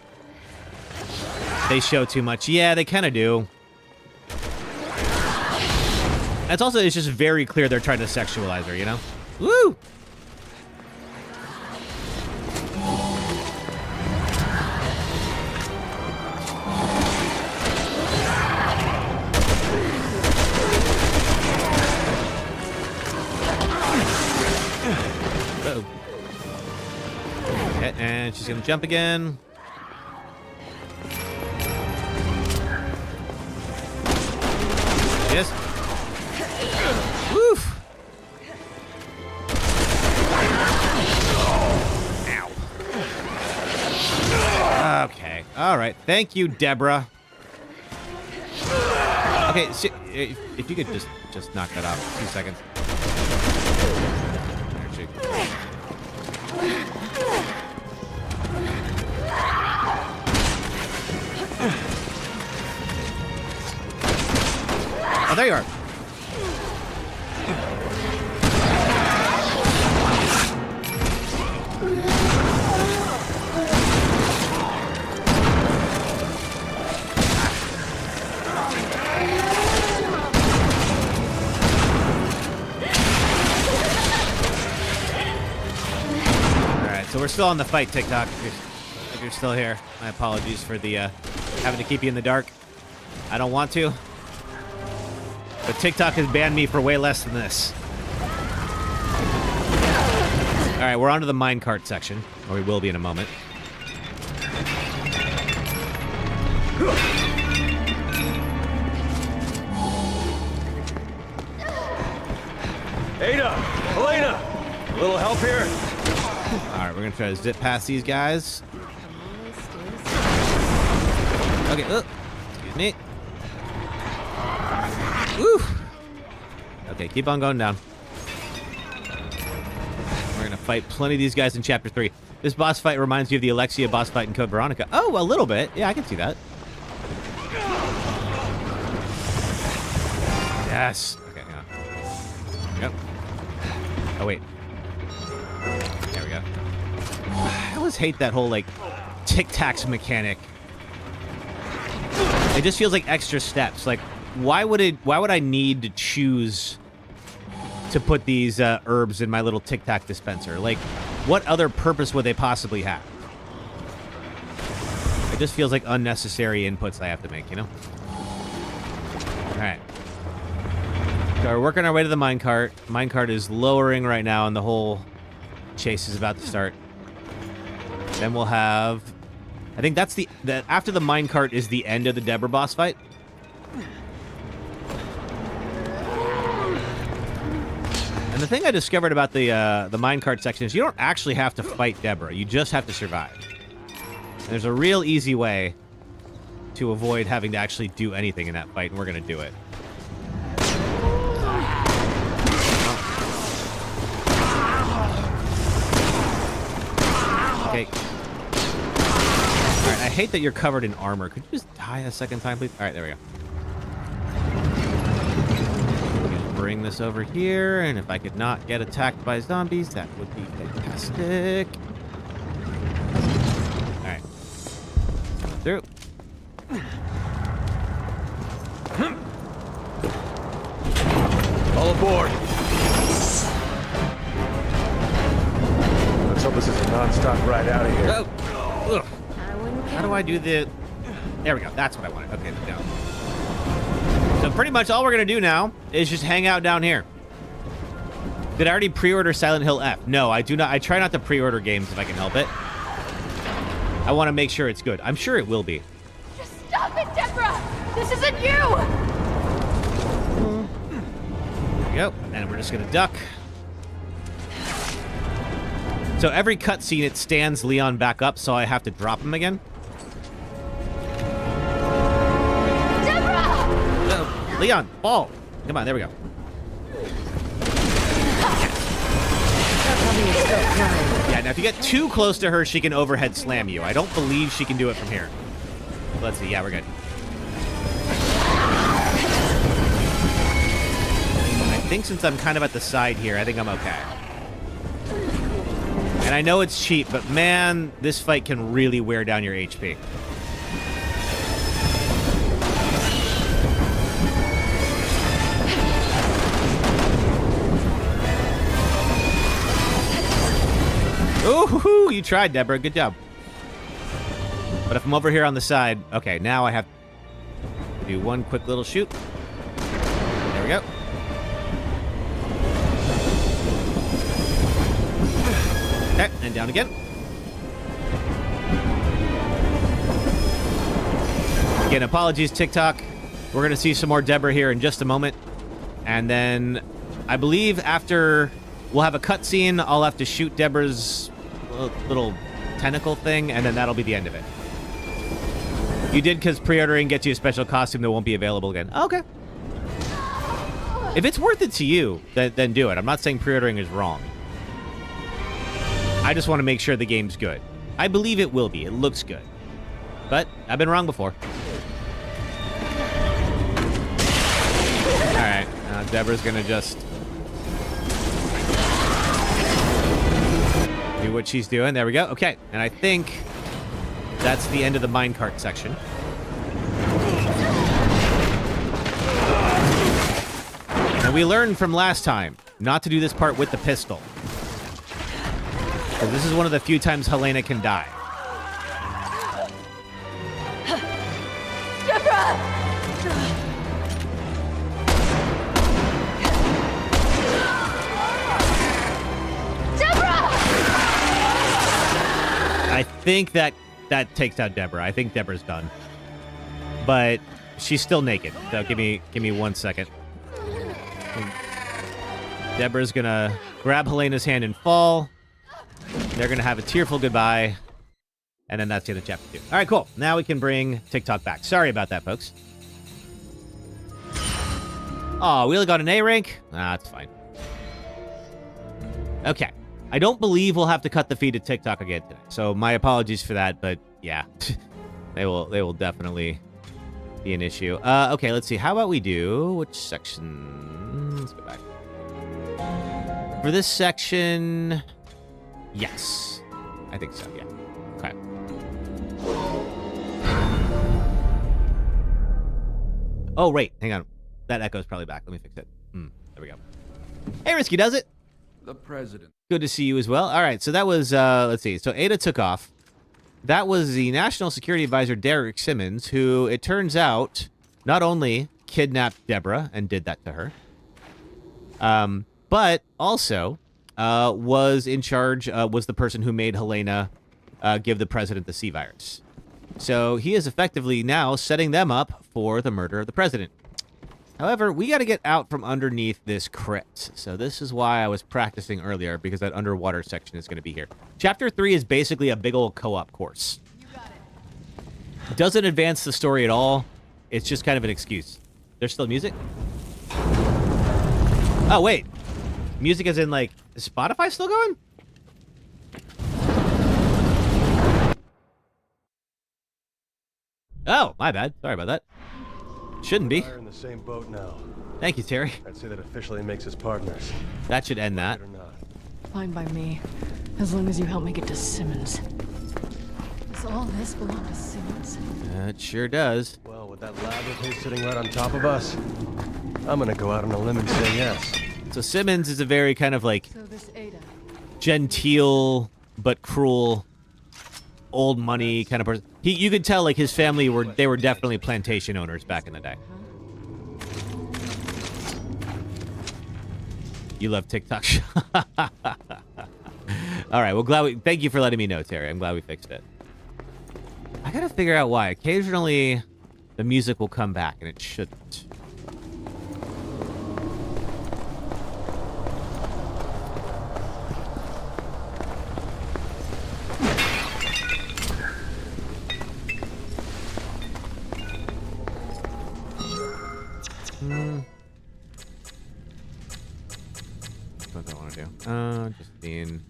They show too much. Yeah, they kind of do. It's also, it's just very clear they're trying to sexualize her, you know? Woo! she's gonna jump again. Yes. Woof. Ow. Okay. All right. Thank you, Deborah. Okay, so if you could just knock that off. 2 seconds. There oh, there you are. So we're still on the fight, TikTok. If you're still here, my apologies for the having to keep you in the dark. I don't want to, but TikTok has banned me for way less than this. All right, we're on to the minecart section, or we will be in a moment. Ada! Elena! A little help here? All right, we're gonna try to zip past these guys. Okay, excuse me. Woo! Okay, keep on going down. We're gonna fight plenty of these guys in Chapter 3. This boss fight reminds me of the Alexia boss fight in Code Veronica. Oh, a little bit. Yeah, I can see that. Yes. Okay, hang on. Yep. Oh, wait. There we go. I always hate that whole, like, tic-tacs mechanic. It just feels like extra steps. Like, why would I need to choose to put these herbs in my little tic-tac dispenser? Like, what other purpose would they possibly have? It just feels like unnecessary inputs I have to make, you know? All right. So we're working our way to the minecart. Minecart is lowering right now, and the whole chase is about to start. Then we'll have... I think that's the after the minecart is the end of the Deborah boss fight. And the thing I discovered about the minecart section is you don't actually have to fight Deborah. You just have to survive. And there's a real easy way to avoid having to actually do anything in that fight, and we're going to do it. Okay. Alright, I hate that you're covered in armor. Could you just die a second time, please? Alright, there we go. Just bring this over here, and if I could not get attacked by zombies, that would be fantastic. Alright. Through. All aboard. Let's hope this is a non-stop ride out of here. Oh. Ugh. How do I do the... There we go. That's what I wanted. Okay, down. So pretty much all we're going to do now is just hang out down here. Did I already pre-order Silent Hill F? No, I do not. I try not to pre-order games if I can help it. I want to make sure it's good. I'm sure it will be. Just stop it, Deborah! This isn't you! There we go. And we're just going to duck. So every cutscene, it stands Leon back up, so I have to drop him again. Deborah! No, Leon, fall. Come on, there we go. Yeah, now if you get too close to her, she can overhead slam you. I don't believe she can do it from here. Let's see. Yeah, we're good. I think since I'm kind of at the side here, I think I'm okay. And I know it's cheap, but man, this fight can really wear down your HP. Ooh, you tried, Deborah. Good job. But if I'm over here on the side, okay, now I have to do one quick little shoot. There we go. Okay, and down again. Again, apologies, TikTok. We're going to see some more Deborah here in just a moment. And then I believe after we'll have a cutscene, I'll have to shoot Deborah's little tentacle thing, and then that'll be the end of it. You did because pre-ordering gets you a special costume that won't be available again. Okay. If it's worth it to you, then do it. I'm not saying pre-ordering is wrong. I just want to make sure the game's good. I believe it will be. It looks good. But I've been wrong before. Alright. Now Deborah's going to just do what she's doing. There we go. Okay. And I think that's the end of the minecart section. And we learned from last time not to do this part with the pistol. Because this is one of the few times Helena can die. Deborah! Deborah! I think that takes out Deborah. I think Deborah's done. But she's still naked. So give me 1 second. Deborah's gonna grab Helena's hand and fall. They're gonna have a tearful goodbye. And then that's the end of chapter 2. All right, cool. Now we can bring TikTok back. Sorry about that, folks. Oh, we only got an A rank? Ah, that's fine. Okay. I don't believe we'll have to cut the feed to TikTok again today. So my apologies for that, but yeah. they will definitely be an issue. Okay, let's see. How about we do which section? Let's go back. For this section, yes. I think so, yeah. Okay. Oh, wait. Hang on. That echo's probably back. Let me fix it. There we go. Hey, Risky does it. The president. Good to see you as well. All right, so that was, let's see. So Ada took off. That was the National Security Advisor, Derek Simmons, who, it turns out, not only kidnapped Deborah and did that to her, but also was in charge, was the person who made Helena give the president the C virus. So he is effectively now setting them up for the murder of the president. However, we got to get out from underneath this crypt. So this is why I was practicing earlier, because that underwater section is going to be here. Chapter 3 is basically a big old co-op course. It doesn't advance the story at all. It's just kind of an excuse. There's still music? Oh, wait. Music as in, like, is Spotify still going? Oh, my bad. Sorry about that. Shouldn't be. We're in the same boat now. Thank you, Terry. I'd say that officially makes us partners. That should end that. Fine by me, as long as you help me get to Simmons. Does all this belong to Simmons? It sure does. Well, with that lab of his sitting right on top of us, I'm gonna go out on a limb and say yes. So Simmons is a very kind of like So this Ada. genteel but cruel, old money kind of person. You could tell like his family were definitely plantation owners back in the day. You love TikTok. All right, well, thank you for letting me know, Terry. I'm glad we fixed it. I gotta figure out why. Occasionally, the music will come back, and it shouldn't. What do I want to do? Just being...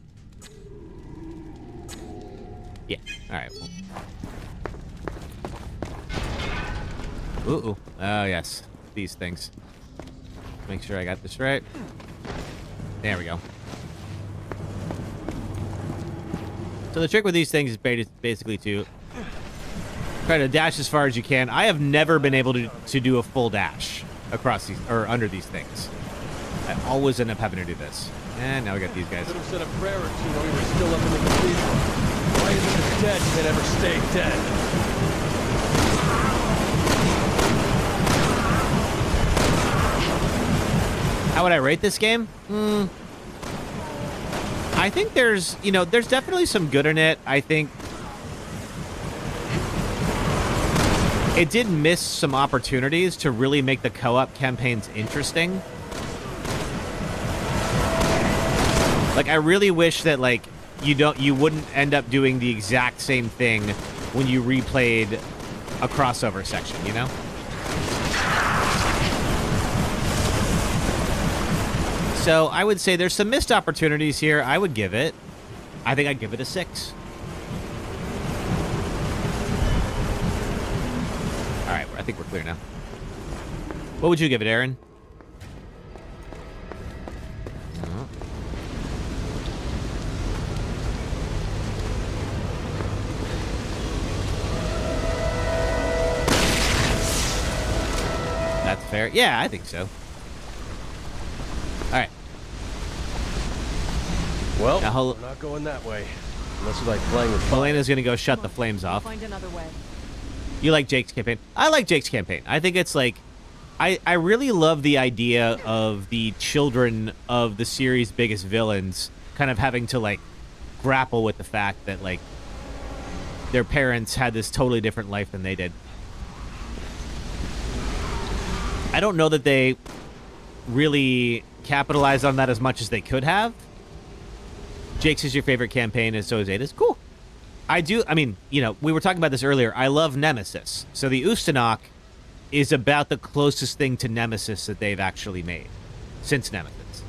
Yeah, alright. Ooh. Oh, yes. These things. Make sure I got this right. There we go. So the trick with these things is basically to try to dash as far as you can. I have never been able to do a full dash across these, or under these things. I always end up having to do this. And now we got these guys. Could have said a prayer or two while we were still up in the cathedral. Why isn't the dead can ever stay dead? How would I rate this game? I think there's definitely some good in it. I think it did miss some opportunities to really make the co-op campaigns interesting. Like, I really wish that, like, you wouldn't end up doing the exact same thing when you replayed a crossover section, you know? So I would say there's some missed opportunities here. I think I'd give it a 6. All right, I think we're clear now. What would you give it, Aaron? That's fair. Yeah, I think so. All right. Well, we're not going that way. Unless you like playing with fire. Helena's going to go shut the flames off. Find another way. You like Jake's campaign? I like Jake's campaign. I think it's like... I really love the idea of the children of the series' biggest villains kind of having to, like, grapple with the fact that, like, their parents had this totally different life than they did. I don't know that they really capitalized on that as much as they could have. Jake's is your favorite campaign, and so is Ada's. Cool. I mean, you know, we were talking about this earlier. I love Nemesis. So the Ustanok is about the closest thing to Nemesis that they've actually made since Nemesis.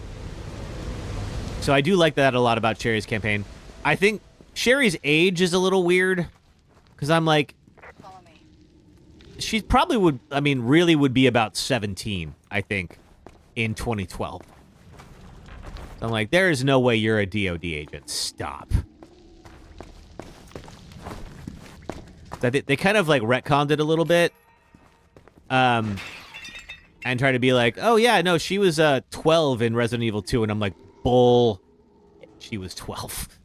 So I do like that a lot about Sherry's campaign. I think Sherry's age is a little weird, because I'm like, she probably would, I mean, really would be about 17, I think, in 2012. I'm like, there is no way you're a DOD agent. Stop. They kind of, like, retconned it a little bit. And try to be like, oh, yeah, no, she was 12 in Resident Evil 2. And I'm like, bull. She was 12.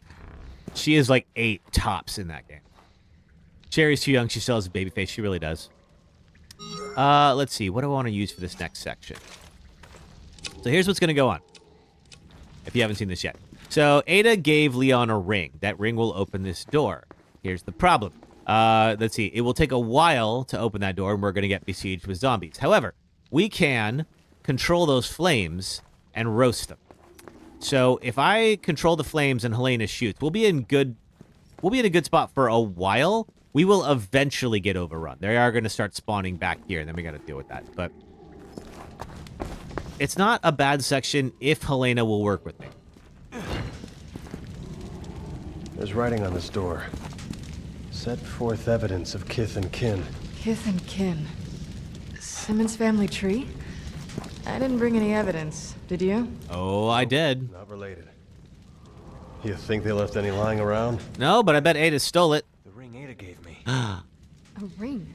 She is, like, 8 tops in that game. Sherry's too young. She still has a baby face. She really does. Let's see. What do I want to use for this next section? So here's what's going to go on, if you haven't seen this yet. So Ada gave Leon a ring. That ring will open this door. Here's the problem. Let's see. It will take a while to open that door, and we're going to get besieged with zombies. However, we can control those flames and roast them. So if I control the flames and Helena shoots, we'll be in a good spot for a while. We will eventually get overrun. They are going to start spawning back here, and then we got to deal with that. But it's not a bad section if Helena will work with me. There's writing on this door. Set forth evidence of kith and kin. Kith and kin. Simmons family tree? I didn't bring any evidence. Did you? Oh, I did. Not related. You think they left any lying around? No, but I bet Ada stole it. The ring Ada gave me. A ring?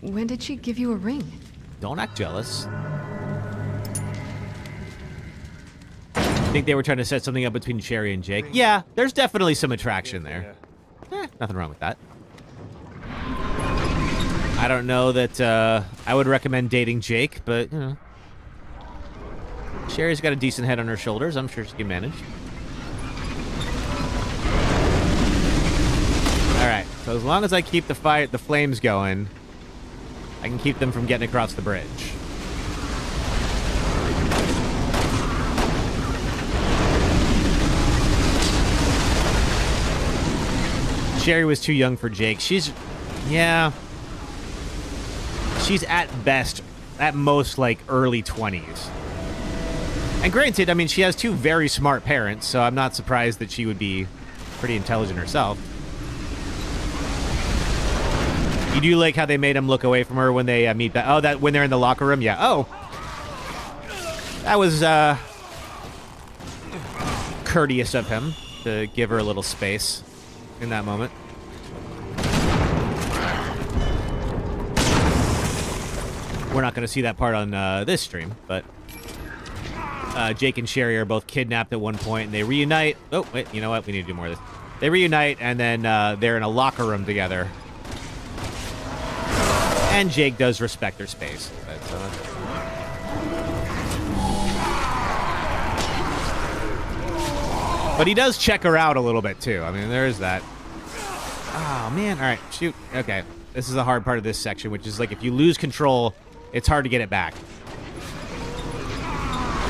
When did she give you a ring? Don't act jealous. Think they were trying to set something up between Sherry and Jake? Yeah, there's definitely some attraction there. Nothing wrong with that. I don't know that I would recommend dating Jake, but, you know. Sherry's got a decent head on her shoulders. I'm sure she can manage. Alright, so as long as I keep the flames going, I can keep them from getting across the bridge. Sherry was too young for Jake. She's at best, at most, like, early 20s. And granted, I mean, she has two very smart parents, so I'm not surprised that she would be pretty intelligent herself. You do like how they made him look away from her when they meet that? Oh, that when they're in the locker room? Yeah. Oh. That was courteous of him to give her a little space in that moment. We're not going to see that part on this stream, but Jake and Sherry are both kidnapped at one point, and they reunite. Oh, wait, you know what? We need to do more of this. They reunite, and then they're in a locker room together. And Jake does respect her space. But he does check her out a little bit, too. I mean, there is that. Oh, man. All right, shoot. Okay. This is the hard part of this section, which is like if you lose control, it's hard to get it back.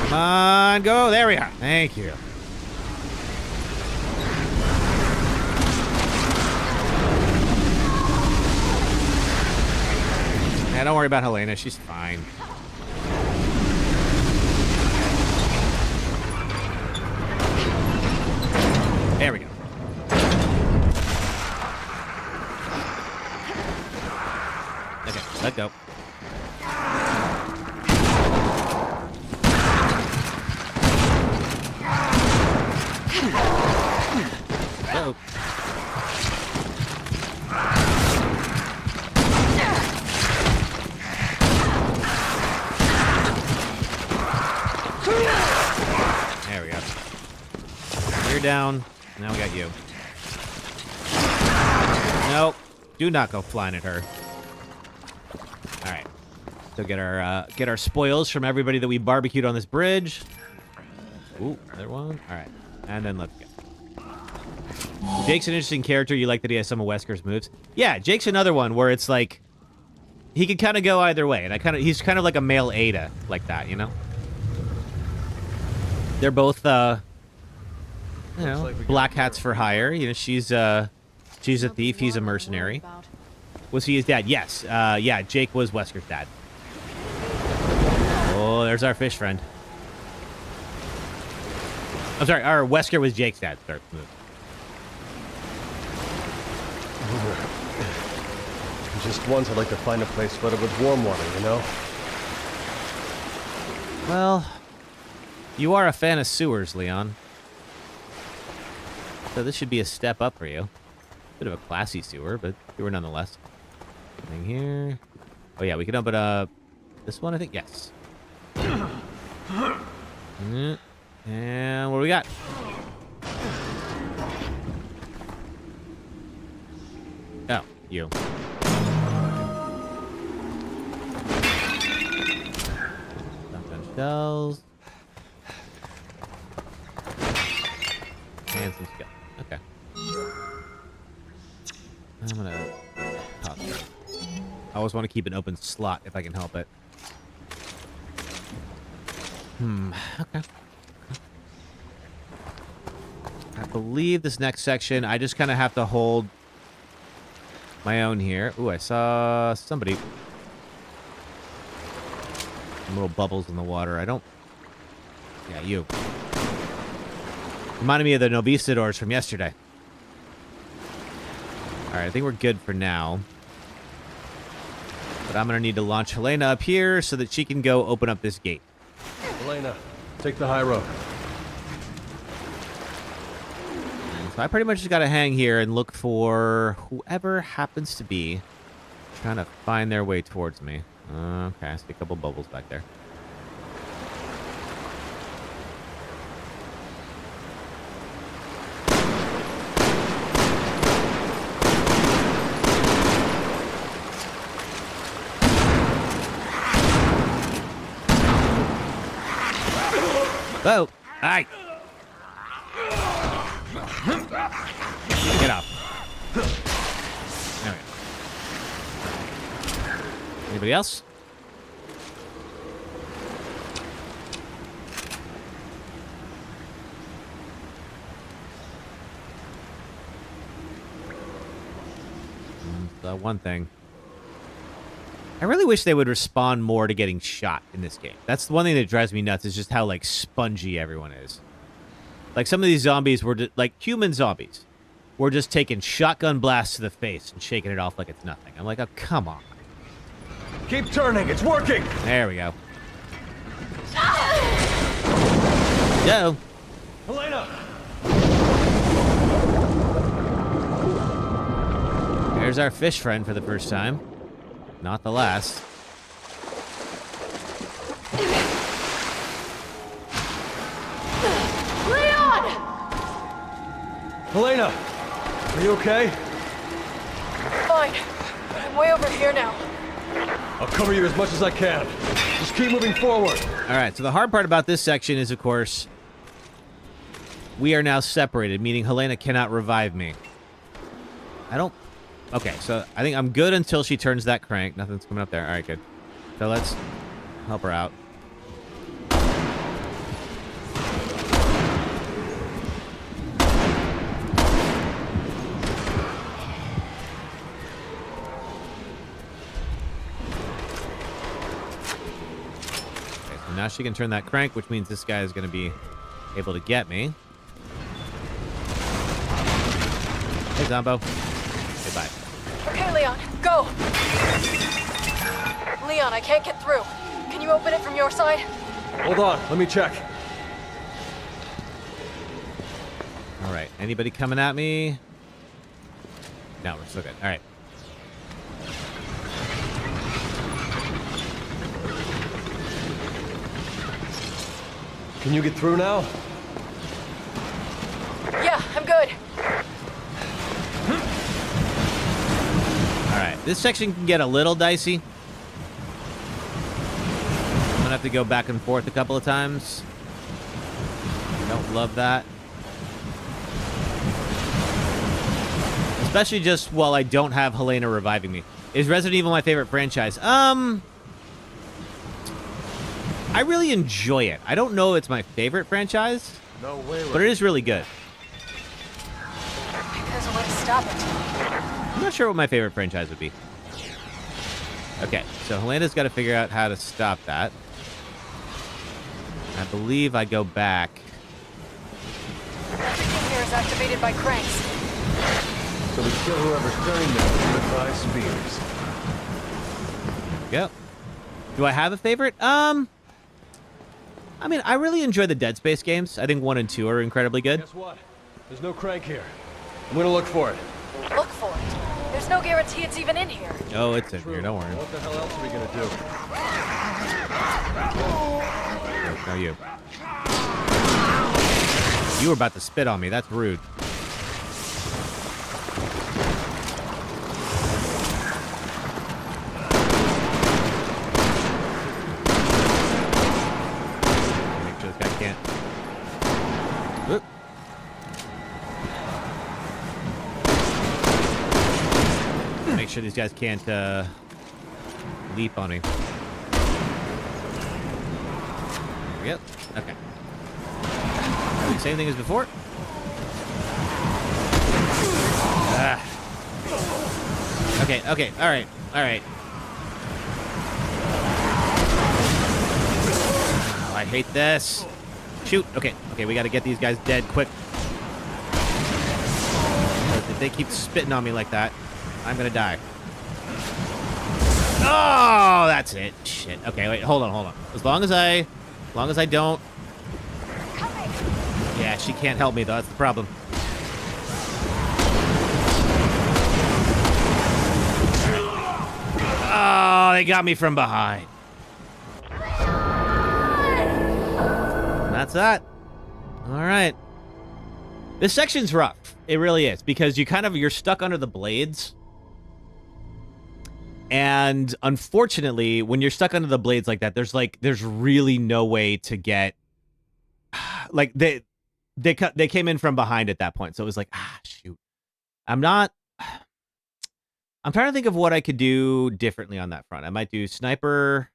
Come on, go. There we are. Thank you. Yeah, don't worry about Helena. She's fine. There we go. Okay, let go. Uh-oh. There we go. You're down. Now we got you. Nope. Do not go flying at her. All right. So get our spoils from everybody that we barbecued on this bridge. Ooh, another one. All right. And then let's go. Jake's an interesting character. You like that he has some of Wesker's moves? Yeah, Jake's another one where it's like he could kind of go either way, and he's kind of like a male Ada like that, you know? They're both you know, black hats for hire. You know, she's a thief, he's a mercenary. Was he his dad? Yes. Yeah, Jake was Wesker's dad. Oh, there's our fish friend. I'm sorry, our Wesker was Jake's dad. Sorry. Just once I'd like to find a place flooded with warm water, you know? Well, you are a fan of sewers, Leon. So this should be a step up for you. Bit of a classy sewer, but sewer nonetheless. Anything here? Oh yeah, we can open up this one, I think. Yes. And what do we got? Oh, you. Shotgun shells. And some skill. Okay. I'm gonna toss it. I always want to keep an open slot if I can help it. Okay. I believe this next section, I just kind of have to hold my own here. Ooh, I saw somebody. Some little bubbles in the water. I don't... Yeah, you. Reminded me of the Novistadors from yesterday. Alright, I think we're good for now. But I'm going to need to launch Helena up here so that she can go open up this gate. Helena, take the high road. So I pretty much just got to hang here and look for whoever happens to be trying to find their way towards me. Okay, I see a couple bubbles back there. Oh, aye. Get up. There we go. Anybody else? One thing. I really wish they would respond more to getting shot in this game. That's the one thing that drives me nuts is just how, like, spongy everyone is. Like, some of these zombies were, like, human zombies. Were just taking shotgun blasts to the face and shaking it off like it's nothing. I'm like, oh, come on. Keep turning, it's working! There we go. Yo. Helena! There's our fish friend for the first time. Not the last. Leon! Helena! Are you okay? Fine. I'm way over here now. I'll cover you as much as I can. Just keep moving forward. All right, so the hard part about this section is, of course, we are now separated, meaning Helena cannot revive me. I don't Okay, so I think I'm good until she turns that crank. Nothing's coming up there. All right, good. So let's help her out. Okay, so now she can turn that crank, which means this guy is going to be able to get me. Hey, Zombo. Say bye. Okay, Leon, go! Leon, I can't get through. Can you open it from your side? Hold on, let me check. All right. Anybody coming at me? No, we're still good. All right. Can you get through now? Yeah, I'm good. All right. This section can get a little dicey. I'm gonna have to go back and forth a couple of times. Don't love that. Especially just while I don't have Helena reviving me. Is Resident Evil my favorite franchise? I really enjoy it. I don't know it's my favorite franchise, No way. but it is really good. There's a way to stop it. I'm not sure what my favorite franchise would be. Okay, so Helena's got to figure out how to stop that. I believe I go back. Everything here is activated by cranks. So we kill whoever's turning them with five spears. Go. Do I have a favorite? I mean, I really enjoy the Dead Space games. I think 1 and 2 are incredibly good. Guess what? There's no crank here. I'm gonna look for it. Look for it. There's no guarantee it's even in here. Oh, it's in here. Don't worry. What the hell else are we gonna do? No, you. You were about to spit on me. That's rude. Make sure this guy can't. Oop. Make sure these guys can't leap on me. Yep. Okay. Same thing as before. Ah. Okay. Okay. All right. All right. Oh, I hate this. Shoot. Okay. Okay. We got to get these guys dead quick. If they keep spitting on me like that, I'm gonna die. Oh, that's it. Shit. Okay. Wait. Hold on. Hold on. As long as I don't. Yeah, she can't help me though. That's the problem. Oh, they got me from behind. And that's that. All right. This section's rough. It really is because you're stuck under the blades. And unfortunately, when you're stuck under the blades like that, there's really no way to get like they came in from behind at that point. So it was like, shoot. I'm trying to think of what I could do differently on that front. I might do sniper.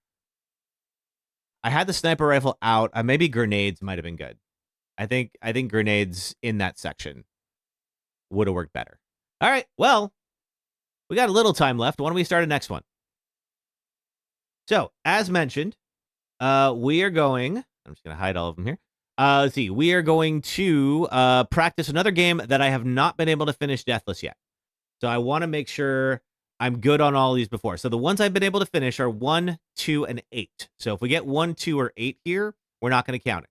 I had the sniper rifle out. Maybe grenades might have been good. I think grenades in that section would have worked better. All right. Well, we got a little time left. Why don't we start a next one? So, as mentioned, we are going. I'm just going to hide all of them here. Let's see. We are going to practice another game that I have not been able to finish Deathless yet. So I want to make sure I'm good on all these before. So the ones I've been able to finish are 1, 2, and 8. So if we get 1, 2, or 8 here, we're not going to count it.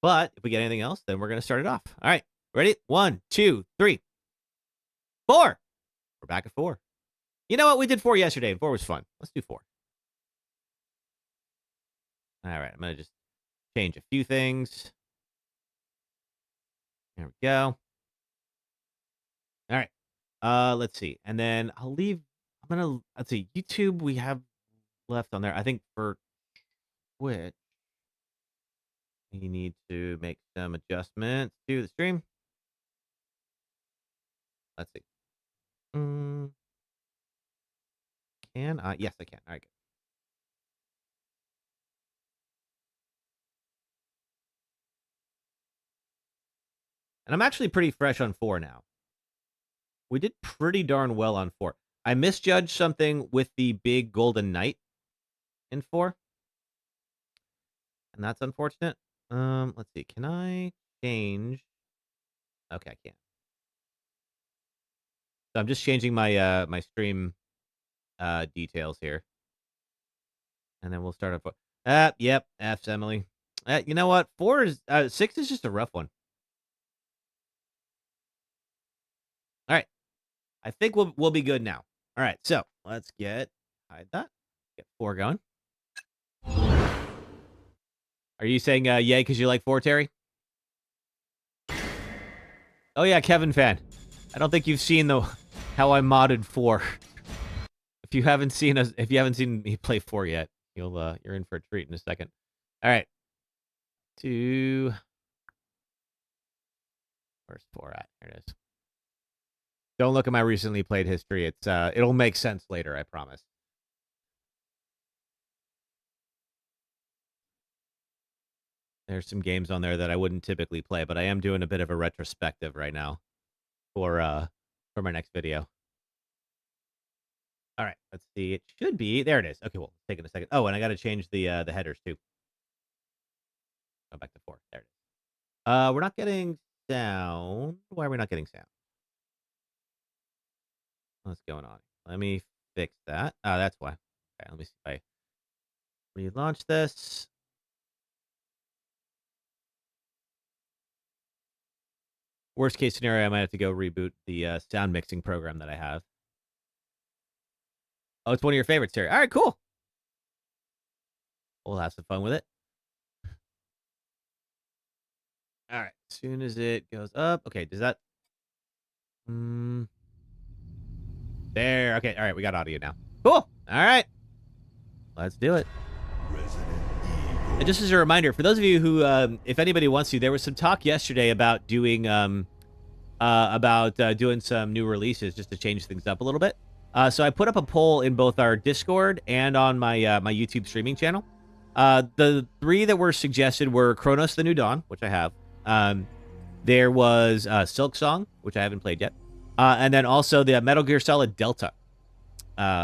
But if we get anything else, then we're going to start it off. All right. Ready? 1, 2, 3, 4. We're back at 4. You know what? We did 4 yesterday, and 4 was fun. Let's do 4. All right. I'm going to just change a few things. There we go. All right. Let's see. And then let's see. YouTube we have left on there. I think for Twitch, we need to make some adjustments to the stream. Let's see. Can I? Yes, I can. All right, good. And I'm actually pretty fresh on 4 now. We did pretty darn well on 4. I misjudged something with the big golden knight in 4. And that's unfortunate. Let's see. Can I change? Okay, I can't. So I'm just changing my my stream details here. And then we'll start up. Yep, F's Emily. You know what? 6 is just a rough one. All right. I think we'll be good now. All right, so let's hide that. Get 4 going. Are you saying yay because you like 4, Terry? Oh yeah, Kevin fan. I don't think you've seen how I modded 4. If you haven't seen me play 4 yet, you're in for a treat in a second. All right. Where's 4 at? Here it is. Don't look at my recently played history. It'll make sense later, I promise. There's some games on there that I wouldn't typically play, but I am doing a bit of a retrospective right now for my next video. All right, let's see. It should be there. It is. Okay, well, taking a second. Oh, and I got to change the headers too. Go back to 4. There it is. We're not getting sound. Why are we not getting sound? What's going on? Let me fix that. Oh, that's why. Okay, let me see if I relaunch this. Worst case scenario, I might have to go reboot the sound mixing program that I have. Oh, it's one of your favorites, Terry. All right, cool. We'll have some fun with it. All right, as soon as it goes up. Okay, does that... There. Okay, all right, we got audio now. Cool. All right. Let's do it. And just as a reminder, for those of you who, if anybody wants to, there was some talk yesterday about doing some new releases just to change things up a little bit. So I put up a poll in both our Discord and on my my YouTube streaming channel. The 3 that were suggested were Chronos: The New Dawn, which I have. There was Silk Song, which I haven't played yet. And then also the Metal Gear Solid Delta.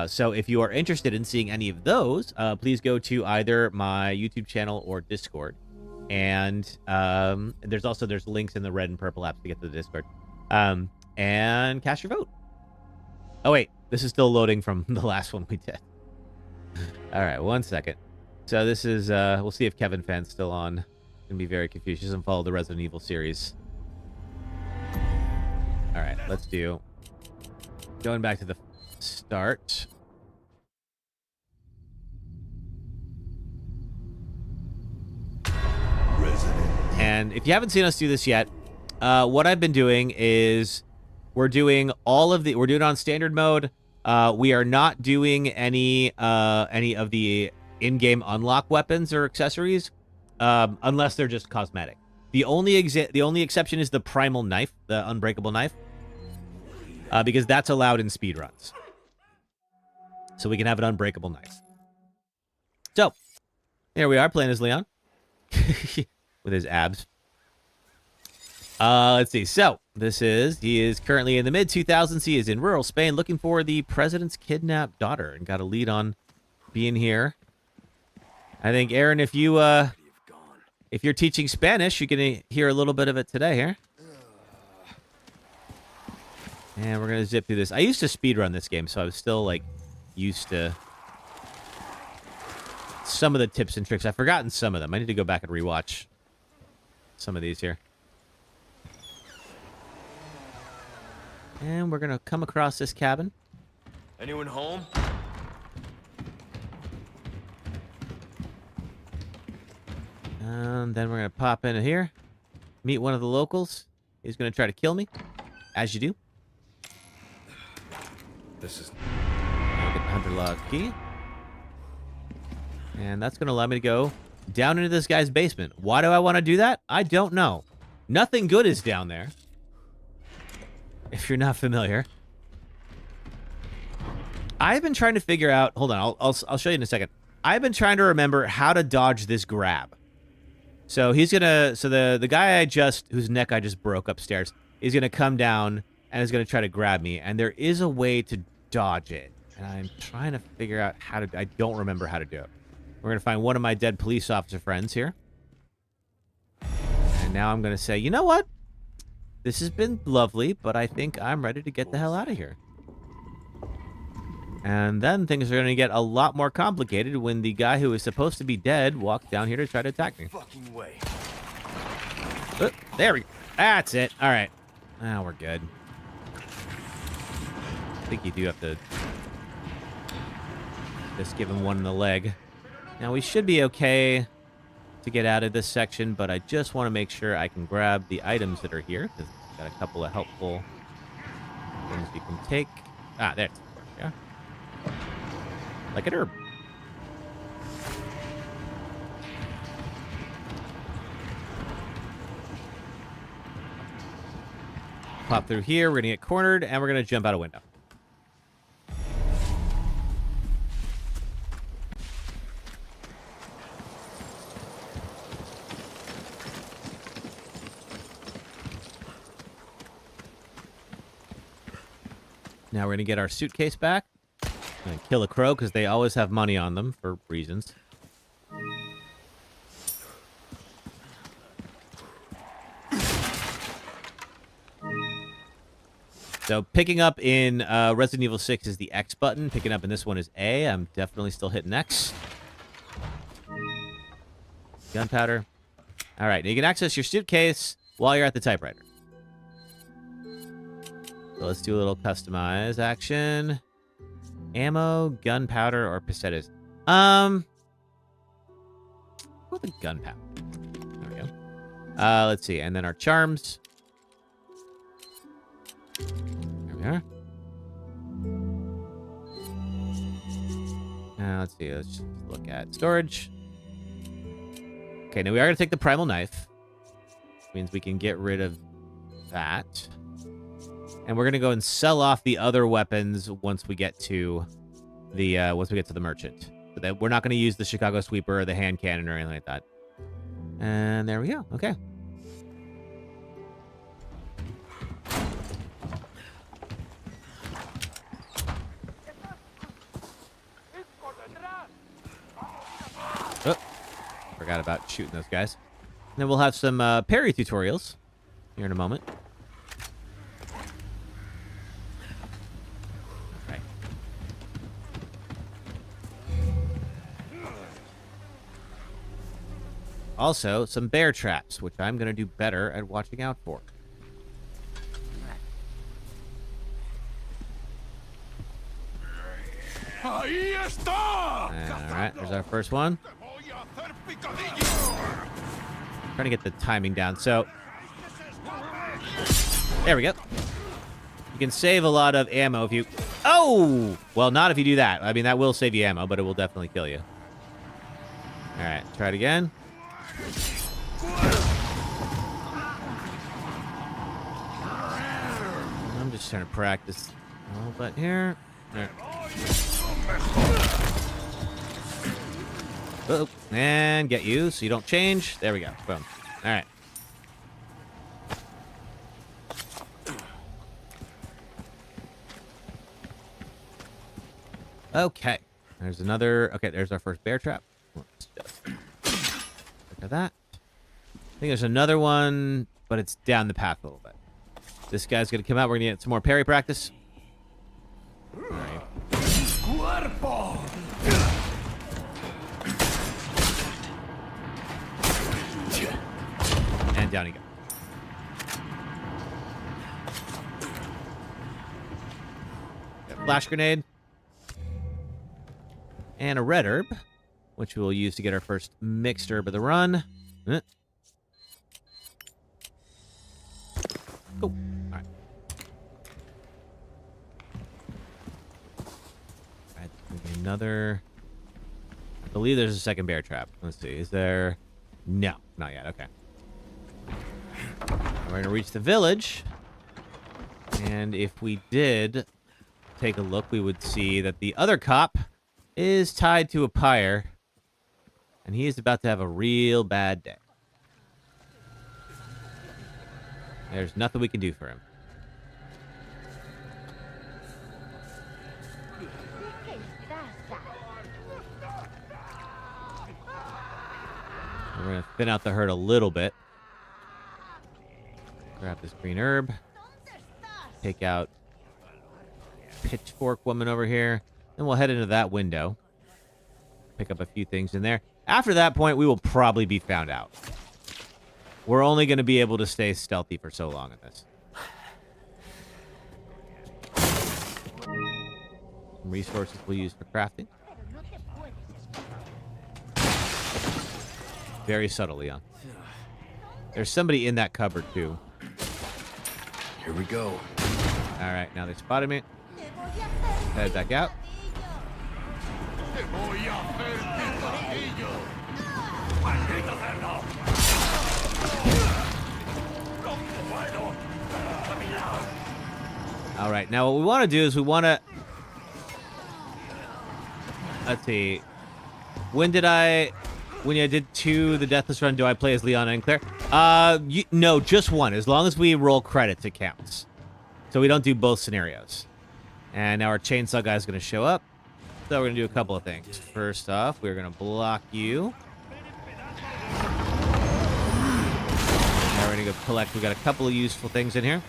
So if you are interested in seeing any of those, please go to either my YouTube channel or Discord. And there's links in the red and purple apps to get to the Discord. And cast your vote. Oh, wait. This is still loading from the last one we did. All right, 1 second. So this is, we'll see if Kevin Fan's still on. Gonna be very confused. She doesn't follow the Resident Evil series. All right, let's do... Going back to the start. And if you haven't seen us do this yet, what I've been doing is we're doing it on standard mode. We are not doing any of the in-game unlock weapons or accessories, unless they're just cosmetic. The only exception is the primal knife, the unbreakable knife, because that's allowed in speedruns. So we can have an unbreakable knife. So, here we are playing as Leon. With his abs. Let's see. So, he is currently in the mid-2000s. He is in rural Spain looking for the president's kidnapped daughter and got a lead on being here. I think, Aaron, if you're teaching Spanish, you're going to hear a little bit of it today here. And we're going to zip through this. I used to speedrun this game, so I was still, like, used to some of the tips and tricks. I've forgotten some of them. I need to go back and rewatch some of these here. And we're going to come across this cabin. Anyone home? And then we're going to pop into here. Meet one of the locals. He's going to try to kill me. As you do. This is... I'll get the hunter log key. And that's going to allow me to go down into this guy's basement. Why do I want to do that? I don't know. Nothing good is down there. If you're not familiar. I've been trying to figure out. Hold on, I'll show you in a second. I've been trying to remember how to dodge this grab. So he's gonna. So the guy whose neck I just broke upstairs, is gonna come down and is gonna try to grab me. And there is a way to dodge it, and I'm trying to figure out how to. I don't remember how to do it. We're gonna find one of my dead police officer friends here, and now I'm gonna say, you know what? This has been lovely, but I think I'm ready to get the hell out of here. And then things are going to get a lot more complicated when the guy who is supposed to be dead walks down here to try to attack me. Fucking way. There we go. That's it. All right. Now we're good. I think you do have to just give him one in the leg. Now we should be okay to get out of this section, but I just want to make sure I can grab the items that are here, because I've got a couple of helpful things you can take. Ah, there. Yeah. Like a herb. Pop through here. We're going to get cornered, and we're going to jump out a window. Now we're going to get our suitcase back. And kill a crow, because they always have money on them for reasons. So picking up in Resident Evil 6 is the X button. Picking up in this one is A. I'm definitely still hitting X. Gunpowder. All right, now you can access your suitcase while you're at the typewriter. So let's do a little customize action. Ammo, gunpowder, or pesetas. What the gunpowder? There we go. Let's see, and then our charms. There we are. Let's see. Let's just look at storage. Okay, now we are going to take the primal knife. Which means we can get rid of that. And we're going to go and sell off the other weapons once we get to the merchant. So that we're not going to use the Chicago sweeper or the hand cannon or anything like that. And there we go. Okay. Oh, forgot about shooting those guys. And then we'll have some parry tutorials here in a moment. Also, some bear traps, which I'm going to do better at watching out for. Alright, there's our first one. Trying to get the timing down. So, there we go. You can save a lot of ammo if you... Oh! Well, not if you do that. I mean, that will save you ammo, but it will definitely kill you. Alright, try it again. I'm just trying to practice a little bit here. There. Oh, and get you so you don't change. There we go. Boom. All right. Okay. There's another. Okay, there's our first bear trap. Let's just look at that. I think there's another one, but it's down the path a little bit. This guy's going to come out. We're going to get some more parry practice. All right. And down you go. Got a flash grenade. And a red herb, which we'll use to get our first mixed herb of the run. Cool. All right. Another. I believe there's a second bear trap. Let's see. Is there? No, not yet. Okay. We're going to reach the village. And if we did take a look, we would see that the other cop is tied to a pyre, and he is about to have a real bad day. There's nothing we can do for him. We're going to thin out the herd a little bit. Grab this green herb. Take out Pitchfork Woman over here. Then we'll head into that window. Pick up a few things in there. After that point, we will probably be found out. We're only going to be able to stay stealthy for so long in this. Some resources we'll use for crafting. Very subtle, Leon. There's somebody in that cupboard, too. Here we go. All right, now they spotted me. Head back out. All right, now what we want to do is we want to... Let's see. When I did the Deathless run, do I play as Leon and Claire? No, just one. As long as we roll credits, it counts. So we don't do both scenarios. And now our chainsaw guy is going to show up. So we're going to do a couple of things. First off, we're going to block you. Now we're going to go collect. We got a couple of useful things in here.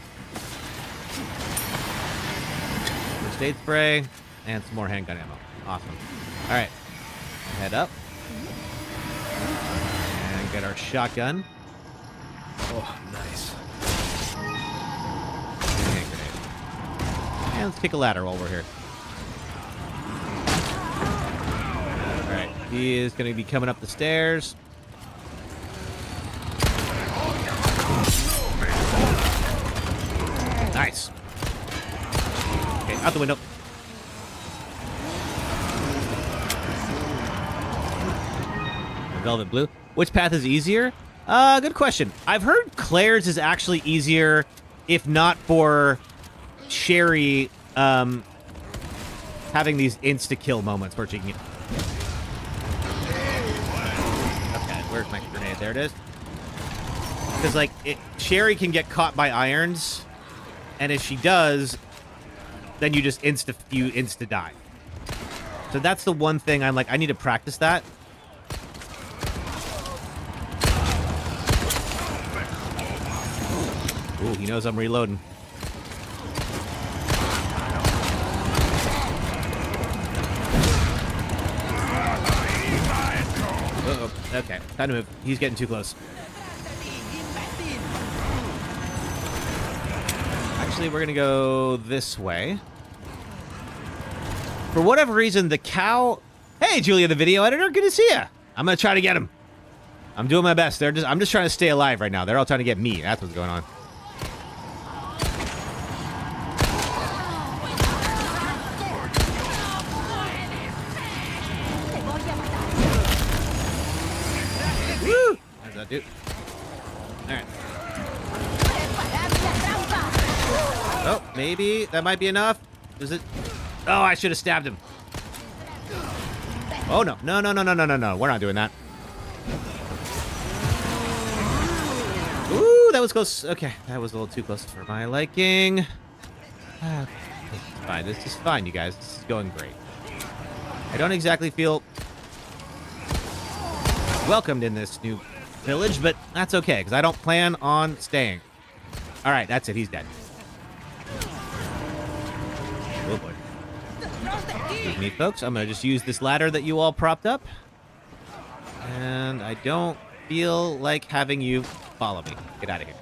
First aid spray and some more handgun ammo. Awesome. All right. Head up. And get our shotgun. Oh, nice. Hand grenade. And let's kick a ladder while we're here. Alright, he is going to be coming up the stairs. Nice. Okay, out the window. Velvet blue. Which path is easier? Good question. I've heard Claire's is actually easier, if not for Sherry having these insta-kill moments where she can... Okay, where's my grenade? There it is. Because, like, Sherry can get caught by irons, and if she does, then you just insta-die. So that's the one thing I'm like, I need to practice that. Ooh, he knows I'm reloading. Uh-oh. Okay, time to move. He's getting too close. Actually, we're gonna go this way. For whatever reason, the cow... Hey, Julia, the video editor, good to see ya. I'm gonna try to get him. I'm doing my best. I'm just trying to stay alive right now. They're all trying to get me. That's what's going on. Woo! How's that do? Alright. Oh, maybe that might be enough. Is it? Oh, I should have stabbed him. Oh, no. No. We're not doing that. Ooh, that was close. Okay, that was a little too close for my liking. This is fine. This is fine, you guys. This is going great. I don't exactly feel welcomed in this new village, but that's okay, because I don't plan on staying. All right, that's it. He's dead. Oh, boy. Excuse me, folks. I'm going to just use this ladder that you all propped up. And I don't feel like having you follow me. Get out of here.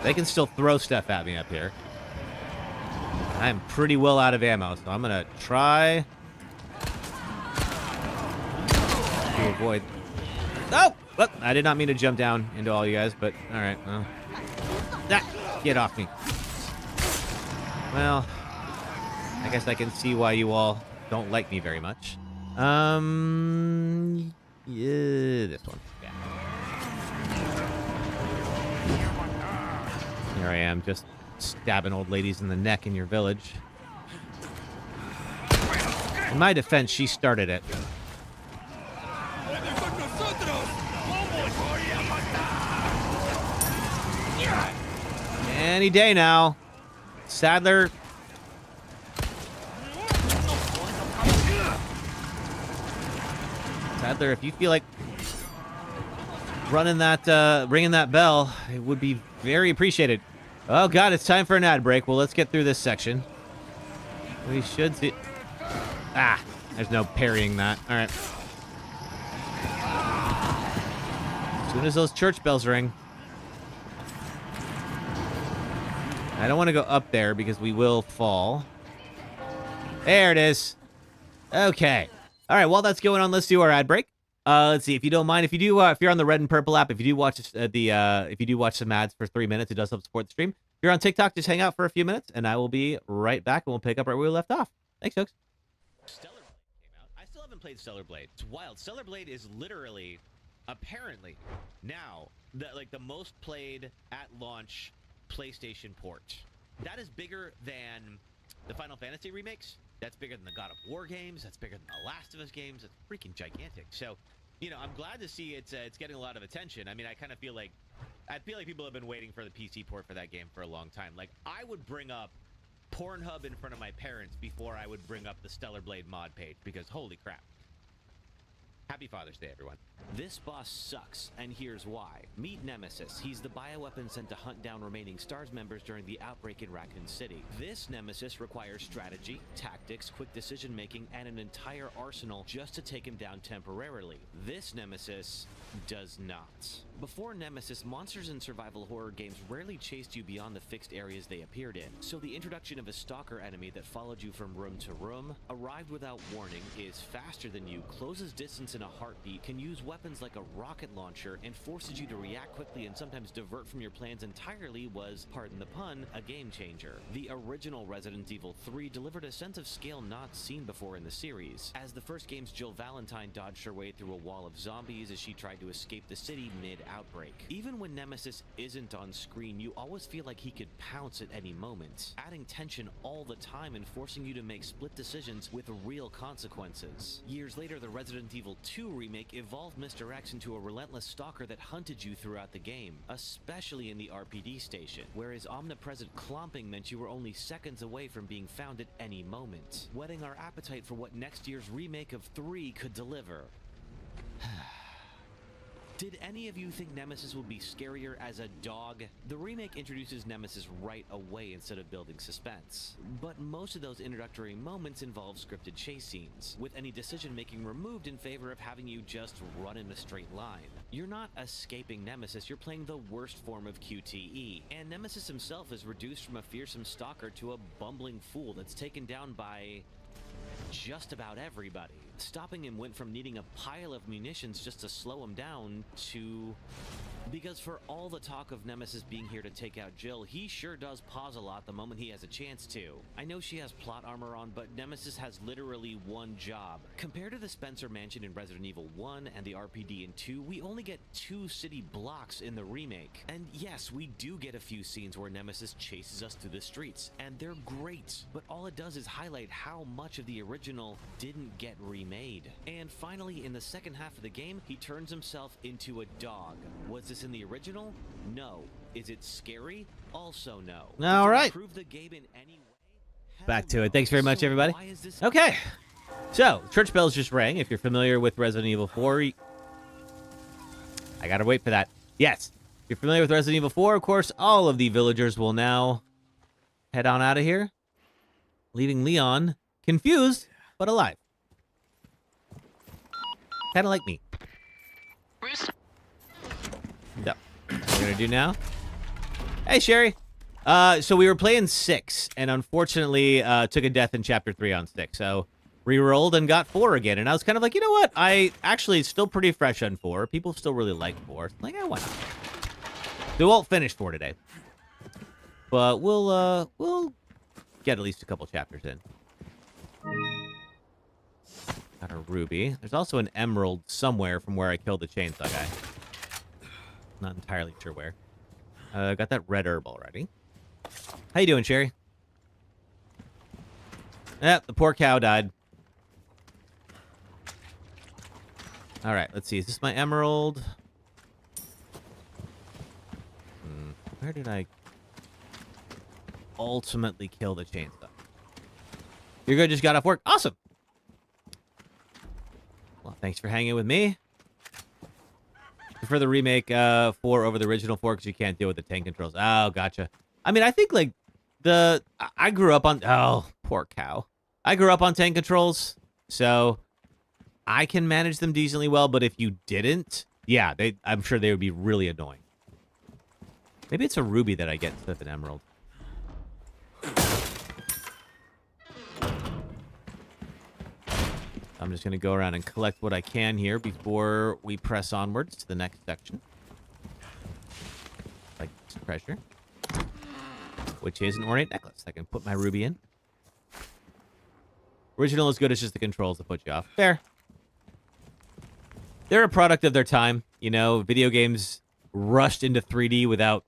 They can still throw stuff at me up here. I'm pretty well out of ammo, so I'm going to try to avoid... Oh! Well, I did not mean to jump down into all you guys, but all right. Well. Get off me. Well, I guess I can see why you all don't like me very much. Yeah, this one. Yeah. Here I am, just stabbing old ladies in the neck in your village. In my defense, she started it. Any day now. Sadler. Sadler, if you feel like running that, ringing that bell, it would be very appreciated. Oh God, it's time for an ad break. Well, let's get through this section. We should see. Ah, there's no parrying that. All right. As soon as those church bells ring. I don't want to go up there because we will fall. There it is. Okay. All right. While that's going on, let's do our ad break. Let's see. If you don't mind, if you're on the red and purple app, if you do watch some ads for 3 minutes, it does help support the stream. If you're on TikTok, just hang out for a few minutes, and I will be right back, and we'll pick up right where we left off. Thanks, folks. Stellar Blade came out. I still haven't played Stellar Blade. It's wild. Stellar Blade is literally, apparently, now the most played at launch PlayStation port. That is bigger than the Final Fantasy remakes. That's bigger than the God of War games. That's bigger than the Last of Us games. It's freaking gigantic. So, you know, I'm glad to see it's getting a lot of attention. I mean, I feel like people have been waiting for the PC port for that game for a long time. Like, I would bring up Pornhub in front of my parents before I would bring up the Stellar Blade mod page, because holy crap. Happy Father's Day, everyone. This boss sucks, and here's why. Meet Nemesis. He's the bioweapon sent to hunt down remaining STARS members during the outbreak in Raccoon City. This Nemesis requires strategy, tactics, quick decision-making, and an entire arsenal just to take him down temporarily. This Nemesis does not. Before Nemesis, monsters in survival horror games rarely chased you beyond the fixed areas they appeared in, so the introduction of a stalker enemy that followed you from room to room, arrived without warning, is faster than you, closes distance in a heartbeat, can use weapons like a rocket launcher, and forces you to react quickly and sometimes divert from your plans entirely was, pardon the pun, a game changer. The original Resident Evil 3 delivered a sense of scale not seen before in the series, as the first game's Jill Valentine dodged her way through a wall of zombies as she tried to escape the city mid-outbreak. Even when Nemesis isn't on screen, you always feel like he could pounce at any moment, adding tension all the time and forcing you to make split decisions with real consequences. Years later, the Resident Evil 2 remake evolved Mr. X into a relentless stalker that hunted you throughout the game, especially in the RPD station, where his omnipresent clomping meant you were only seconds away from being found at any moment, whetting our appetite for what next year's remake of 3 could deliver. Did any of you think Nemesis would be scarier as a dog? The remake introduces Nemesis right away instead of building suspense. But most of those introductory moments involve scripted chase scenes, with any decision-making removed in favor of having you just run in a straight line. You're not escaping Nemesis, you're playing the worst form of QTE. And Nemesis himself is reduced from a fearsome stalker to a bumbling fool that's taken down by just about everybody. Stopping him went from needing a pile of munitions just to slow him down to... Because for all the talk of Nemesis being here to take out Jill, he sure does pause a lot the moment he has a chance to. I know she has plot armor on, but Nemesis has literally one job. Compared to the Spencer Mansion in Resident Evil 1 and the RPD in 2, we only get 2 city blocks in the remake. And yes, we do get a few scenes where Nemesis chases us through the streets, and they're great, but all it does is highlight how much of the original didn't get remade. And finally, in the second half of the game, he turns himself into a dog. Was this in the original? No. Is it scary? Also no. All right. Improve the game in any way? Back to it. Thanks very much, everybody. Okay. So, church bells just rang. If you're familiar with Resident Evil 4... I gotta wait for that. Yes. If you're familiar with Resident Evil 4, of course, all of the villagers will now head on out of here, leaving Leon confused, but alive. Kind of like me. Yep. What we're gonna do now? Hey, Sherry. So we were playing 6, and unfortunately took a death in Chapter 3 on 6. So re-rolled and got 4 again, and I was kind of like, you know what? I actually still pretty fresh on 4. People still really like 4. Like, why not? We won't finish 4 today, but we'll get at least a couple chapters in. Got a ruby. There's also an emerald somewhere from where I killed the chainsaw guy. Not entirely sure where. Got that red herb already. How you doing, Sherry? Yep, the poor cow died. All right, let's see. Is this my emerald? Where did I ultimately kill the chainsaw? You're good, just got off work. Awesome. Well, thanks for hanging with me. Prefer the remake 4 over the original 4 because you can't deal with the tank controls. Oh, gotcha. I mean, I think, like, I grew up on... Oh, poor cow. I grew up on tank controls, so I can manage them decently well, but if you didn't, yeah, I'm sure they would be really annoying. Maybe it's a ruby that I get instead of an emerald. I'm just going to go around and collect what I can here before we press onwards to the next section. Like this treasure, which is an ornate necklace. I can put my ruby in. Original is good, it's just the controls that put you off. Fair. They're a product of their time. You know, video games rushed into 3D without...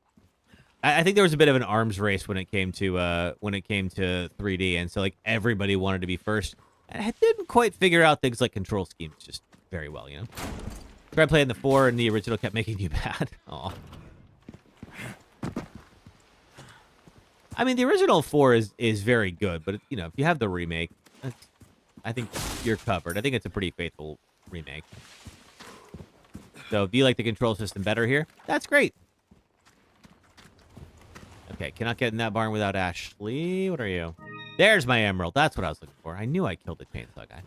I think there was a bit of an arms race when it came to 3D, and so like everybody wanted to be first. And I didn't quite figure out things like control schemes just very well, you know. Tried playing the 4, and the original kept making you mad. Aw. I mean, the original 4 is very good, but you know, if you have the remake, I think you're covered. I think it's a pretty faithful remake. So, do you like the control system better here? That's great. Okay, cannot get in that barn without Ashley. What are you? There's my emerald. That's what I was looking for. I knew I killed the chainsaw guy.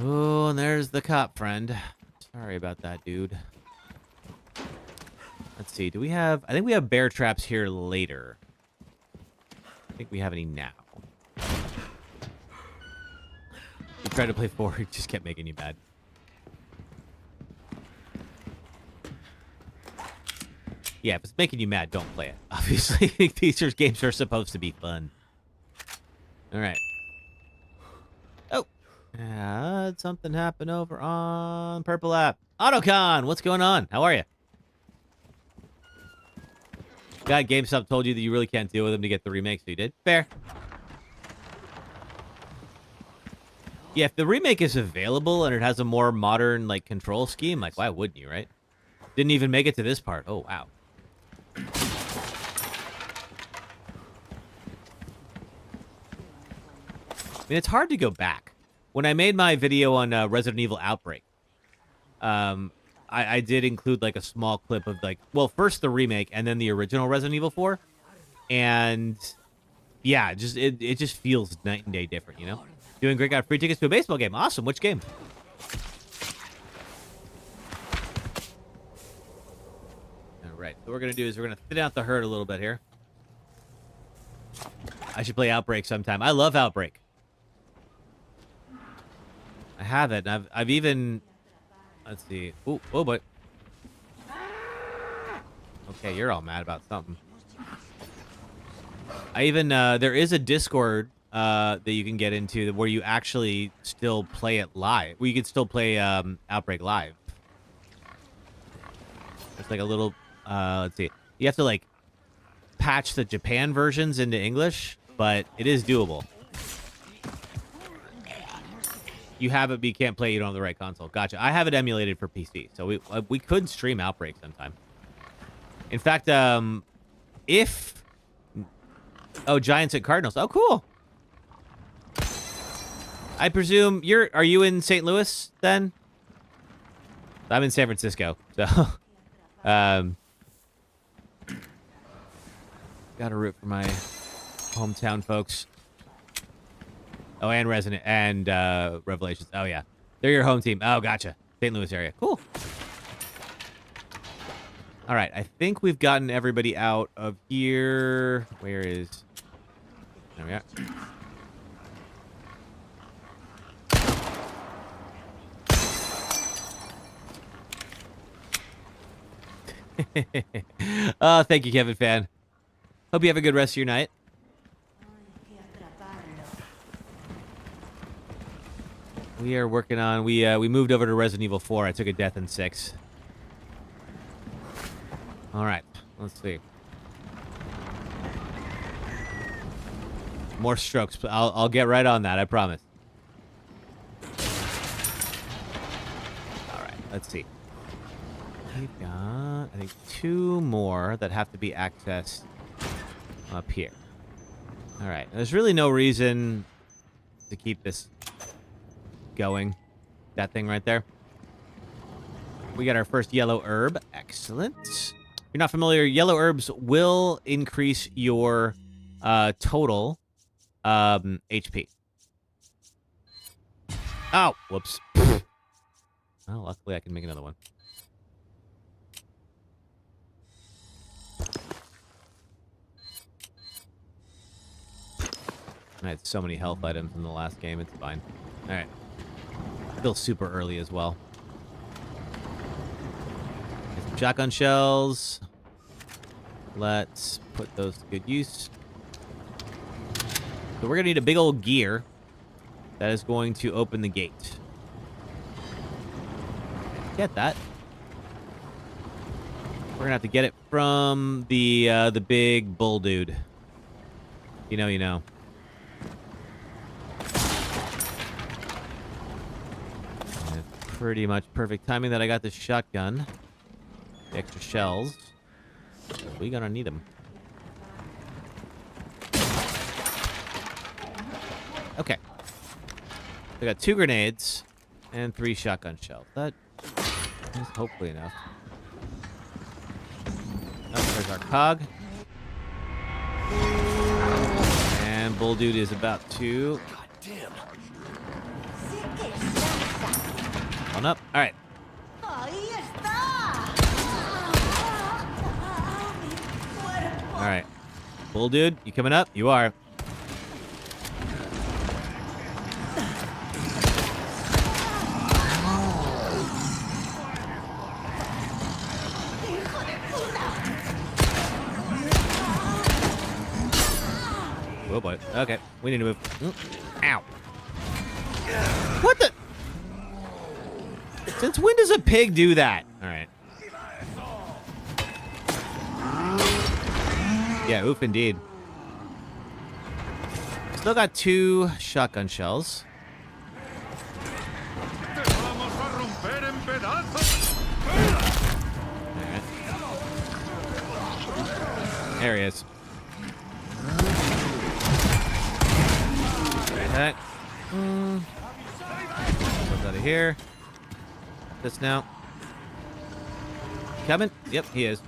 Oh, and there's the cop friend. Sorry about that, dude. Let's see. Do we have... I think we have bear traps here later. I think we have any now. You tried to play 4, it just kept making you mad. Yeah, if it's making you mad, don't play it. Obviously, these games are supposed to be fun. All right. Oh. Had something happen over on Purple App. Autocon, what's going on? How are you? God, GameStop told you that you really can't deal with them to get the remake, so you did. Fair. Yeah, if the remake is available and it has a more modern, like, control scheme, like, why wouldn't you, right? Didn't even make it to this part. Oh, wow. I mean, it's hard to go back. When I made my video on Resident Evil Outbreak, I did include, like, a small clip of, like, well, first the remake and then the original Resident Evil 4. And, yeah, it just feels night and day different, you know? Doing great. Got free tickets to a baseball game. Awesome. Which game? All right. So what we're going to do is we're going to thin out the herd a little bit here. I should play Outbreak sometime. I love Outbreak. I have it. And I've even... Let's see. Ooh, oh, boy. Okay, you're all mad about something. I even... there is a Discord... that you can get into where you actually still play it live. Where you can still play Outbreak live. It's like a little, let's see. You have to like patch the Japan versions into English, but it is doable. You have it, but you can't play it. You don't have the right console. Gotcha. I have it emulated for PC, so we could stream Outbreak sometime. In fact, if... Oh, Giants at Cardinals. Oh, cool. I presume are you in St. Louis then? I'm in San Francisco, so gotta root for my hometown folks. Oh, and Resident and Revelations. Oh yeah, they're your home team. Oh, gotcha. St. Louis area. Cool. All right, I think we've gotten everybody out of here. Where is? There we are. Oh, thank you, Kevin fan. Hope you have a good rest of your night. We are working on... We moved over to Resident Evil 4. I took a death in 6. All right, let's see. More strokes. I'll get right on that. I promise. let's see. We've got, I think, 2 more that have to be accessed up here. All right. There's really no reason to keep this going. That thing right there. We got our first yellow herb. Excellent. If you're not familiar, yellow herbs will increase your total HP. Oh, whoops. Well, luckily I can make another one. I had so many health items in the last game, it's fine. Alright. Still super early as well. Get some shotgun shells. Let's put those to good use. So we're going to need a big old gear that is going to open the gate. Get that. We're going to have to get it from the big bull dude. You know. Pretty much perfect timing that I got this shotgun. The extra shells. We're gonna need them. Okay. We got 2 grenades and 3 shotgun shells. That is hopefully enough. Oh, there's our cog. And bull dude is about to... God damn. On up. All right. All right. Bull dude, you coming up? You are. Oh boy. Okay. We need to move. Ow. What the? Since when does a pig do that? All right. Yeah, oof indeed. Still got 2 shotgun shells. Right. There he is. That. Goes out of here. This now. Coming? Yep, he is.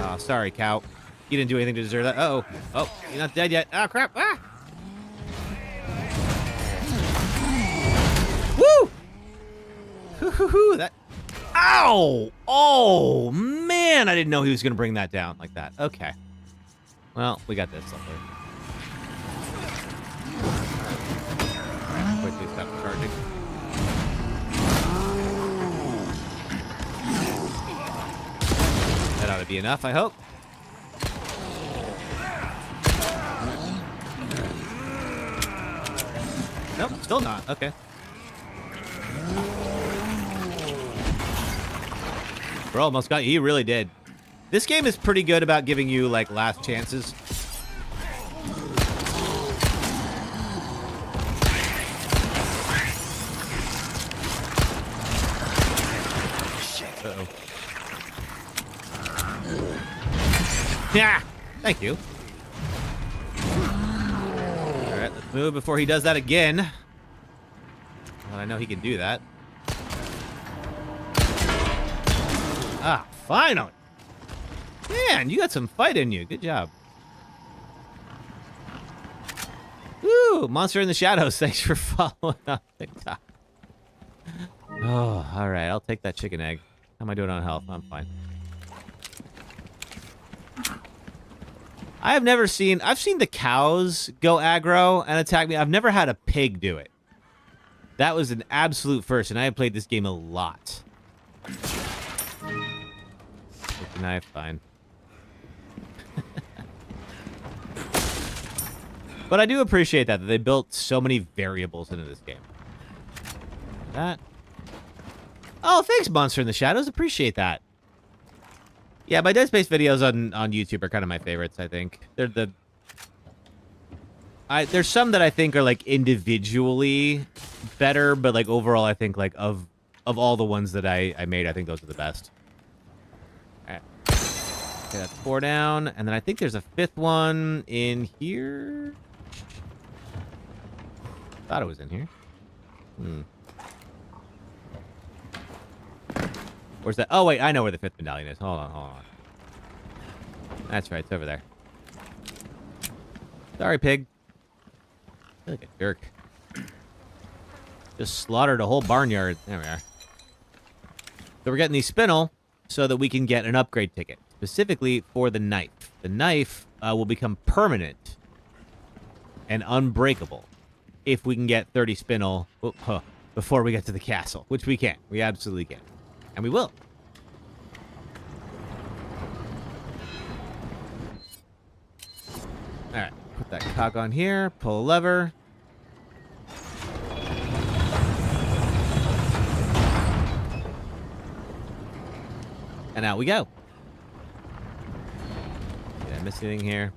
Oh, sorry, cow. You didn't do anything to deserve that. Uh-oh. Oh, you're not dead yet. Oh, crap. Ah! Woo! Hoo-hoo-hoo! That... Ow! Oh, man! I didn't know he was going to bring that down like that. Okay. Well, we got this. Quickly stop charging. That ought to be enough, I hope. Nope, still not. Okay. Bro almost got you. He really did. This game is pretty good about giving you, like, last chances. Uh-oh. Yeah! Thank you. Alright, let's move before he does that again. Well, I know he can do that. Ah, finally! Man, you got some fight in you. Good job. Woo! Monster in the Shadows. Thanks for following on TikTok. Oh, alright. I'll take that chicken egg. How am I doing on health? I'm fine. I have never seen... I've seen the cows go aggro and attack me. I've never had a pig do it. That was an absolute first, and I have played this game a lot. With the knife, fine. But I do appreciate that they built so many variables into this game. That. Oh, thanks, Monster in the Shadows. Appreciate that. Yeah, my Dead Space videos on YouTube are kind of my favorites, I think. They're the There's some that I think are like individually better, but like overall, I think like of all the ones that I made, I think those are the best. All right. Okay, that's 4 down, and then I think there's a 5th one in here. Thought it was in here. Where's that? Oh wait, I know where the 5th medallion is. Hold on. That's right, it's over there. Sorry, pig. I feel like a jerk. Just slaughtered a whole barnyard. There we are. So we're getting the spinel so that we can get an upgrade ticket, specifically for the knife. The knife will become permanent and unbreakable if we can get 30 spinel before we get to the castle, which we can. We absolutely can. And we will. All right. Put that cock on here. Pull a lever. And out we go. Did I miss anything here?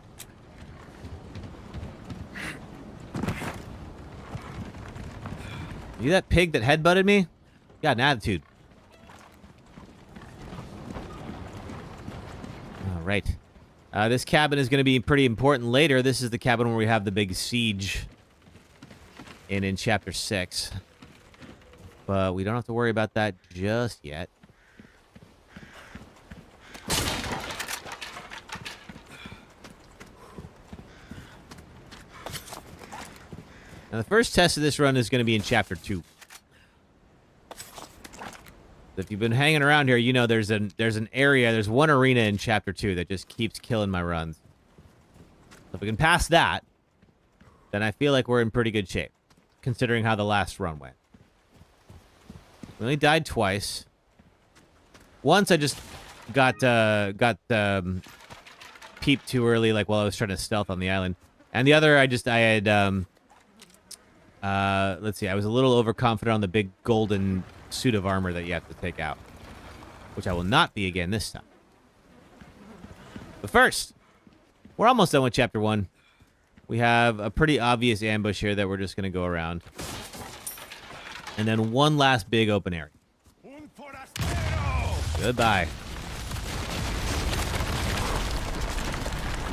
You that pig that headbutted me? Got an attitude. All right. This cabin is going to be pretty important later. This is the cabin where we have the big siege in Chapter 6. But we don't have to worry about that just yet. Now, the first test of this run is going to be in Chapter 2. If you've been hanging around here, you know there's an area, there's one arena in Chapter 2 that just keeps killing my runs. So if we can pass that, then I feel like we're in pretty good shape, considering how the last run went. We only died twice. Once I just got peeped too early, like while I was trying to stealth on the island. And the other, I had let's see, I was a little overconfident on the big golden suit of armor that you have to take out, which I will not be again this time. But first, we're almost done with Chapter 1. We have a pretty obvious ambush here that we're just going to go around. And then one last big open area. Goodbye.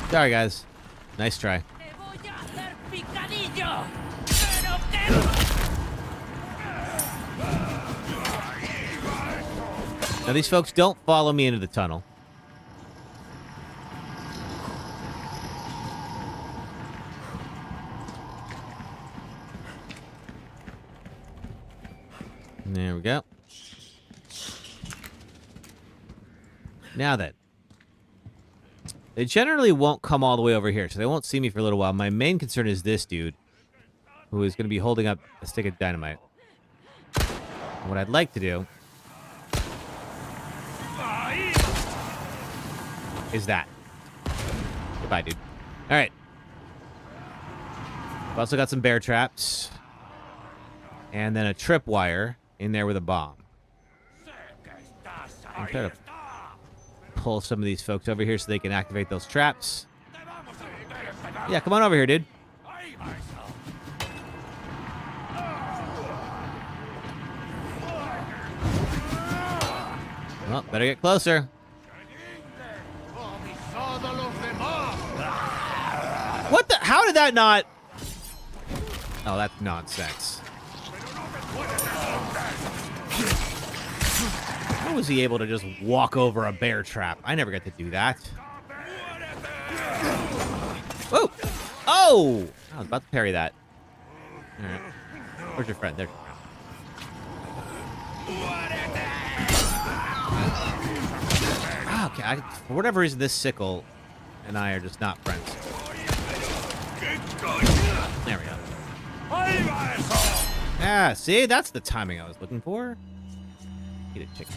Sorry, guys. Nice try. Now, these folks don't follow me into the tunnel. There we go. Now then. They generally won't come all the way over here, so they won't see me for a little while. My main concern is this dude, who is going to be holding up a stick of dynamite. And what I'd like to do is that. Goodbye, dude. All right. I've also got some bear traps. And then a tripwire in there with a bomb. I'm trying to pull some of these folks over here so they can activate those traps. Yeah, come on over here, dude. Well, better get closer. What the? How did that not? Oh, that's nonsense. How was he able to just walk over a bear trap? I never got to do that. Whoa! Oh! I was about to parry that. All right. Where's your friend? There's your friend. Ah, okay. For whatever reason, this sickle and I are just not friends. There we go. Ah, see? That's the timing I was looking for. Eat a chicken.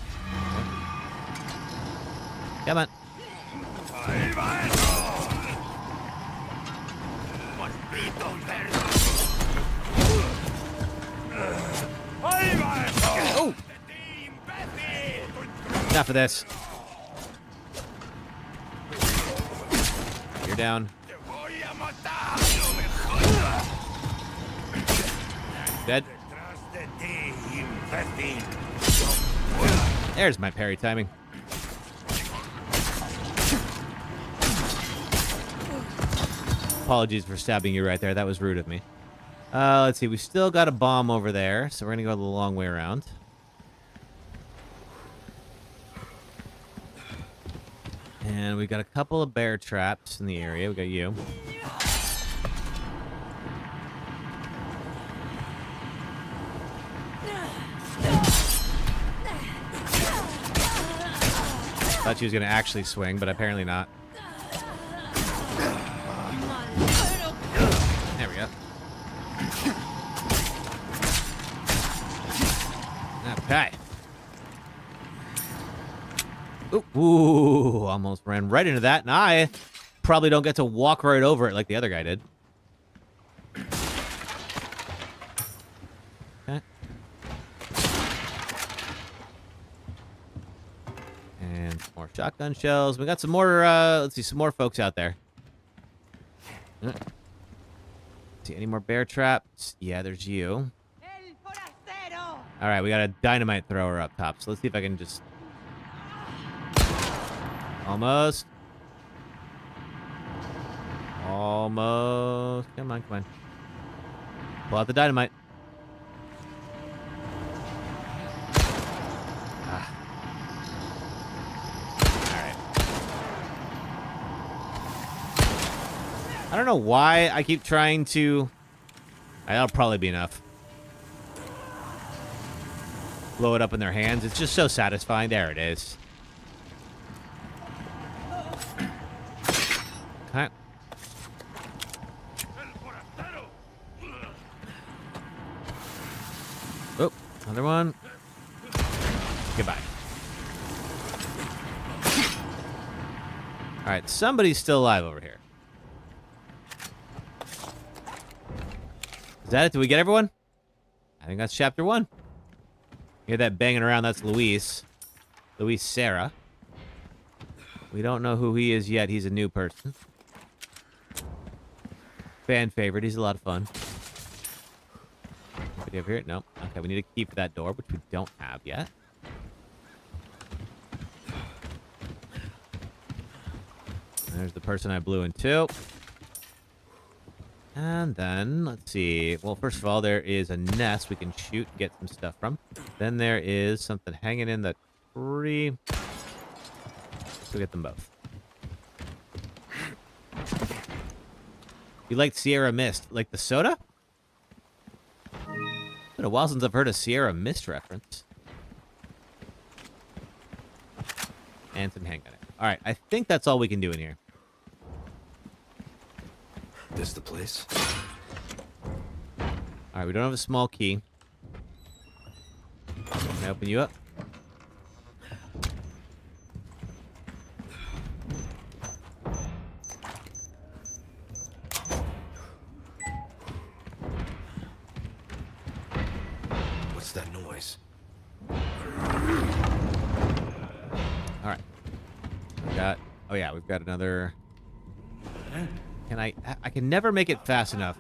Come on. Oh! Enough of this. You're down. Dead. There's my parry timing. Apologies for stabbing you right there. That was rude of me. Let's see. We still got a bomb over there, so we're going to go the long way around. And we got a couple of bear traps in the area. We got you. Thought she was going to actually swing, but apparently not. There we go. Okay. Ooh, almost ran right into that, and I probably don't get to walk right over it like the other guy did. Okay. And some more shotgun shells. We got some more, let's see, some more folks out there. See, any more bear traps? Yeah, there's you. All right, we got a dynamite thrower up top, so let's see if I can just... Almost. Almost. Come on, come on. Pull out the dynamite. Ah. Alright. I don't know why I keep trying to... That'll probably be enough. Blow it up in their hands. It's just so satisfying. There it is. Okay. Oh, another one. Goodbye. All right, somebody's still alive over here. Is that it? Did we get everyone? I think that's chapter 1. Hear that banging around? That's Luis. Luis Serra. We don't know who he is yet. He's a new person. Fan favorite. He's a lot of fun. Anybody over here? Nope. Okay, we need a key for that door, which we don't have yet. There's the person I blew into. And then, let's see. Well, first of all, there is a nest we can shoot and get some stuff from. Then there is something hanging in the tree. We'll get them both. You like Sierra Mist? Like the soda? It's been a while since I've heard a Sierra Mist reference. And some handgun. Alright, I think that's all we can do in here. This the place? Alright, we don't have a small key. Can I open you up? What's that noise? Alright. We got... Oh yeah, we've got another... Can I can never make it fast enough.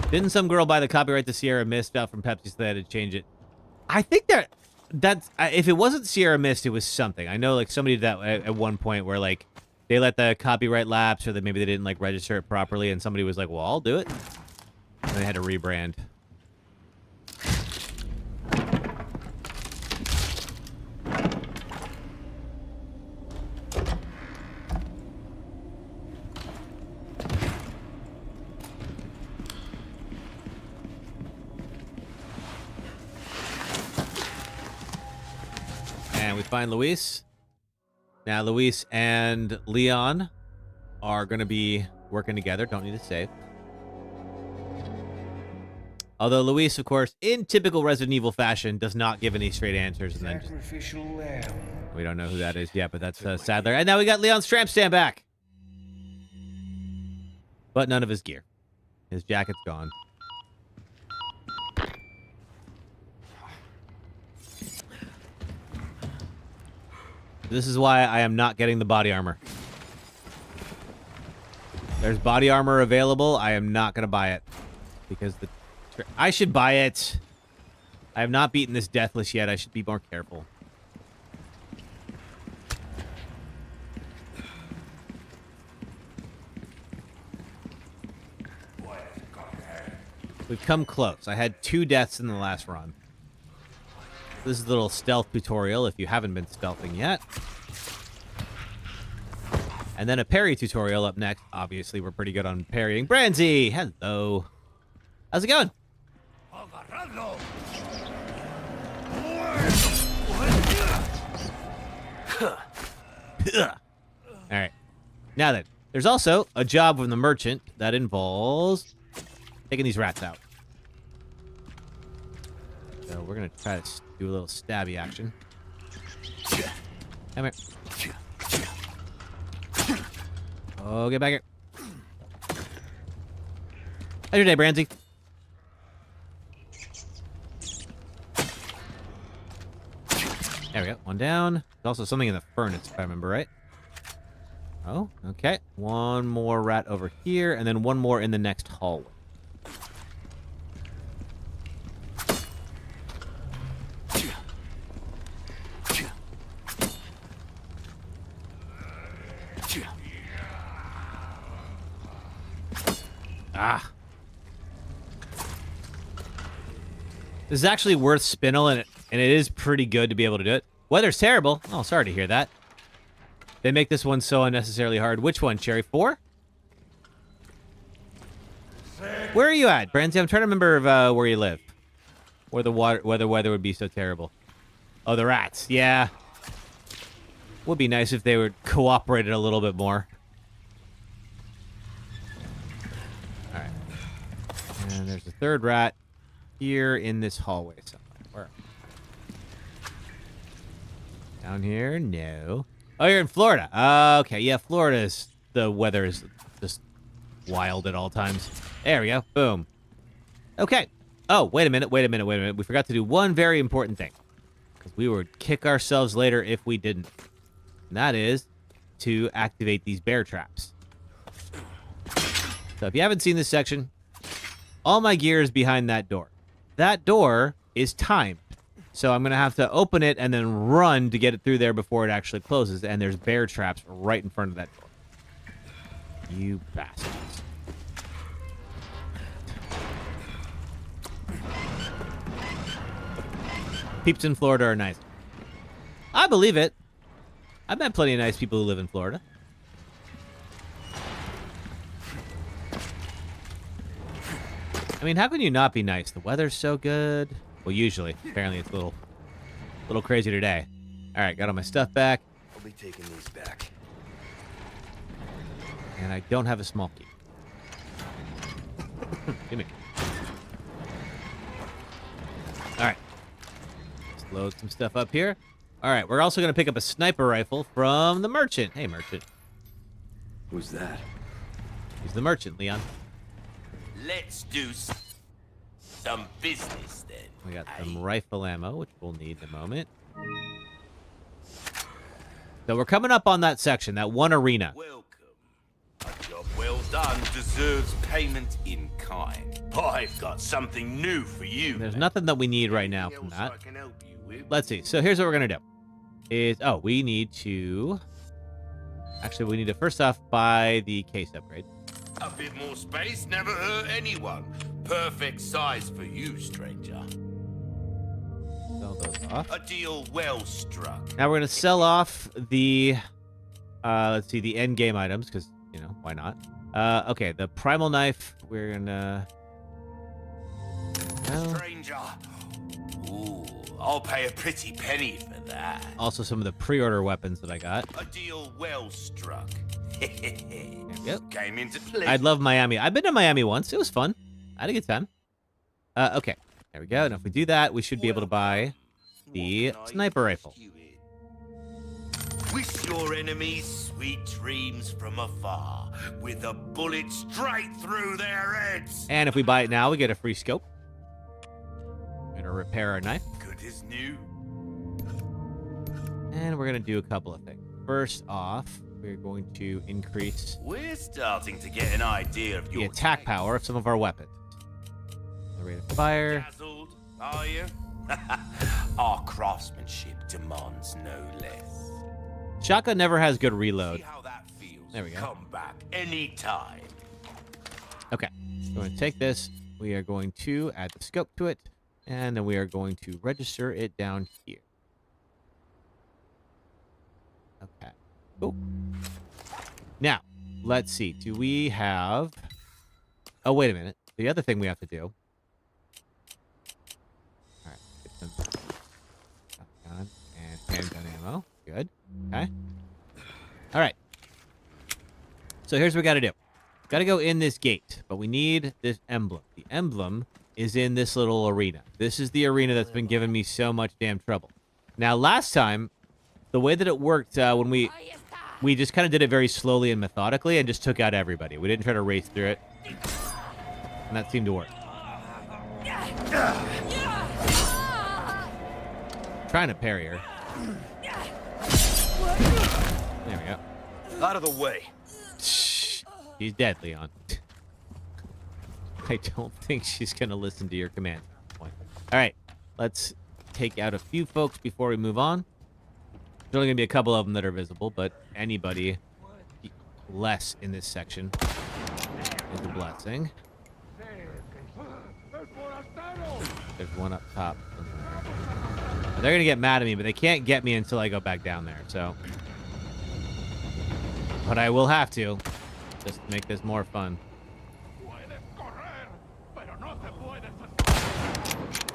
Didn't some girl buy the copyright to Sierra Mist out from Pepsi so they had to change it? I think that's if it wasn't Sierra Mist, it was something. I know like somebody did that at one point where like they let the copyright lapse or that maybe they didn't like register it properly and somebody was like, well, I'll do it. And they had to rebrand. And we find Luis. Now, Luis and Leon are going to be working together. Don't need to save. Although Luis, of course, in typical Resident Evil fashion, does not give any straight answers. And then just, we don't know who that is yet, but that's Sadler. And now we got Leon's tramp stamp back. But none of his gear. His jacket's gone. This is why I am not getting the body armor. There's body armor available. I am not going to buy it. Because I should buy it. I have not beaten this Deathless yet. I should be more careful. We've come close. I had 2 deaths in the last run. This is a little stealth tutorial if you haven't been stealthing yet. And then a parry tutorial up next. Obviously, we're pretty good on parrying. Branzy, hello. How's it going? All right. Now then, there's also a job from the merchant that involves taking these rats out. So we're going to try to do a little stabby action. Come here. Oh, get back here. How's your day, Branzy? There we go. One down. There's also something in the furnace, if I remember right. Oh, okay. One more rat over here, and then one more in the next hallway. Ah. This is actually worth spinel, and it is pretty good to be able to do it. Weather's terrible. Oh, sorry to hear that. They make this one so unnecessarily hard. Which one, Cherry? 4? Where are you at, Branzy? I'm trying to remember where you live. Where the weather would be so terrible. Oh, the rats. Yeah. Would be nice if they would cooperate a little bit more. All right. And there's a third rat here in this hallway somewhere. Where? Down here? No. Oh, you're in Florida. Okay, yeah, Florida's... The weather is just wild at all times. There we go. Boom. Okay. Oh, wait a minute. We forgot to do one very important thing. Because we would kick ourselves later if we didn't. And that is to activate these bear traps. So if you haven't seen this section, all my gear is behind that door. That door is timed. So I'm going to have to open it and then run to get it through there before it actually closes. And there's bear traps right in front of that door. You bastards. Peeps in Florida are nice. I believe it. I've met plenty of nice people who live in Florida. I mean, how can you not be nice? The weather's so good. Well, usually. Apparently, it's a little crazy today. All right, got all my stuff back. I'll be taking these back. And I don't have a small key. Give me. All right. Let's load some stuff up here. All right, we're also going to pick up a sniper rifle from the merchant. Hey, merchant. Who's that? He's the merchant, Leon. Let's do some business then. We got some rifle ammo, which we'll need in a moment. So we're coming up on that section, that one arena. Welcome. A job well done deserves payment in kind. I've got something new for you. There's nothing that we need right now from that. Let's see. So here's what we're going to do. We need to... Actually, we need to first off buy the case upgrade. A bit more space never hurt anyone. Perfect size for you, stranger. Sell those off. A deal well struck. Now we're going to sell off the, let's see, the end game items, because, you know, why not? Okay, the primal knife, we're going to... Stranger. Ooh, I'll pay a pretty penny for that. Also some of the pre-order weapons that I got. A deal well struck. Yep. Came into play. I'd love Miami. I've been to Miami once. It was fun. I had a good time. Okay. There we go. And if we do that, we should be able to buy the sniper rifle. Wish your enemies sweet dreams from afar, with a bullet straight through their heads. And if we buy it now, we get a free scope. We're going to repair our knife. Good as new. And we're going to do a couple of things. First off, we're going to increase We're starting to get an idea of the your attack power of some of our weapons. The rate of fire. dazzled, are you? Our craftsmanship demands no less. Shotgun never has good reload. See how that feels. There we go. Come back anytime. Okay, so we're going to take this. We are going to add the scope to it, and then we are going to register it down here. Okay. Oh. Now, let's see. Do we have... Oh, wait a minute. The other thing we have to do... All right. Get some shotgun and handgun ammo. Good. Okay. All right. So here's what we got to do. Got to go in this gate, but we need this emblem. The emblem is in this little arena. This is the arena that's been giving me so much damn trouble. Now, last time, the way that it worked when we just kind of did it very slowly and methodically and just took out everybody. We didn't try to race through it. And that seemed to work. Trying to parry her. There we go. Out of the way. She's dead, Leon. I don't think she's going to listen to your command at this point. All right, let's take out a few folks before we move on. There's only going to be a couple of them that are visible, but anybody less in this section is a blessing. There's one up top. They're going to get mad at me, but they can't get me until I go back down there, so... But I will have to, just to make this more fun.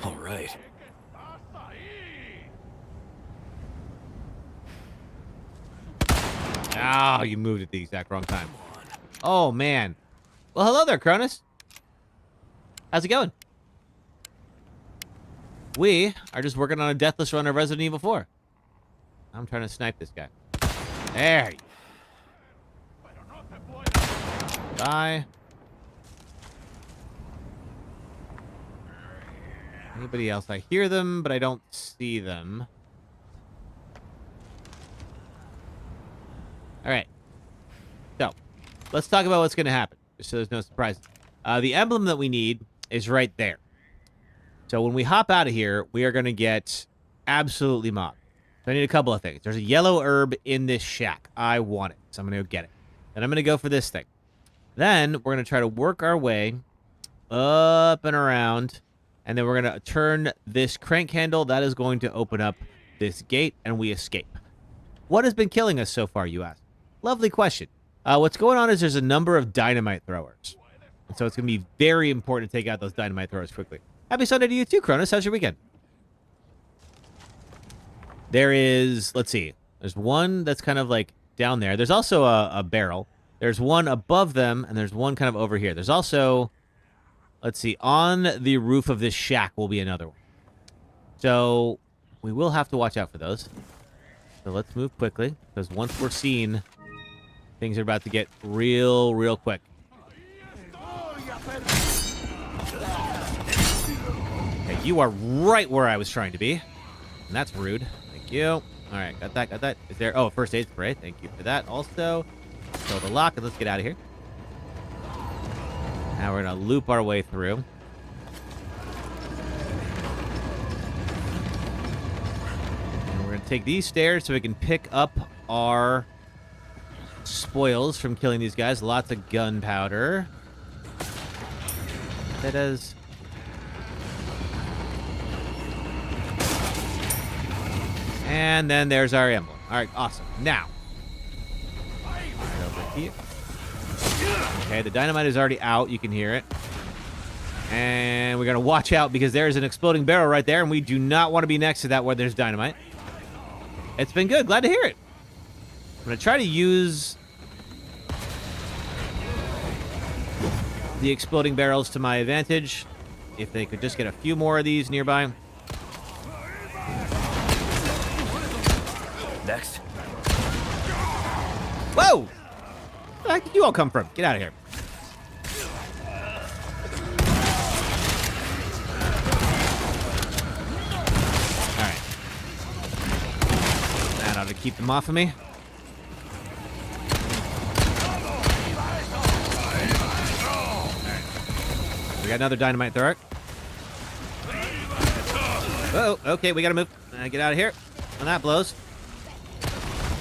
All right. Oh, you moved at the exact wrong time. Oh, man. Well, hello there, Cronus. How's it going? We are just working on a Deathless run of Resident Evil 4. I'm trying to snipe this guy. There you go. Die. Anybody else? I hear them, but I don't see them. All right. So, let's talk about what's going to happen, just so there's no surprises. The emblem that we need is right there. So when we hop out of here, we are going to get absolutely mobbed. So I need a couple of things. There's a yellow herb in this shack. I want it, so I'm going to go get it. Then I'm going to go for this thing. Then we're going to try to work our way up and around, and then we're going to turn this crank handle. That is going to open up this gate, and we escape. What has been killing us so far, you ask? Lovely question. What's going on is there's a number of dynamite throwers. And so it's going to be very important to take out those dynamite throwers quickly. Happy Sunday to you too, Cronus. How's your weekend? There is, let's see. There's one that's kind of like down there. There's also a barrel. There's one above them, and there's one kind of over here. There's also, let's see, on the roof of this shack will be another one. So we will have to watch out for those. So let's move quickly, because once we're seen, things are about to get real quick. Okay, you are right where I was trying to be. And that's rude. Thank you. All right, got that. Is there... Oh, first aid spray. Thank you for that. Also, throw the lock, and let's get out of here. Now we're going to loop our way through. And we're going to take these stairs so we can pick up our spoils from killing these guys. Lots of gunpowder. That is... And then there's our emblem. All right, awesome. Now, over here. Okay, the dynamite is already out. You can hear it. And we're going to watch out because there's an exploding barrel right there, and we do not want to be next to that where there's dynamite. It's been good. Glad to hear it. I'm going to try to use the exploding barrels to my advantage. If they could just get a few more of these nearby. Next. Whoa! Where did you all come from? Get out of here. Alright. That ought keep them off of me. We got another dynamite thrower. Oh, okay, we gotta move. Get out of here. When that blows.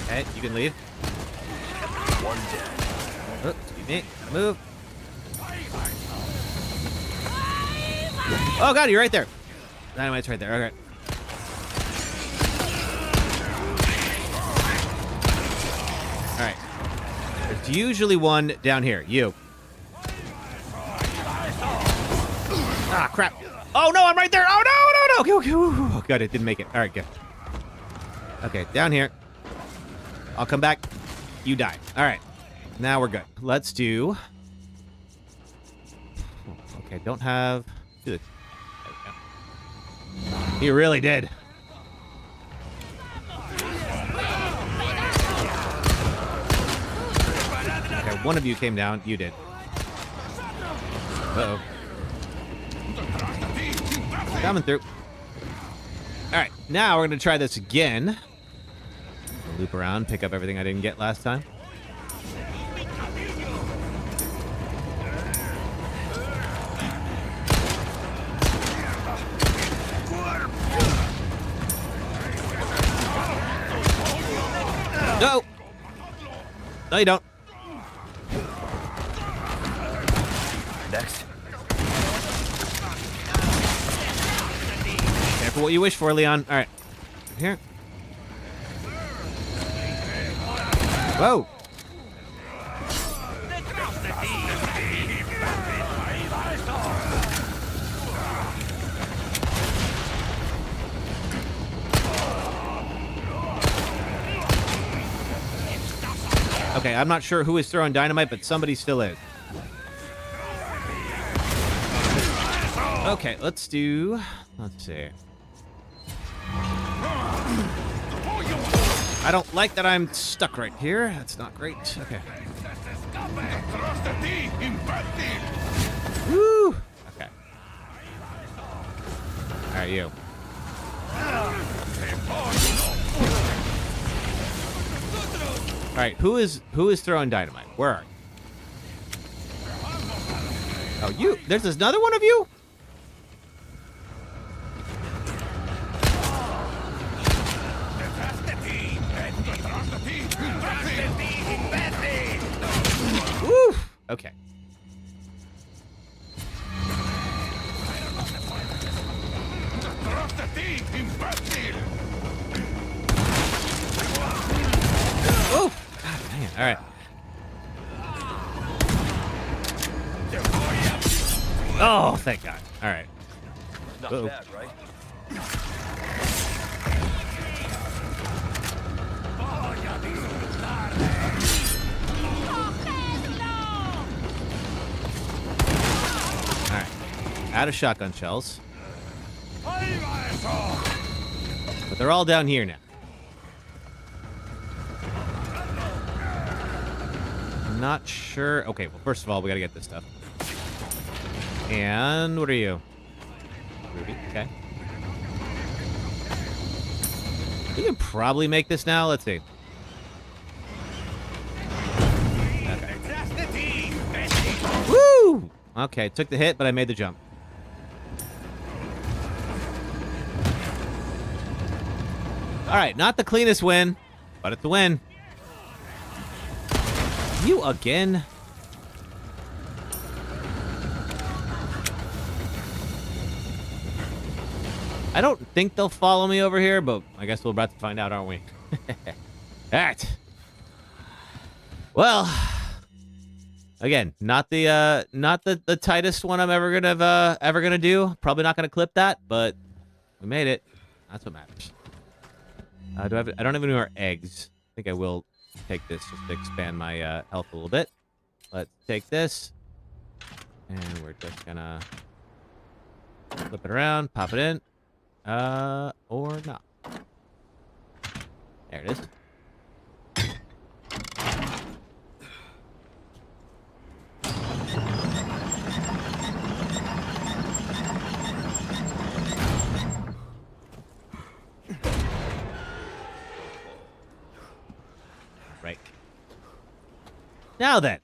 Okay, you can leave. One dead. Oh, excuse me. Move. Oh god, you're right there. Dynamite's right there. Okay. All right. There's usually one down here. You. Ah, crap. Oh no, I'm right there. Oh no, no, no. Okay, okay. Oh god, it didn't make it. All right, good. Okay, down here. I'll come back. You die. All right. Now we're good. Let's do. Okay, don't have. Do this. He really did. Okay, one of you came down. You did. Uh-oh. Coming through. All right, now we're going to try this again. Loop around, pick up everything I didn't get last time. No! No, you don't. Next. Careful what you wish for, Leon. All right. Here. Whoa. Okay, I'm not sure who is throwing dynamite, but somebody still is. Okay, let's see. I don't like that I'm stuck right here. That's not great. Okay. Woo! Okay. All right, you. All right, who is throwing dynamite? Where are you? Oh, you. There's another one of you? Woo! Okay. Oh! God dang it. All right. Oh, thank God. All right. Not Uh-oh. bad, right? All right. Out of shotgun shells. But they're all down here now. I'm not sure. Okay, well, first of all, we gotta get this stuff. And what are you? Ruby, okay. We can probably make this now. Let's see. Okay. Woo! Okay, took the hit, but I made the jump. All right, not the cleanest win, but it's a win. You again? I don't think they'll follow me over here, but I guess we're about to find out, aren't we? Alright. Well, again, not the tightest one I'm ever gonna do. Probably not gonna clip that, but we made it. That's what matters. I don't have any more eggs. I think I will take this just to expand my health a little bit. Let's take this, and we're just gonna flip it around, pop it in. Or not. There it is. Right. Now then,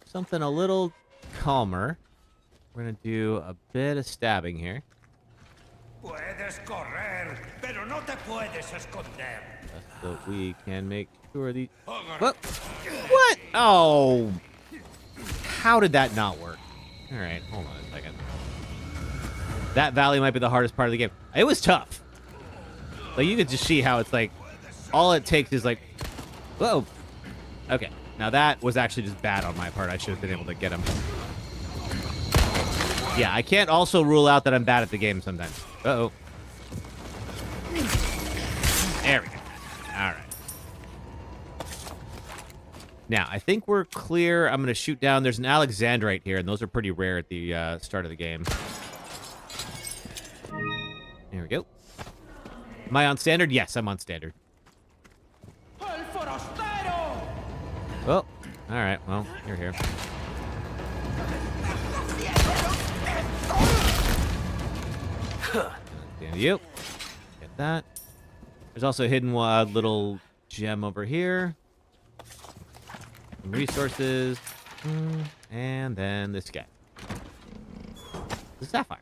something a little calmer. We're going to do a bit of stabbing here. Puedes correr, pero no te puedes esconder. So we can make sure the... What? What? Oh. How did that not work? All right, hold on a second. That valley might be the hardest part of the game. It was tough. Like, you could just see how it's like, all it takes is like, whoa. Okay, now that was actually just bad on my part. I should have been able to get him. Yeah, I can't also rule out that I'm bad at the game sometimes. Uh-oh. There we go. All right. Now, I think we're clear. I'm going to shoot down. There's an Alexandrite here, and those are pretty rare at the start of the game. There we go. Am I on standard? Yes, I'm on standard. Well, all right. Well, you're here. Stand you. Get that. There's also a hidden little gem over here. Some resources. And then this guy. The sapphire.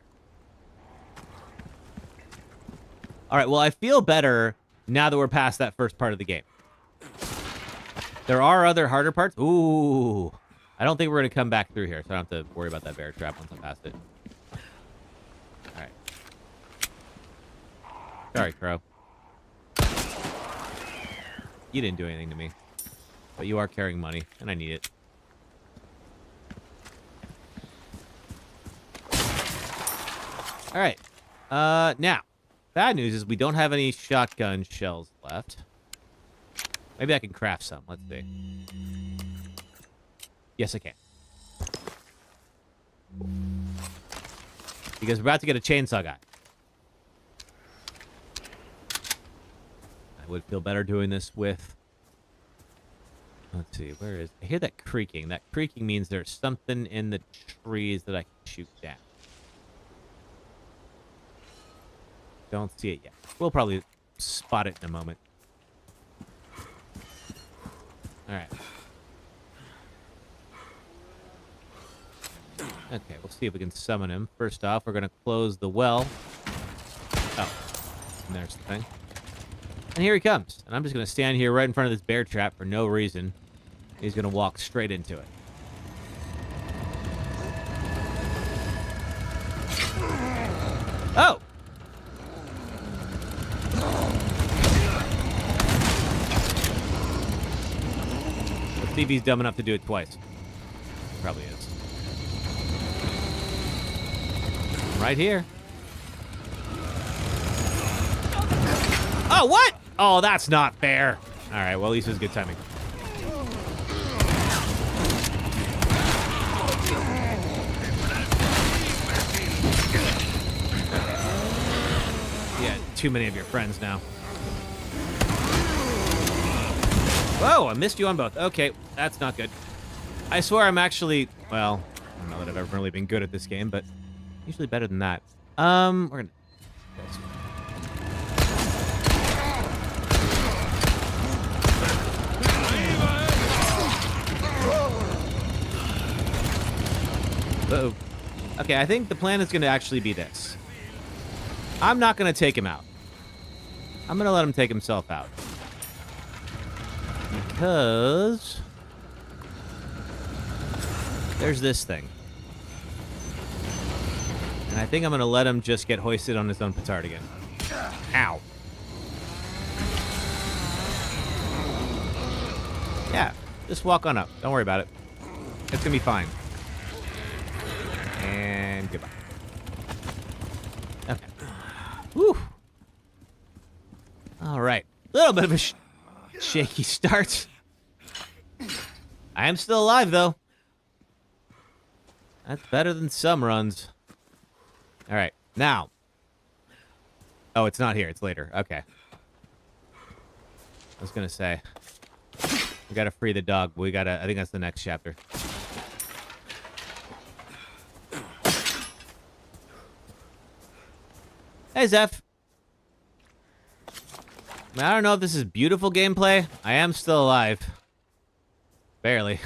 All right, well, I feel better now that we're past that first part of the game. There are other harder parts. Ooh. I don't think we're going to come back through here, so I don't have to worry about that bear trap once I'm past it. All right. Sorry, Crow. You didn't do anything to me. But you are carrying money, and I need it. All right. Now, bad news is we don't have any shotgun shells left. Maybe I can craft some. Let's see. Yes, I can. Because we're about to get a chainsaw guy. I would feel better doing this with... Let's see, where is... I hear that creaking. That creaking means there's something in the trees that I can shoot down. Don't see it yet. We'll probably spot it in a moment. Alright. Okay, we'll see if we can summon him. First off, we're going to close the well. Oh. And there's the thing. And here he comes. And I'm just going to stand here right in front of this bear trap for no reason. He's going to walk straight into it. Oh! Let's see if he's dumb enough to do it twice. Probably is. Right here. Oh, what? Oh, that's not fair. All right, well, at least it was good timing. Yeah, too many of your friends now. Whoa, I missed you on both. Okay, that's not good. I swear I'm actually, well, I don't know that I've ever really been good at this game, but usually better than that. We're gonna... Uh-oh. Okay, I think the plan is gonna actually be this. I'm not gonna take him out. I'm gonna let him take himself out. Because there's this thing. And I think I'm going to let him just get hoisted on his own petard again. Ow. Yeah, just walk on up. Don't worry about it. It's going to be fine. And goodbye. Okay. Whew. All right. A little bit of a shaky start. I am still alive, though. That's better than some runs. All right, now. Oh, it's not here. It's later. Okay. I was going to say. We got to free the dog, but we got to... I think that's the next chapter. Hey, Zeph. I don't know if this is beautiful gameplay. I am still alive. Barely.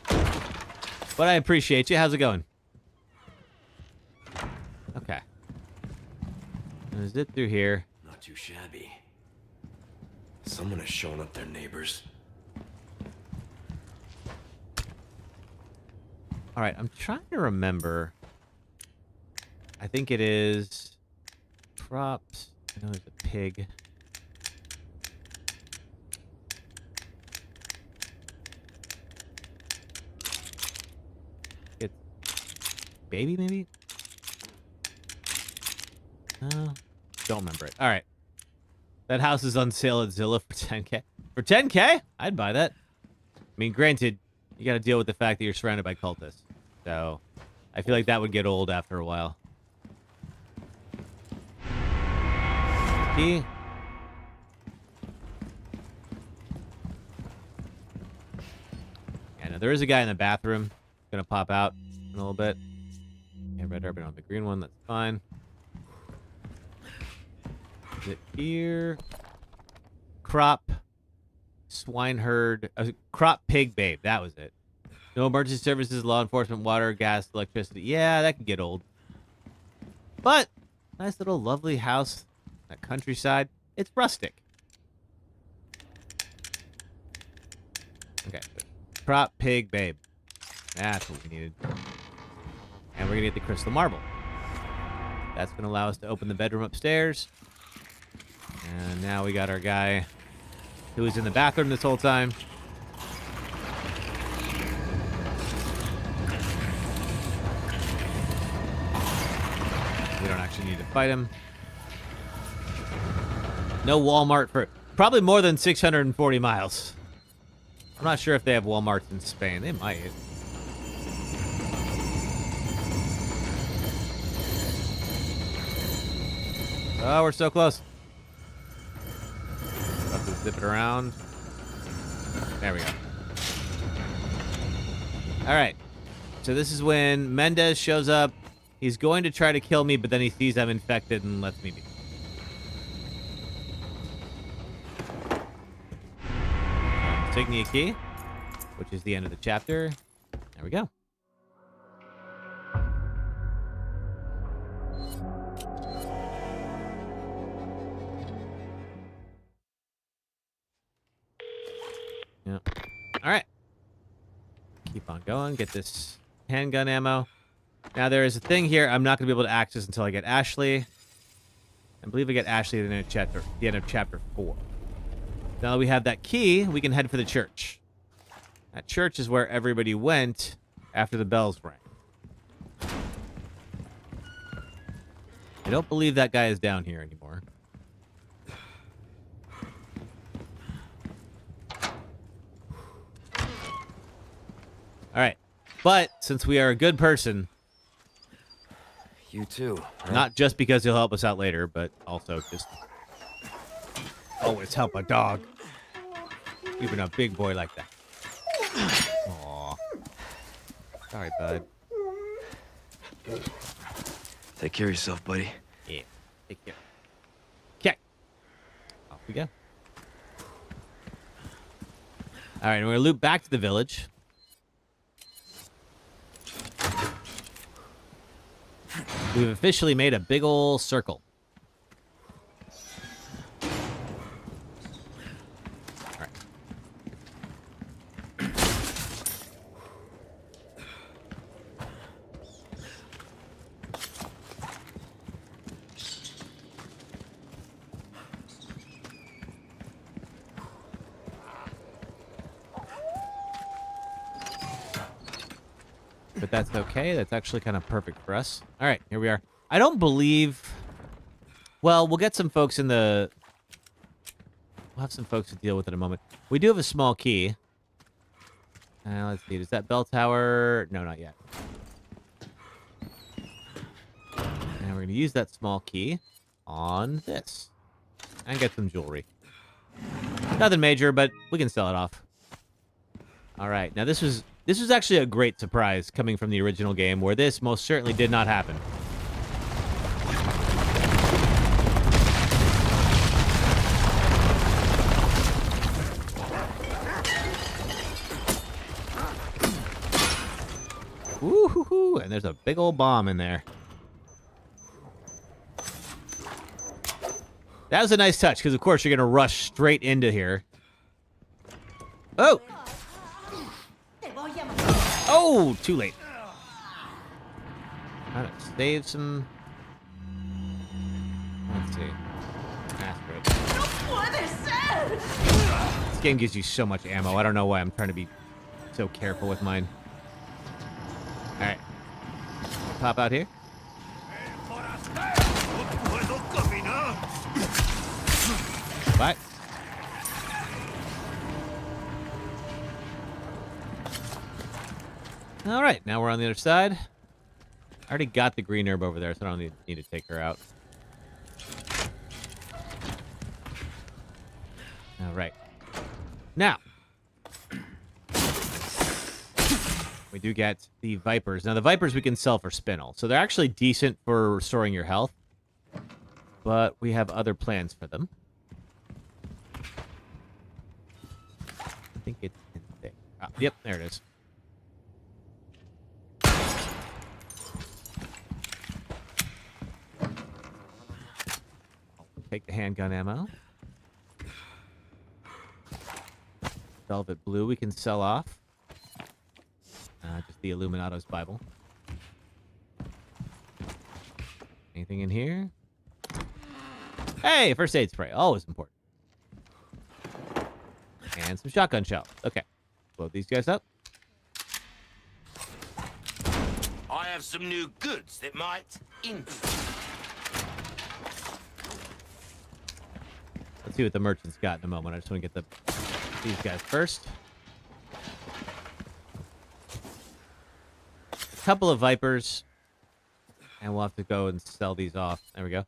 But I appreciate you. How's it going? Okay. Is it through here? Not too shabby. Someone has shown up their neighbors. All right, I'm trying to remember. I think it is props. I know there's a pig. It's baby, maybe? No, don't remember it. All right. That house is on sale at Zillow for 10K. For 10K? I'd buy that. I mean, granted, you got to deal with the fact that you're surrounded by cultists. So, I feel like that would get old after a while. Key. Yeah, no, there is a guy in the bathroom. Gonna pop out in a little bit. Okay, red urban on the green one. That's fine. Is it here? Crop. Swineherd. Crop pig babe. That was it. No emergency services, law enforcement, water, gas, electricity. Yeah, that could get old. But, nice little lovely house. That countryside. It's rustic. Okay. Crop pig babe. That's what we needed. And we're going to get the crystal marble. That's going to allow us to open the bedroom upstairs. And now we got our guy who was in the bathroom this whole time. We don't actually need to fight him. No Walmart for probably more than 640 miles. I'm not sure if they have Walmarts in Spain. They might. Oh, we're so close. Have to zip it around. There we go. All right. So this is when Mendez shows up. He's going to try to kill me, but then he sees I'm infected and lets me be. Insignia key, which is the end of the chapter. There we go. Yeah. All right. Keep on going. Get this handgun ammo. Now, there is a thing here I'm not going to be able to access until I get Ashley. I believe I get Ashley at the end of chapter 4. Now that we have that key, we can head for the church. That church is where everybody went after the bells rang. I don't believe that guy is down here anymore. All right. But since we are a good person... You too. Huh? Not just because he'll help us out later, but also just always help a dog. Even a big boy like that. Aw. Sorry, bud. Take care of yourself, buddy. Yeah, take care. Okay. Off we go. All right, and we're going to loop back to the village. We've officially made a big ol' circle. All right. But that's okay. That's actually kind of perfect for us. All right, here we are. I don't believe... Well, we'll get some folks in the... We'll have some folks to deal with in a moment. We do have a small key. Let's see. Is that bell tower? No, not yet. And we're going to use that small key on this. And get some jewelry. Nothing major, but we can sell it off. All right. Now, this was actually a great surprise coming from the original game, where this most certainly did not happen. and there's a big old bomb in there. That was a nice touch, because of course you're going to rush straight into here. Oh! Oh, too late. Trying to save some... Let's see. This game gives you so much ammo. I don't know why I'm trying to be so careful with mine. Alright. Pop out here. What? Alright, now we're on the other side. I already got the green herb over there, so I don't need to take her out. Alright. Now, we do get the Vipers. Now, the Vipers we can sell for spinel, so they're actually decent for restoring your health. But we have other plans for them. I think it's in there. Ah, yep, there it is. Take the handgun ammo. Velvet blue we can sell off. Just the Illuminato's Bible. Anything in here? Hey, first aid spray. Always important. And some shotgun shells. Okay. Load these guys up. I have some new goods that might interest. Let's see what the merchant's got in a moment. I just want to get these guys first. A couple of Vipers. And we'll have to go and sell these off. There we go.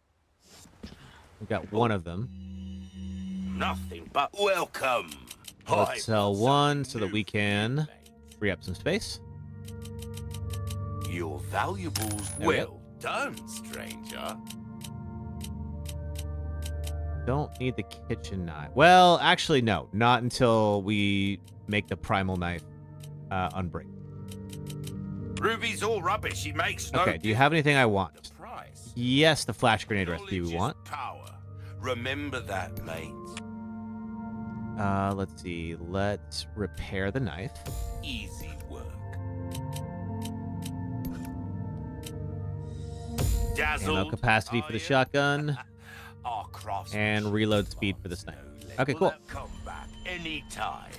We've got one of them. Nothing but welcome. Let's sell one so that we can free up some space. Your valuables. Well done, stranger. Don't need the kitchen knife. Well, actually, no. Not until we make the primal knife unbreak. Ruby's all rubbish. He makes no. Okay, do you have anything I want? The price. Yes, the flash grenade recipe we want. Power. Remember that, mate. Let's see. Let's repair the knife. Easy work. Dazzled. Ammo capacity for the shotgun. And reload speed for the sniper. Okay, cool. Come back anytime.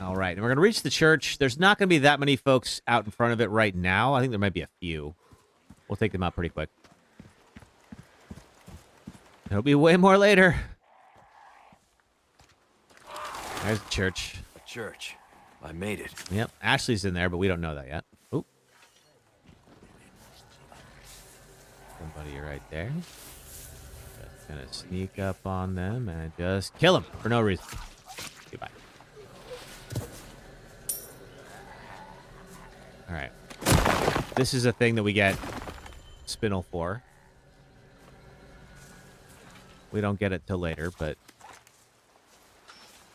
All right, and we're going to reach the church. There's not going to be that many folks out in front of it right now. I think there might be a few. We'll take them out pretty quick. There'll be way more later. There's the church. Church. I made it. Yep, Ashley's in there, but we don't know that yet. Oop. Somebody right there. Just gonna sneak up on them and just kill them for no reason. Goodbye. All right. This is a thing that we get spinel for. We don't get it till later, but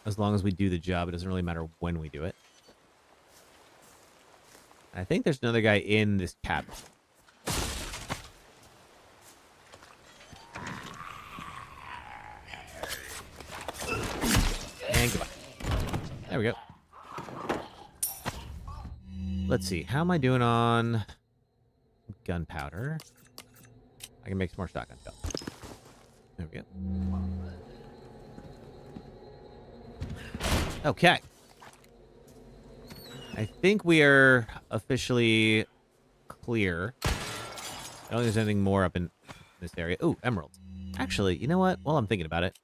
as long as we do the job, it doesn't really matter when we do it. I think there's another guy in this cabin. And goodbye. There we go. Let's see. How am I doing on gunpowder? I can make some more shotgun shells. There we go. Okay. I think we are officially clear. I don't think there's anything more up in this area. Ooh, emeralds. Actually, you know what? While I'm thinking about it.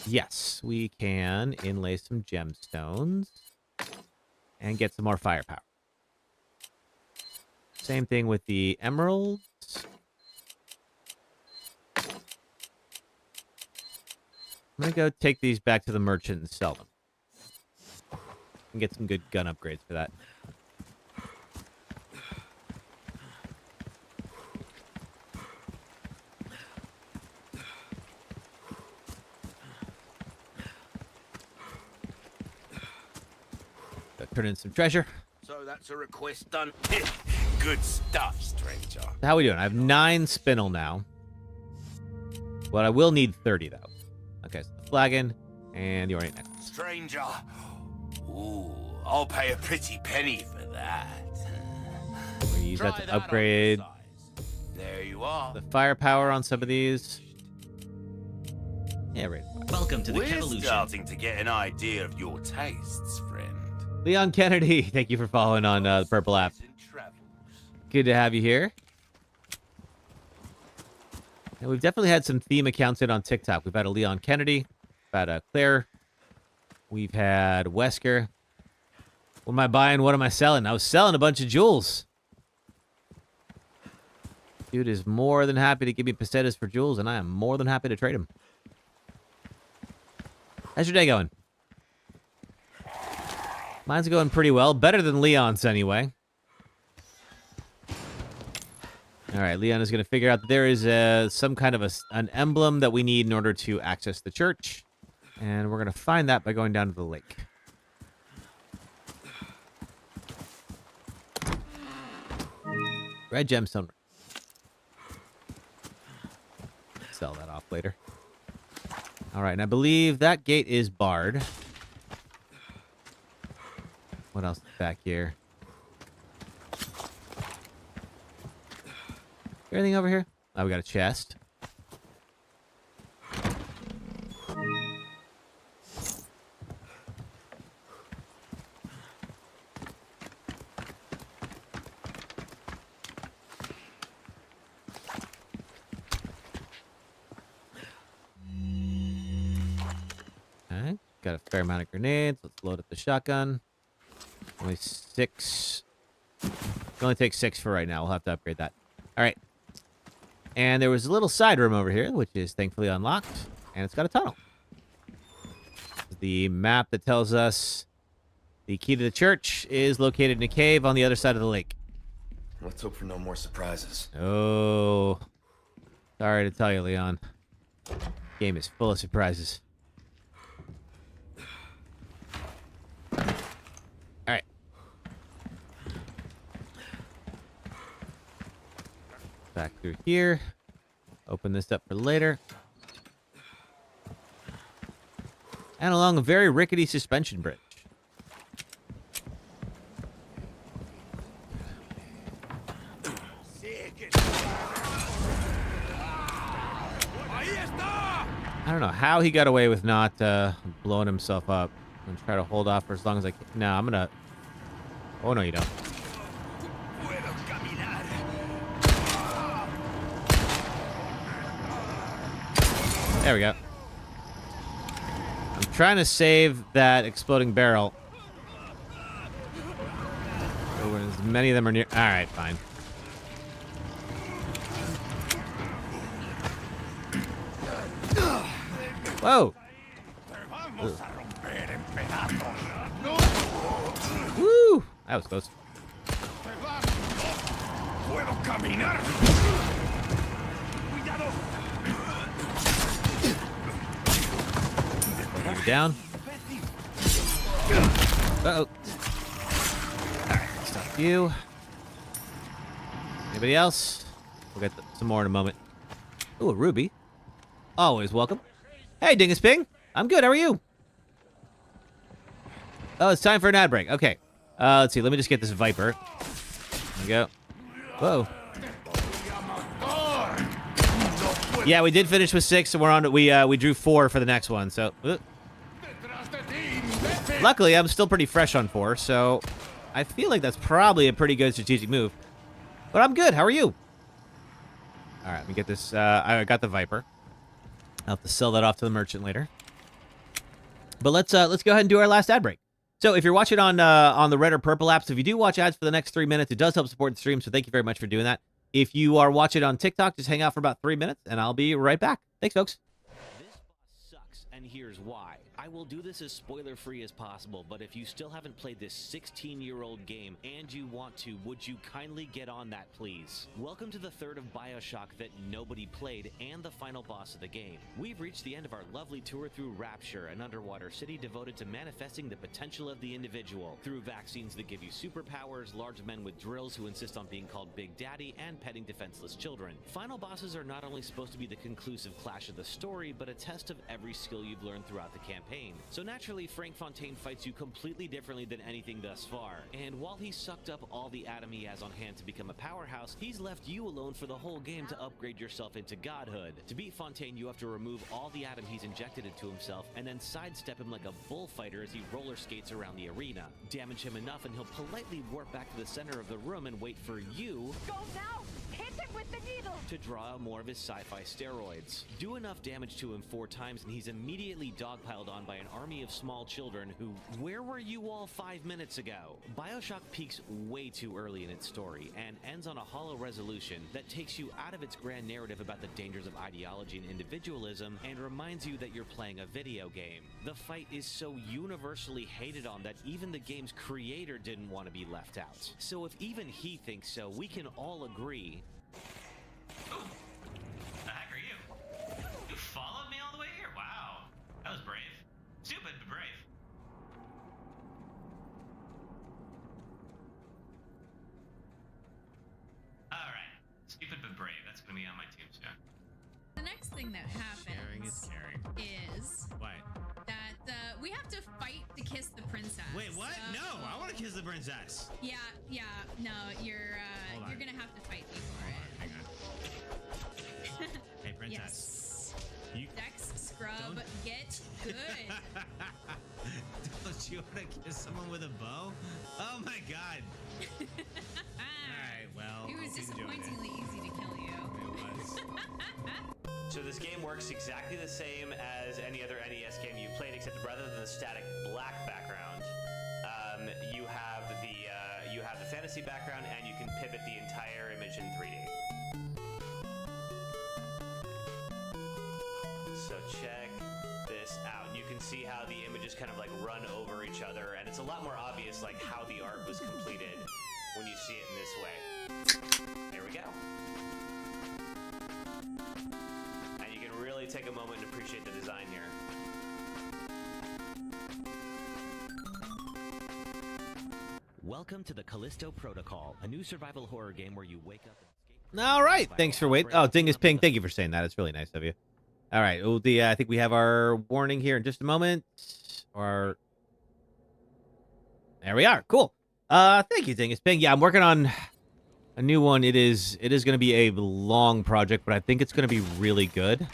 Yes, we can inlay some gemstones and get some more firepower. Same thing with the emeralds. I'm going to go take these back to the merchant and sell them. And get some good gun upgrades for that. turn in some treasure. So that's a request done. Good stuff, stranger. How we doing? I have 9 spinel now. But I will need 30, though. Okay, so the flagon and the ornate necklace. Stranger. Ooh, I'll pay a pretty penny for that. We'll use that to upgrade. There you are. The firepower on some of these. Yeah, right. Welcome to the We're Kevolution. starting to get an idea of your tastes, friend. Leon Kennedy, thank you for following on the Purple app. Good to have you here. And we've definitely had some theme accounts in on TikTok. We've had a Leon Kennedy, we've had a Claire, we've had Wesker. What am I buying? What am I selling? I was selling a bunch of jewels. Dude is more than happy to give me pesetas for jewels, and I am more than happy to trade them. How's your day going? Mine's going pretty well. Better than Leon's, anyway. All right, Leon is going to figure out that there is some kind of an emblem that we need in order to access the church. And we're going to find that by going down to the lake. Red gemstone. Sell that off later. All right, and I believe that gate is barred. What else is back here? Anything over here? Oh, we got a chest. Okay, got a fair amount of grenades. Let's load up the shotgun. Only 6. It only takes 6 for right now. We'll have to upgrade that. All right. And there was a little side room over here, which is thankfully unlocked. And it's got a tunnel. The map that tells us the key to the church is located in a cave on the other side of the lake. Let's hope for no more surprises. Oh. Sorry to tell you, Leon. Game is full of surprises. Alright. Back through here. Open this up for later. And along a very rickety suspension bridge. I don't know how he got away with not blowing himself up. I'm going to try to hold off for as long as I can. No, I'm going to... Oh, no, you don't. There we go. I'm trying to save that exploding barrel. As many of them are near... Alright, fine. Whoa! Woo! That was close. Down. Uh-oh. Alright, stop you. Anybody else? We'll get some more in a moment. Ooh, a ruby. Always welcome. Hey, Dingus Ping. I'm good. How are you? Oh, it's time for an ad break. Okay. Let's see. Let me just get this Viper. There we go. Whoa. Yeah, we did finish with 6, and we're on. We drew 4 for the next one. So, luckily, I'm still pretty fresh on 4. So, I feel like that's probably a pretty good strategic move. But I'm good. How are you? All right, let me get this. I got the Viper. I'll have to sell that off to the merchant later. But let's go ahead and do our last ad break. So if you're watching on the red or purple apps, if you do watch ads for the next 3 minutes, it does help support the stream. So thank you very much for doing that. If you are watching on TikTok, just hang out for about 3 minutes, and I'll be right back. Thanks, folks. This boss sucks, and here's why. I will do this as spoiler-free as possible, but if you still haven't played this 16-year-old game and you want to, would you kindly get on that, please? Welcome to the third of BioShock that nobody played and the final boss of the game. We've reached the end of our lovely tour through Rapture, an underwater city devoted to manifesting the potential of the individual through vaccines that give you superpowers, large men with drills who insist on being called Big Daddy, and petting defenseless children. Final bosses are not only supposed to be the conclusive clash of the story, but a test of every skill you've learned throughout the campaign. So naturally, Frank Fontaine fights you completely differently than anything thus far. And while he sucked up all the Atom he has on hand to become a powerhouse, he's left you alone for the whole game to upgrade yourself into godhood. To beat Fontaine, you have to remove all the Atom he's injected into himself and then sidestep him like a bullfighter as he roller skates around the arena. Damage him enough and he'll politely warp back to the center of the room and wait for you Go now! Hit him with the needle! to draw out more of his sci-fi steroids. Do enough damage to him 4 times and he's immediately dogpiled on by an army of small children who, where were you all 5 minutes ago? BioShock peaks way too early in its story and ends on a hollow resolution that takes you out of its grand narrative about the dangers of ideology and individualism and reminds you that you're playing a video game. The fight is so universally hated on that even the game's creator didn't want to be left out. So if even he thinks so, we can all agree. Ooh, the heck are you? You followed me all the way here? Wow, that was brave. Stupid, but brave. Alright, stupid but brave. That's gonna be on my tombstone. The next thing that happens is What? that we have to fight to kiss the princess. Wait, what? No, I want to kiss the princess. Yeah, no, you're gonna have to fight me for it. Hang on. Hey, princess. Yes. You Dex, scrub, get good. don't you want to kiss someone with a bow? Oh my god. Alright, well. It was disappointingly easy to kill you. It was. So this game works exactly the same as any other NES game you played, except rather than the static black background, you have the fantasy background, and you can pivot the entire image in 3D. So check this out. You can see how the images kind of like run over each other, and it's a lot more obvious like how the art was completed when you see it in this way. There we go. And you can really take a moment and appreciate the design here. Welcome to the Callisto Protocol, a new survival horror game where you wake up and All right, thanks for waiting. Oh, Dingus Ping, thank you for saying that. It's really nice of you. All right, well, I think we have our warning here in just a moment. Or there we are. Cool. Thank you, Dingus Ping. Yeah, I'm working on a new one. It is going to be a long project, but I think it's going to be really good.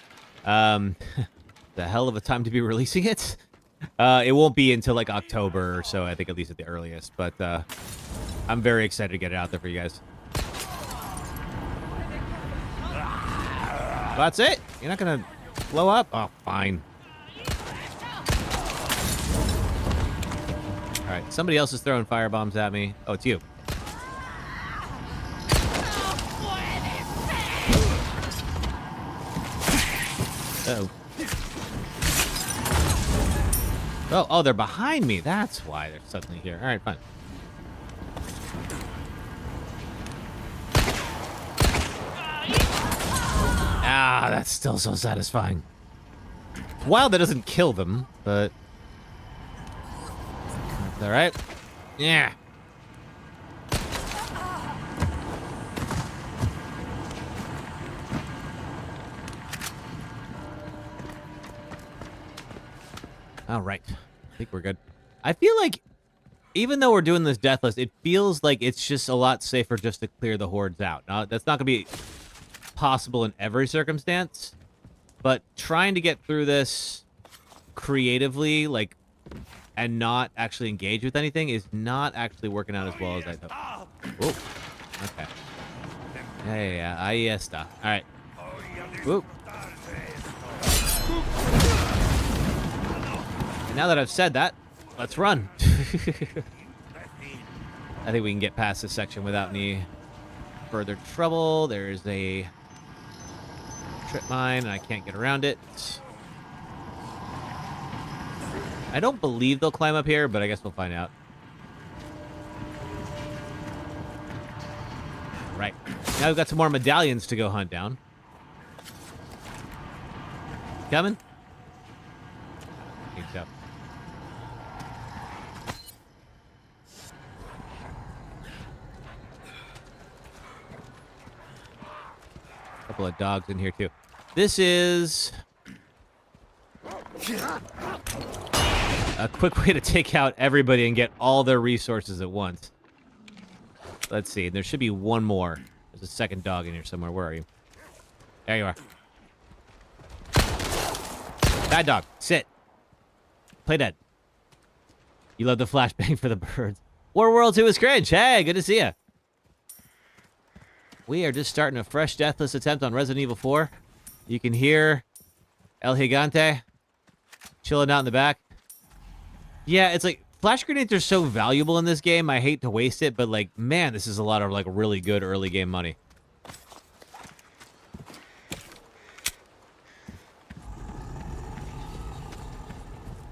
The hell of a time to be releasing it. It won't be until like October or so, I think, at least at the earliest. But I'm very excited to get it out there for you guys. That's it? You're not going to blow up? Oh, fine. All right, somebody else is throwing firebombs at me. Oh, it's you. Uh-oh. Oh, they're behind me. That's why they're suddenly here. All right, fine. Ah, that's still so satisfying. Wild that doesn't kill them, but that's all right. Yeah. All right. I think we're good. I feel like even though we're doing this Deathless, it feels like it's just a lot safer just to clear the hordes out. Now, that's not going to be possible in every circumstance, but trying to get through this creatively, like, and not actually engage with anything is not actually working out as well as I thought. Whoa. Okay. Yeah. Ahí está. All right. Whoop. And now that I've said that, let's run. I think we can get past this section without any further trouble. There's a trip mine, and I can't get around it. I don't believe they'll climb up here, but I guess we'll find out. Right. Now we've got some more medallions to go hunt down. Coming? I think so. Couple of dogs in here too. This is a quick way to take out everybody and get all their resources at once. Let's see. There should be one more. There's a second dog in here somewhere. Where are you? There you are. Bad dog. Sit. Play dead. You love the flashbang for the birds. War World 2 is cringe. Hey, good to see you. We are just starting a fresh Deathless attempt on Resident Evil 4. You can hear El Gigante chilling out in the back. Yeah, it's like, flash grenades are so valuable in this game. I hate to waste it, but like, man, this is a lot of like really good early game money.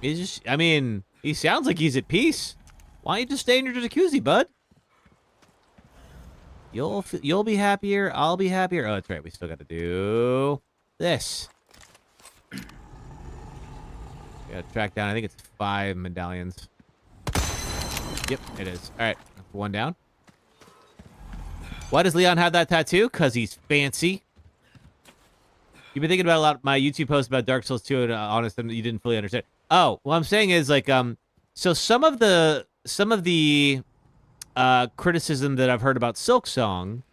He's just, I mean, he sounds like he's at peace. Why don't you just stay in your jacuzzi, bud? You'll be happier. I'll be happier. Oh, that's right. We still got to do this. We got to track down. I think it's 5 medallions. Yep, it is. All right, one down. Why does Leon have that tattoo? Because he's fancy. You've been thinking about a lot of my YouTube posts about Dark Souls 2, and honest, you didn't fully understand. Oh, what I'm saying is like, so some of the criticism that I've heard about Silksong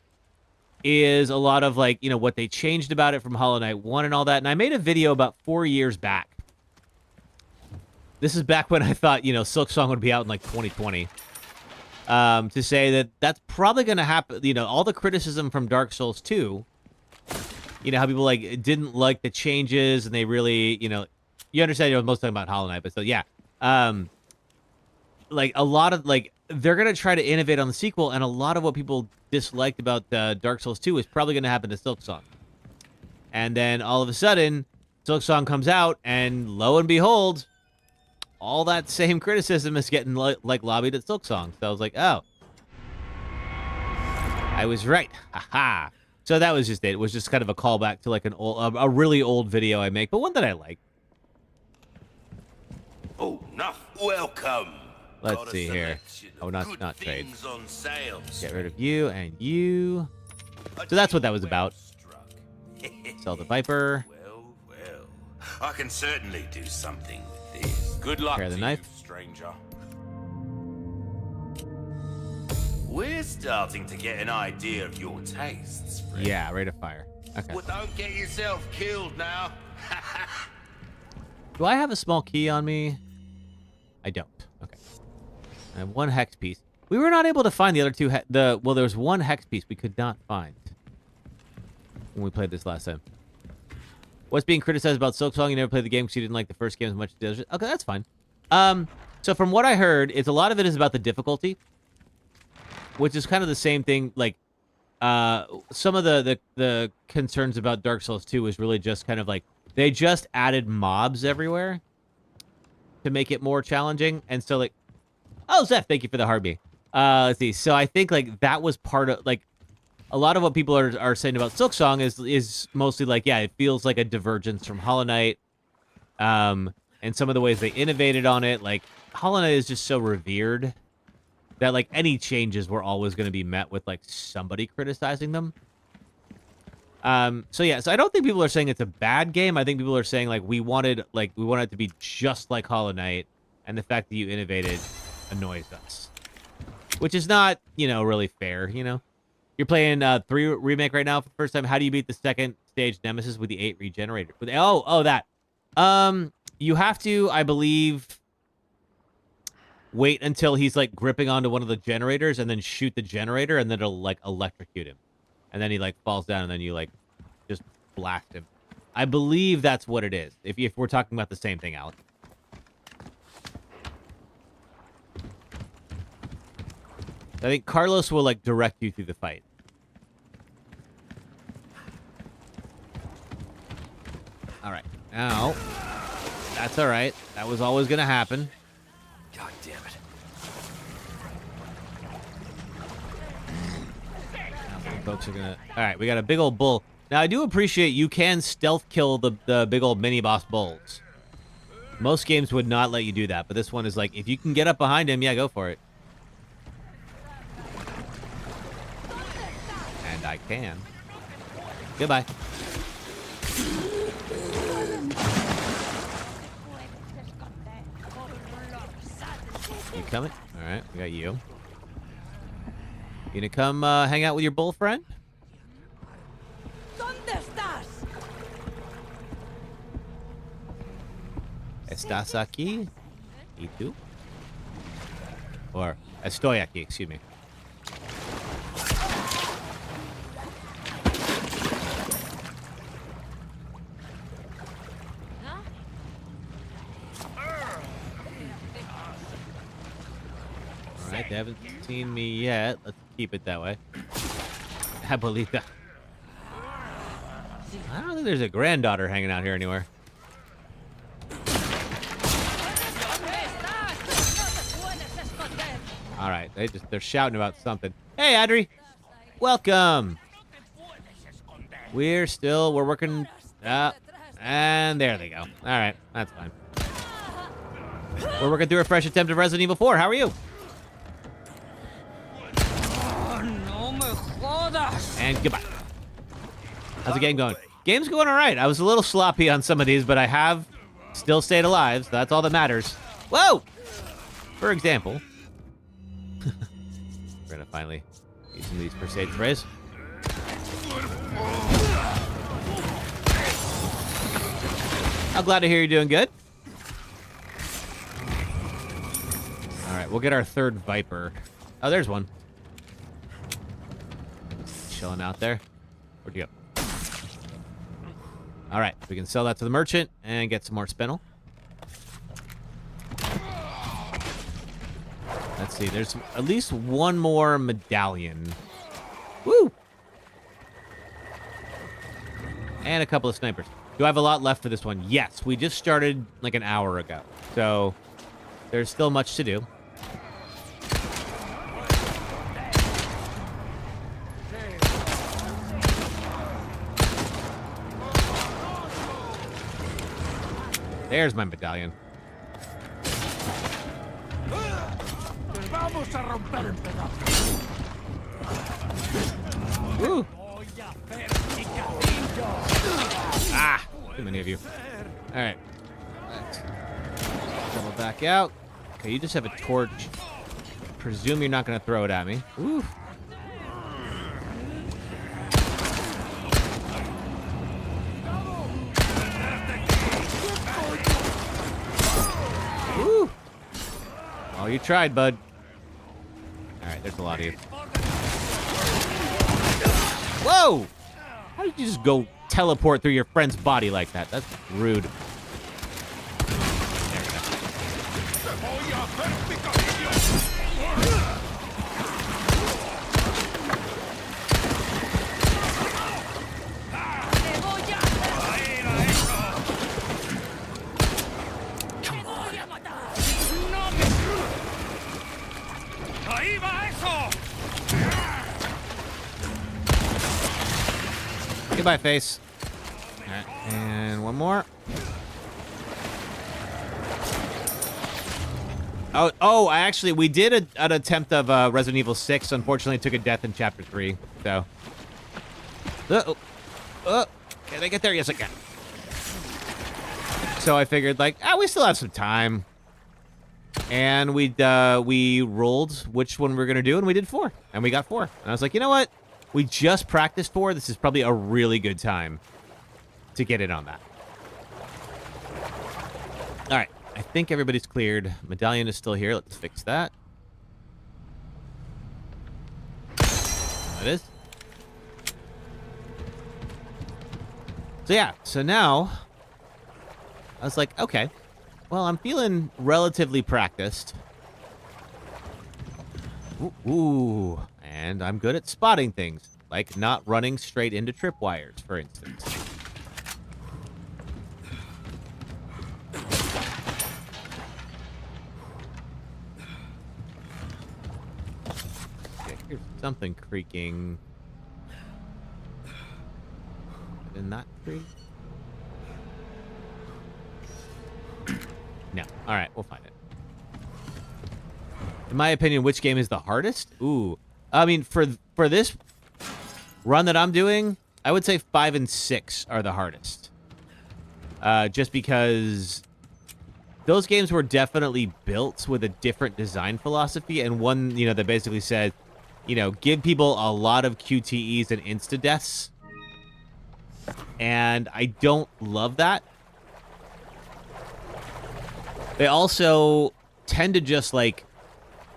is a lot of like, you know, what they changed about it from Hollow Knight 1 and all that. And I made a video about 4 years back. This is back when I thought, you know, Silksong would be out in like 2020. To say that that's probably going to happen. You know, all the criticism from Dark Souls 2, you know, how people like didn't like the changes and they really, you know, you understand, I was most talking about Hollow Knight, but so yeah. Like a lot of like, they're going to try to innovate on the sequel, and a lot of what people disliked about Dark Souls 2 is probably going to happen to Silksong. And then all of a sudden, Silksong comes out, and lo and behold, all that same criticism is getting like lobbied at Silksong. So I was like, oh, I was right. Haha. So that was just it. It was just kind of a callback to like an old, a really old video I make, but one that I like. Oh, no. Welcome. Let's see here. Oh, not trade. Get rid of you and you. So that's what that was about. Sell the Viper. Well, I can certainly do something with this. Good luck to the knife. You, stranger. We're starting to get an idea of your tastes, friend. Yeah, rate of fire. Okay. Well, don't get yourself killed now. Do I have a small key on me? I don't. Okay. I have 1 hex piece. We were not able to find the other 2. Well, there was 1 hex piece we could not find when we played this last time. What's being criticized about Silksong? You never played the game because you didn't like the first game as much as the others. Okay, that's fine. So from what I heard, it's a lot of it is about the difficulty, which is kind of the same thing. Like, some of the concerns about Dark Souls 2 was really just kind of like they just added mobs everywhere to make it more challenging, and so like. Oh, Zeph, thank you for the hard B. Let's see. So I think like that was part of like a lot of what people are saying about Silksong is mostly like, yeah, it feels like a divergence from Hollow Knight. And some of the ways they innovated on it, like Hollow Knight is just so revered that like any changes were always going to be met with like somebody criticizing them. So yeah, so I don't think people are saying it's a bad game. I think people are saying like we wanted it to be just like Hollow Knight, and the fact that you innovated annoys us, which is not, you know, really fair. You know, you're playing 3 remake right now for the first time. How do you beat the second stage nemesis with the 8 regenerator? With that you have to, I believe, wait until he's like gripping onto one of the generators and then shoot the generator, and then it'll like electrocute him, and then he like falls down, and then you like just blast him. I believe that's what it is, if we're talking about the same thing, Alex. I think Carlos will like direct you through the fight. All right, now That's all right. That was always going to happen. God damn it. Folks are going to... All right, we got a big old bull. Now, I do appreciate you can stealth kill the big old mini-boss bulls. Most games would not let you do that, but this one is like, if you can get up behind him, yeah, go for it. And I can. Goodbye. You coming? All right, we got you. You gonna come hang out with your bull friend? ¿Estás aquí? ¿Y tú? Or, estoy aquí, excuse me. Alright, they haven't seen me yet. Let's keep it that way. Abuelita. I don't think there's a granddaughter hanging out here anywhere. All right, they're shouting about something. Hey, Adri, welcome. We're working. And there they go. All right, that's fine. We're working through a fresh attempt of Resident Evil 4. How are you? And goodbye. How's the game going? Game's going all right. I was a little sloppy on some of these, but I have still stayed alive, so that's all that matters. Whoa! For example, we're gonna finally use some of these first aid sprays. I'm glad to hear you're doing good. All right, we'll get our third Viper. Oh, there's one. Chilling out there. Where'd you go? All right, we can sell that to the merchant and get some more spinel. Let's see, there's at least one more medallion. Woo! And a couple of snipers. Do I have a lot left for this one? Yes, we just started like an hour ago. So there's still much to do. There's my medallion. Woo. Ah, too many of you. All right. Let's double back out. Okay, you just have a torch. Presume you're not going to throw it at me. Ooh. Woo. Oh, you tried, bud. All right, there's a lot of you. Whoa! How did you just go teleport through your friend's body like that? That's rude. There we Goodbye, face. All right, and one more. We did an attempt of Resident Evil 6. Unfortunately, took a death in Chapter 3. So, can I get there? Yes, I can. So I figured, like, we still have some time, and we rolled which one we were gonna do, and we did 4, and we got 4. And I was like, you know what? We just practiced 4. This is probably a really good time to get in on that. All right. I think everybody's cleared. Medallion is still here. Let's fix that. That is. So yeah. So now, I was like, okay. Well, I'm feeling relatively practiced. Ooh. And I'm good at spotting things, like not running straight into tripwires, for instance. something creaking. Did not creak? No. All right, we'll find it. In my opinion, which game is the hardest? Ooh. I mean, for this run that I'm doing, I would say 5 and 6 are the hardest. Just because those games were definitely built with a different design philosophy, and one, that basically said, give people a lot of QTEs and insta-deaths. And I don't love that. They also tend to just,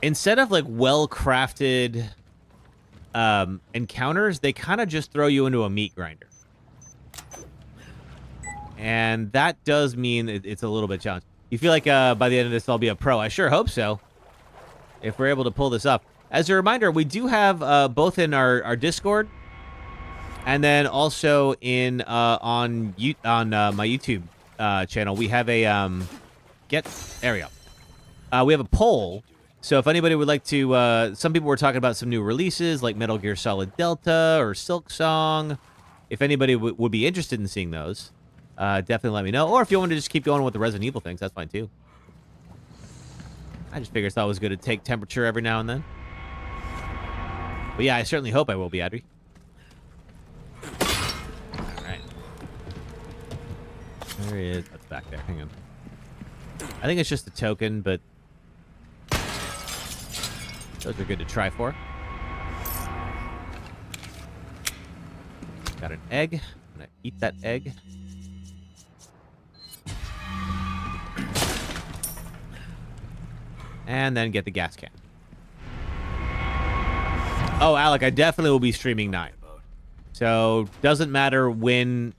instead of, well-crafted encounters, they kind of just throw you into a meat grinder. And that does mean it's a little bit challenging. You feel like by the end of this, I'll be a pro. I sure hope so, if we're able to pull this up. As a reminder, we do have both in our Discord and then also in on my YouTube channel, we have a there we go. We have a poll. So if anybody would like to, some people were talking about some new releases like Metal Gear Solid Delta or Silk Song. If anybody would be interested in seeing those, definitely let me know. Or if you want to just keep going with the Resident Evil things, that's fine too. I just figured it was good to take temperature every now and then. But yeah, I certainly hope I will be, Adri. Alright. There he is. That's back there. Hang on. I think it's just a token, but those are good to try for. Got an egg. I'm going to eat that egg. And then get the gas can. Oh, Alec, I definitely will be streaming 9. So, doesn't matter when...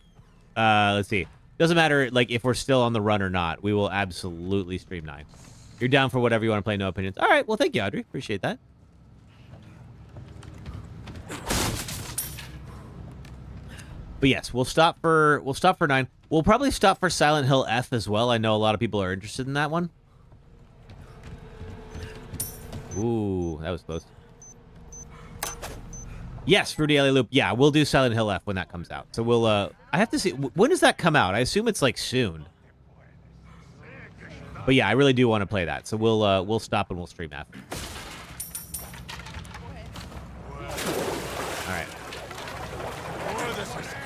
let's see. Doesn't matter, if we're still on the run or not. We will absolutely stream 9. You're down for whatever you want to play, no opinions. All right, well, thank you, Audrey. Appreciate that. But yes, we'll stop for 9. We'll probably stop for Silent Hill F as well. I know a lot of people are interested in that one. Ooh, that was close. Yes, Fruity Alley Loop. Yeah, we'll do Silent Hill F when that comes out. So we'll, I have to see, when does that come out? I assume it's, soon. But yeah, I really do want to play that. So we'll stop and we'll stream after. All right.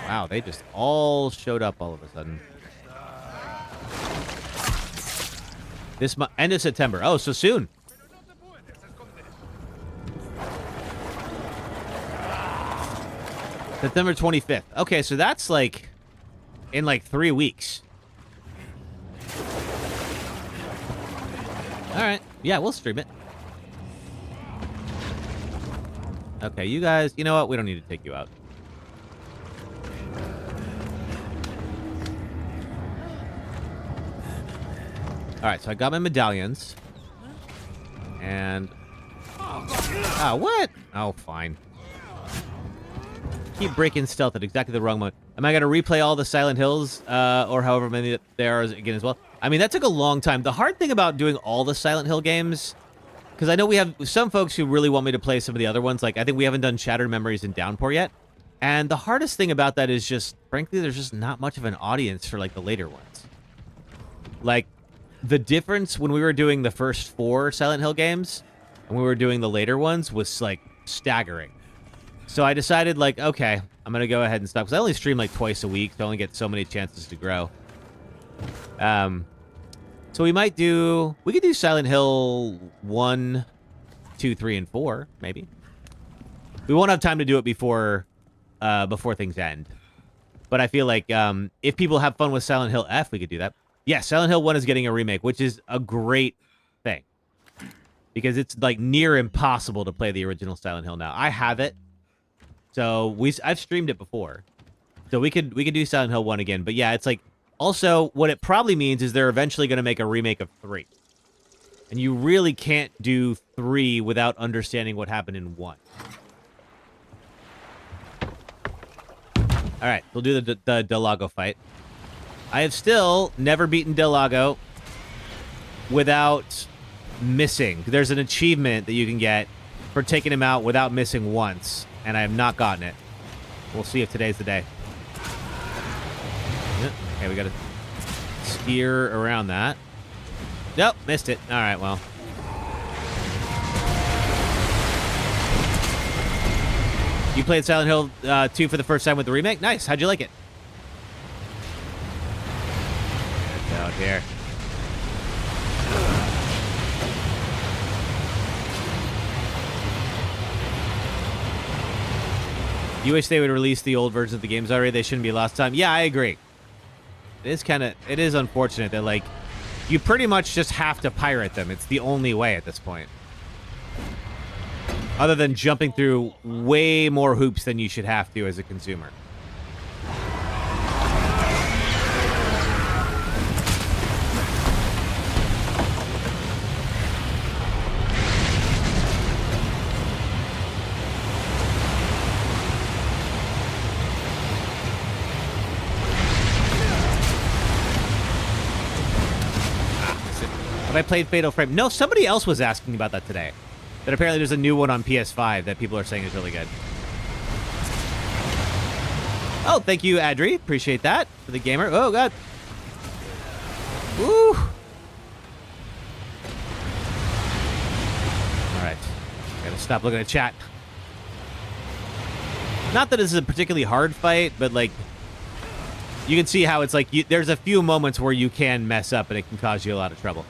Wow, they just all showed up all of a sudden. This end of September. Oh, so soon. September 25th. Okay, so that's in 3 weeks. All right. Yeah, we'll stream it. Okay, you guys, you know what? We don't need to take you out. All right, so I got my medallions. And... Ah, what? Oh, fine. Keep breaking stealth at exactly the wrong moment. Am I going to replay all the Silent Hills, or however many there are again as well? I mean, that took a long time. The hard thing about doing all the Silent Hill games, because I know we have some folks who really want me to play some of the other ones. I think we haven't done Shattered Memories and Downpour yet. And the hardest thing about that is just, frankly, there's just not much of an audience for, the later ones. The difference when we were doing the first 4 Silent Hill games and we were doing the later ones was, staggering. So I decided, okay, I'm going to go ahead and stop. Because I only stream, twice a week. So I only get so many chances to grow. So we could do Silent Hill 1, 2, 3, and 4, maybe. We won't have time to do it before things end. But I feel like if people have fun with Silent Hill F, we could do that. Yeah, Silent Hill 1 is getting a remake, which is a great thing. Because it's, near impossible to play the original Silent Hill now. I have it. So I've streamed it before. So we could do Silent Hill 1 again. But yeah, it's also what it probably means is they're eventually going to make a remake of 3. And you really can't do 3 without understanding what happened in 1. All right, we'll do the Del Lago fight. I have still never beaten Del Lago without missing. There's an achievement that you can get for taking him out without missing once, and I have not gotten it. We'll see if today's the day. Yep. Okay, we got to steer around that. Nope, missed it. All right, well. You played Silent Hill 2 for the first time with the remake? Nice. How'd you like it? Get out here. You wish they would release the old versions of the games already? They shouldn't be lost time. Yeah, I agree. It is unfortunate that, like, you pretty much just have to pirate them. It's the only way at this point. Other than jumping through way more hoops than you should have to as a consumer. Have I played Fatal Frame? No, somebody else was asking about that today. That apparently there's a new one on PS5 that people are saying is really good. Oh, thank you, Adri. Appreciate that for the gamer. Oh, God. Woo. All right. Gotta stop looking at chat. Not that this is a particularly hard fight, but, like, you can see how it's like there's a few moments where you can mess up and it can cause you a lot of trouble.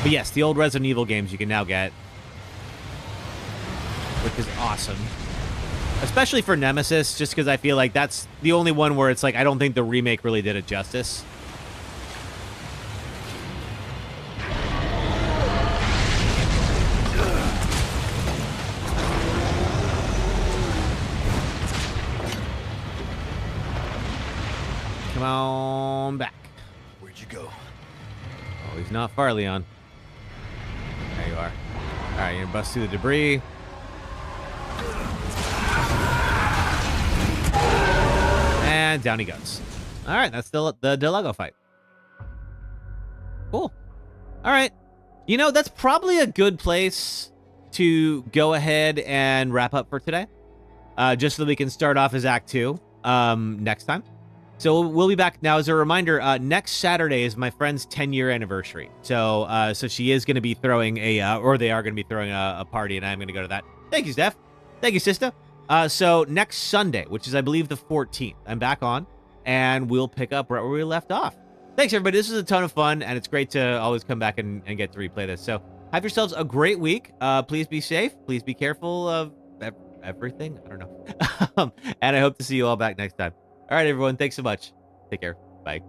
But yes, the old Resident Evil games you can now get, which is awesome. Especially for Nemesis, just because I feel like that's the only one where it's like, I don't think the remake really did it justice. Come on back. Where'd you go? Oh, he's not far, Leon. There you are. All right, you're gonna bust through the debris. And down he goes. All right, that's the Delago fight. Cool. All right. You know, that's probably a good place to go ahead and wrap up for today. Just so that we can start off as Act 2 next time. So we'll be back. Now, as a reminder, next Saturday is my friend's 10-year anniversary. So so she is going to be throwing or they are going to be throwing a party, and I'm going to go to that. Thank you, Steph. Thank you, sister. So next Sunday, which is, I believe, the 14th, I'm back on, and we'll pick up right where we left off. Thanks, everybody. This was a ton of fun, and it's great to always come back and get to replay this. So have yourselves a great week. Please be safe. Please be careful of everything. I don't know. And I hope to see you all back next time. All right, everyone. Thanks so much. Take care. Bye.